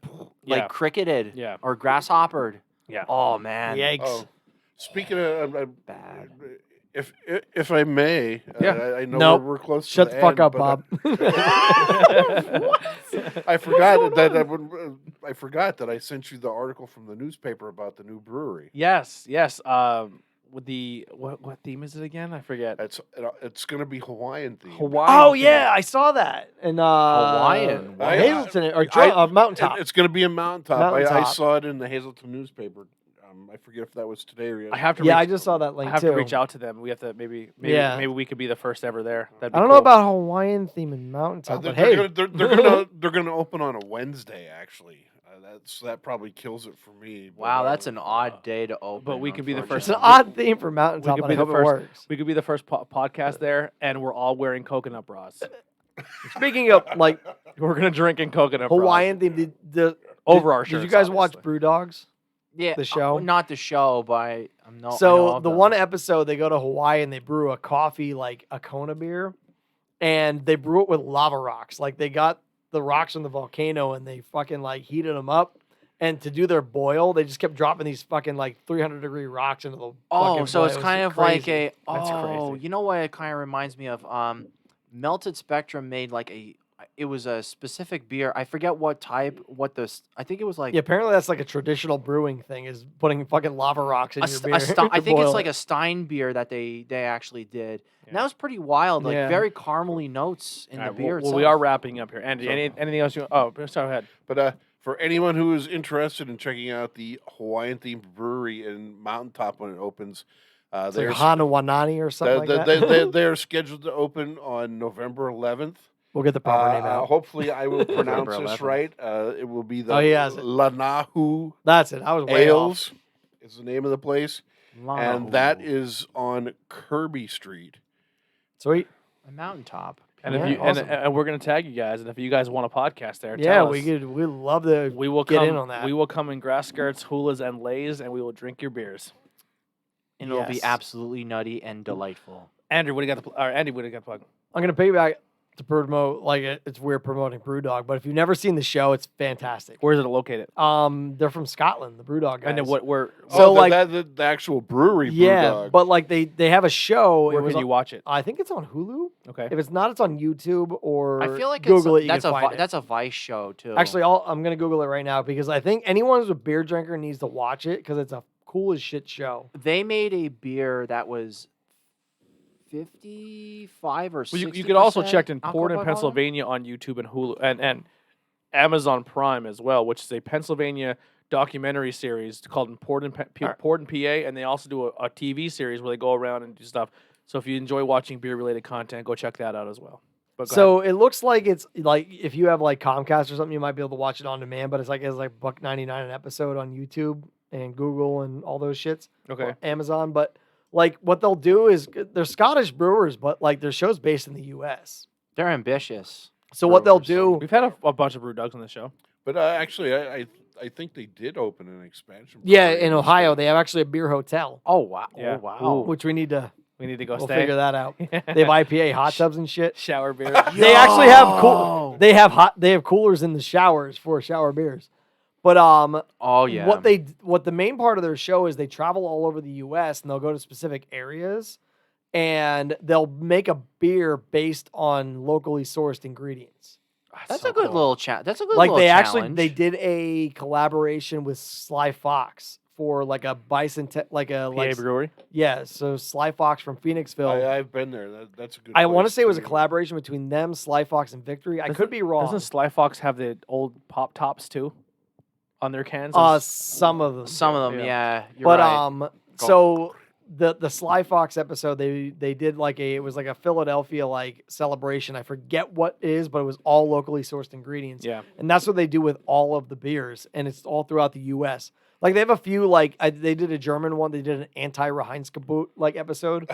Yeah. like cricketed. Yeah. Or grasshoppered. Yeah. Oh man. Yikes! Oh, speaking of, Bad. if I may, Yeah. I know Nope. we're close. Shut to the fuck end, up, but, Bob. I forgot I forgot that I sent you the article from the newspaper about the new brewery. Yes. With the what theme is it again? I forget. It's going to be Hawaiian themed. Hawaiian. Oh theme. yeah, I saw that. And Hawaiian. Hazleton or I- Mountaintop. It's going to be a mountaintop. I Mountaintop. saw it in the Hazleton newspaper I forget if that was today or I yesterday. have to. Yeah, I reach, just saw that I link have too. to reach out to them. We have to maybe Yeah. we could be the first ever there. That'd be I don't know cool. about Hawaiian theme and mountaintop, They're, but hey, they're gonna open on a Wednesday actually. That probably kills it for me. But, Wow, that's an odd day to open. we could be the it's first- an unfortunately. odd theme for mountaintop, could but be I the hope it first- works. We could be the first podcast there, and we're all wearing coconut bras. Speaking of like We're gonna drink in coconut Hawaiian theme, Over our did you shirts, guys watch obviously. Brew Dogs? Yeah, The show? not the show, but I'm not. So the one episode they go to Hawaii and they brew a coffee like a Kona beer, and they brew it with lava rocks. Like they got the rocks from the volcano and they fucking like heated them up. And to do their boil, they just kept dropping these fucking like 300-degree rocks into the. Oh, so boil. it's It was kind of crazy. like a. That's Oh, crazy. you know what? It kind of reminds me of. Melted Spectrum made like a. It was a specific beer. I forget what type. I think it was like. Yeah, apparently that's like a traditional brewing thing is putting fucking lava rocks in A your st- beer. a sti- I to think it's boil like it. a Stein beer that they actually did. And that Yeah. was pretty wild. Like Yeah. very caramely notes in the beer. Well, we itself. are wrapping up here. Andy, So- anything else you? Oh, sorry, go ahead. But for anyone who is interested in checking out the Hawaiian themed brewery in Mountaintop when it opens, It's they're like Hanawanani or something like that. they're scheduled to open on November 11th. We'll get the proper name out. Hopefully, I will pronounce November this 11th. right. It will be the Oh, he has it. Lanahu That's it. I was way off. Ales is the name of the place, Lana and that Hulu. is on Kirby Street. Sweet. A mountaintop. And Yeah, if you awesome. and we're gonna tag you guys, and if you guys want a podcast there, Yeah, tell we us. could. We'd love to. We will get come in on that. We will come in grass skirts, hulas, and lays, and we will drink your beers. And it'll be Yes. absolutely nutty and delightful. Andrew, what do you got? Andy, what do you got to plug? I'm gonna piggyback to promote. Like it's weird promoting BrewDog, but if you've never seen the show, it's fantastic. Where is it located? They're from Scotland, the BrewDog guys. And then what? Where? So, like- the actual brewery. Yeah, Brewdog. but like they have a show. Where it was can you on- watch it? I think it's on Hulu. Okay. If it's not, it's on YouTube or I feel like Google it. You that's can find it. that's a Vice show too. Actually, I'm gonna Google it right now because I think anyone who's a beer drinker needs to watch it because it's a cool as shit show. they made a beer that was 55 or 60. Well, you could also check in alcohol Port by in volume? Pennsylvania on YouTube and Hulu and Amazon Prime as well, which is a Pennsylvania documentary series called Port in Port in PA, and they also do a TV series where they go around and do stuff. So if you enjoy watching beer related content, go check that out as well. But go ahead. So it looks like it's like if you have like Comcast or something, you might be able to watch it on demand. But it's like $1.99 an episode on YouTube and Google and all those shits. Okay. or Amazon. But like what they'll do is they're Scottish brewers, but like their show's based in the U.S. They're ambitious. So what they'll Brewers. do, We've had a bunch of brew dogs on the show. But actually, I think they did open an expansion. yeah, brewery in the Ohio state. they have actually a beer hotel, Oh wow! Yeah. Oh wow! which we need to We need to go we'll stay. figure that out. They have IPA hot tubs and shit. Shower beer. They actually have Yo! cool. They have coolers in the showers for shower beers. But Oh yeah. what the main part of their show is they travel all over the U.S. and they'll go to specific areas, and they'll make a beer based on locally sourced ingredients. That's so a good cool. little chat. That's a good Like little they challenge. did a collaboration with Sly Fox for like a bison PA brewery. yeah. So Sly Fox from Phoenixville. I've been there. That's a good. I want to place, say it was a too. collaboration between them, Sly Fox, and Victory. I could be wrong. Doesn't Sly Fox have the old pop tops too on their cans? Some of them. Some of them, Yeah. yeah. You're But right. so the Sly Fox episode, they did it was like a Philadelphia like celebration. I forget what it is, but it was all locally sourced ingredients. Yeah. And that's what they do with all of the beers, and it's all throughout the U.S. Like they have a few they did a German one. They did an anti-Reinheitsgebot like episode,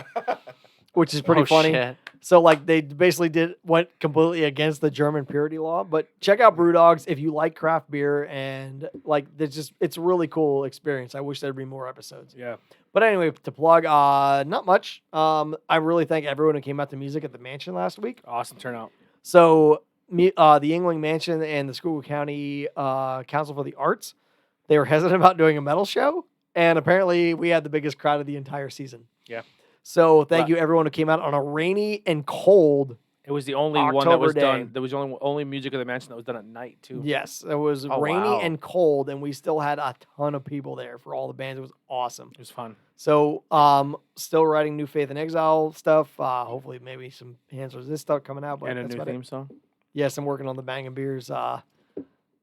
which is pretty Oh, funny. shit. So like they basically went completely against the German purity law. But check out BrewDogs if you like craft beer, and like it's a really cool experience. I wish there'd be more episodes. Yeah. But anyway, to plug, not much. I really thank everyone who came out to music at the mansion last week. Awesome turnout. So the Yingling Mansion and the Schuylkill County Council for the Arts, they were hesitant about doing a metal show, and apparently we had the biggest crowd of the entire season. Yeah. So thank Wow. you everyone who came out on a rainy and cold. It was the only one that October was day. done. There was the only music of the mansion that was done at night too. Yes, it was Oh, rainy wow. and cold, and we still had a ton of people there for all the bands. It was awesome. It was fun. So, still writing New Faith in Exile stuff. Hopefully, maybe some Hands for this stuff coming out. But And a that's new about it. theme song. Yes, I'm working on the Bangin' Beers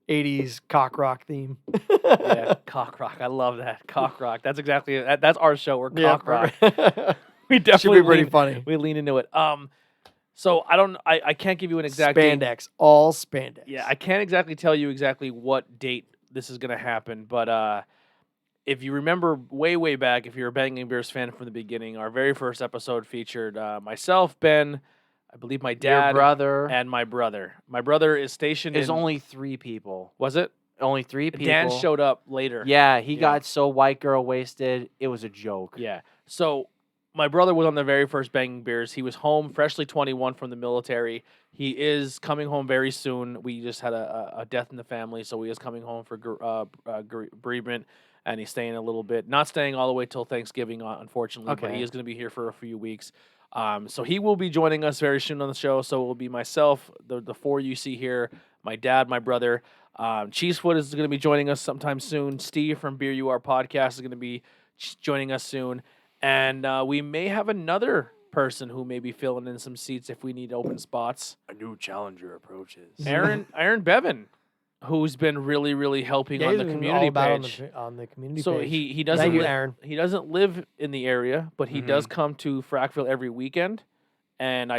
'80s cock rock theme. Yeah, cock rock. I love that. Cock rock. That's exactly that's our show. We're Yeah, cock rock. perfect. We definitely Should be pretty lean, funny. we lean into it. So I can't give you an exact date. Spandex, all spandex. Yeah, I can't exactly tell you exactly what date this is gonna happen, but if you remember way back, if you're a Bangin Bears fan from the beginning, our very first episode featured myself, Ben, I believe my Your dad, brother. and my brother. My brother is stationed There's in. only 3 people. Was it? Only 3 people. Dan showed up later. Yeah, he Yeah. got so white girl wasted. It was a joke. Yeah. So my brother was on the very first Banging Bears. He was home, freshly 21 from the military. He is coming home very soon. We just had a death in the family, so he is coming home for bereavement, and he's staying a little bit. Not staying all the way till Thanksgiving, unfortunately, but Okay. he is going to be here for a few weeks. So he will be joining us very soon on the show. So it will be myself, the 4 you see here, my dad, my brother. Cheesefoot is going to be joining us sometime soon. Steve from Beer You Are Podcast is going to be joining us soon. And we may have another person who may be filling in some seats if we need open spots. A new challenger approaches. Aaron Bevan, who's been really helping Yeah, on he's the been community all about page. on the community So page. he doesn't Thank you, li- Aaron. he doesn't live in the area, but he does come to Frackville every weekend. And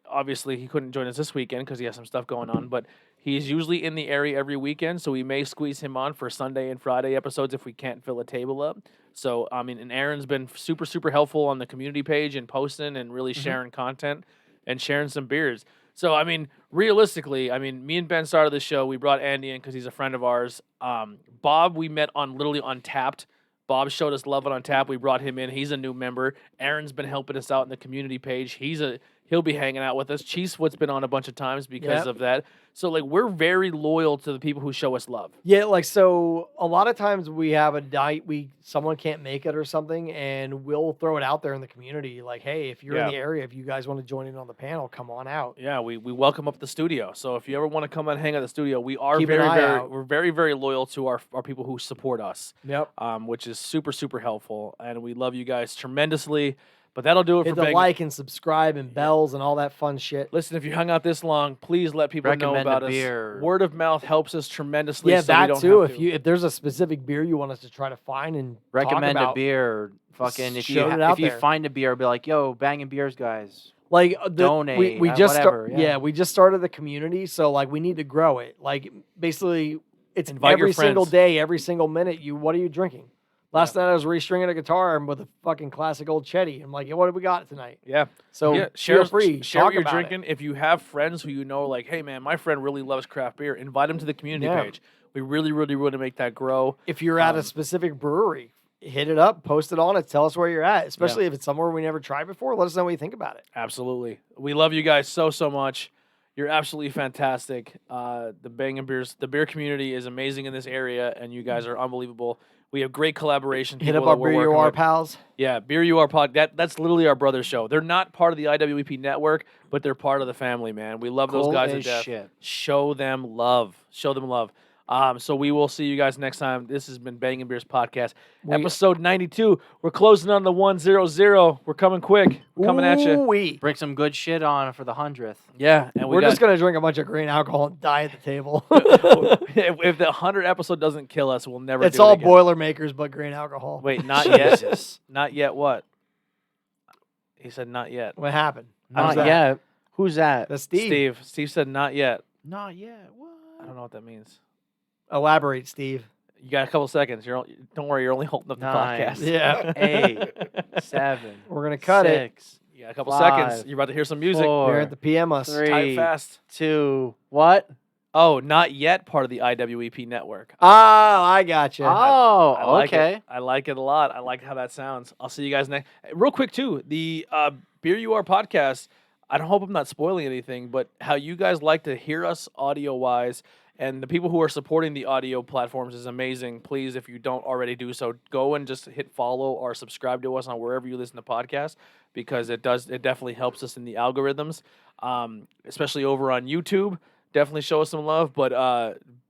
obviously he couldn't join us this weekend because he has some stuff going on, but he's usually in the area every weekend, so we may squeeze him on for Sunday and Friday episodes if we can't fill a table up. So I mean, and Aaron's been super helpful on the community page and posting and really sharing content and sharing some beers. So I mean, realistically, I mean, me and Ben started the show. We brought Andy in because he's a friend of ours. Bob, we met on literally Untapped. Bob showed us love on Tap. We brought him in. He's a new member. Aaron's been helping us out in the community page. He'll be hanging out with us. Cheesefoot's been on a bunch of times because Yep. of that. So like we're very loyal to the people who show us love. Yeah, like so a lot of times we have a night someone can't make it or something, and we'll throw it out there in the community like, hey, if you're in Yeah. the area, if you guys want to join in on the panel, come on out. Yeah, we welcome up the studio. So if you ever want to come and hang at the studio, we are Keep an eye out. we're very loyal to our people who support us. Yep. Which is super helpful, and we love you guys tremendously. But that'll do it Hit for the Bang. like and subscribe and bells and all that fun shit. Listen, if you hung out this long, please let people know Recommend a about us. beer. Word of mouth helps us tremendously. Yeah, so we that don't too. have If to. if there's a specific beer you want us to try to find and Recommend talk a about, beer. Fucking if you shout it out if you there. find a beer, be like, yo, Bangin' Beers guys. like donate, we just whatever, yeah, we just started the community, so like we need to grow it. Like basically, it's Invite your every single friends. day, every single minute. What are you drinking? Last night I was restringing a guitar and with a fucking classic old Chetty. I'm like, what have we got tonight? Yeah. So Yeah, feel free, share talk what you're about drinking. If you have friends who you know, like, hey man, my friend really loves craft beer, invite them to the community Yeah. page. We really want to make that grow. If you're at a specific brewery, hit it up, post it on it, tell us where you're at. Especially if it's somewhere we never tried before, let us know what you think about it. Absolutely. We love you guys so much. You're absolutely fantastic. The Bangin' Beers, the beer community is amazing in this area, and you guys are unbelievable. We have great collaboration. Hit people up that our we're Beer You working Are with. pals. Yeah, Beer You Are Pod. That's literally our brother's show. They're not part of the IWEP network, but they're part of the family, man. We love those Cool guys to as death. shit. Show them love. Show them love. So we will see you guys next time. This has been Bangin' Beers Podcast, episode 92. We're closing on the 100. We're coming quick. We're coming at you. Ooh-wee. Bring some good shit on for the 100th. Yeah, and We're just gonna drink a bunch of grain alcohol and die at the table. if the 100 episode doesn't kill us, we'll never. It's do all it again. Boilermakers but grain alcohol. Wait, not yet. Jesus. Not yet. What? He said not yet. What happened? Not that? yet. Who's that? That's Steve. Steve said not yet. Not yet. What? I don't know what that means. Elaborate, Steve. You got a couple seconds. Don't worry, you're only holding up the 9, podcast. Yeah. 8, 7. We're gonna cut it. 6, You got a couple 5, seconds. You're about to hear some music. 4, You're at the PM us. 3, Type fast. 2. What? Oh, not yet part of the IWEP network. Oh, I gotcha. Oh, I like okay. it. I like it a lot. I like how that sounds. I'll see you guys next. Real quick too, the Beer You Are podcast. I don't hope I'm not spoiling anything, but how you guys like to hear us audio wise, and the people who are supporting the audio platforms is amazing. Please, if you don't already do so, go and just hit follow or subscribe to us on wherever you listen to podcasts, because it definitely helps us in the algorithms, especially over on YouTube. Definitely show us some love, but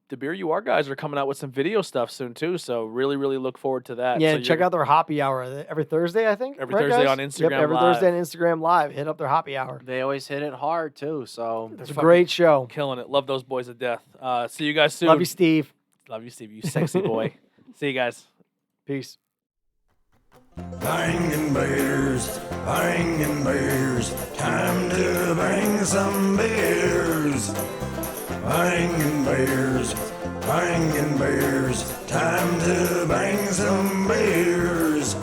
the Beer You Are guys are coming out with some video stuff soon too. So really, really look forward to that. Yeah, So and check out their happy hour every Thursday, I think. Every right, Thursday guys? on Instagram Yep, every Live. Thursday on Instagram Live. Hit up their happy hour. They always hit it hard too. So It's a great show. killing it. Love those boys to death. See you guys soon. Love you, Steve. Love you, Steve. You sexy boy. See you guys. Peace. Bangin' beers, bangin' beers, time to bang some beers. Bangin' beers, bangin' beers, time to bang some beers.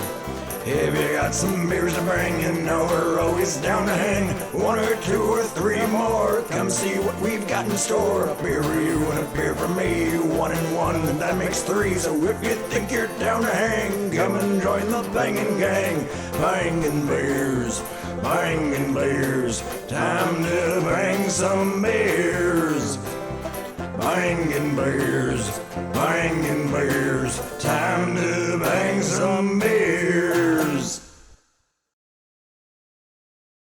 If you got some beers to bring, you know we're always down to hang. 1 or 2 or 3 more, come see what we've got in store. A beer for you and a beer for me, 1 and 1, and that makes 3. So if you think you're down to hang, come and join the bangin' gang. Bangin' beers, time to bang some beers. Bangin' beers, time to bang some beers.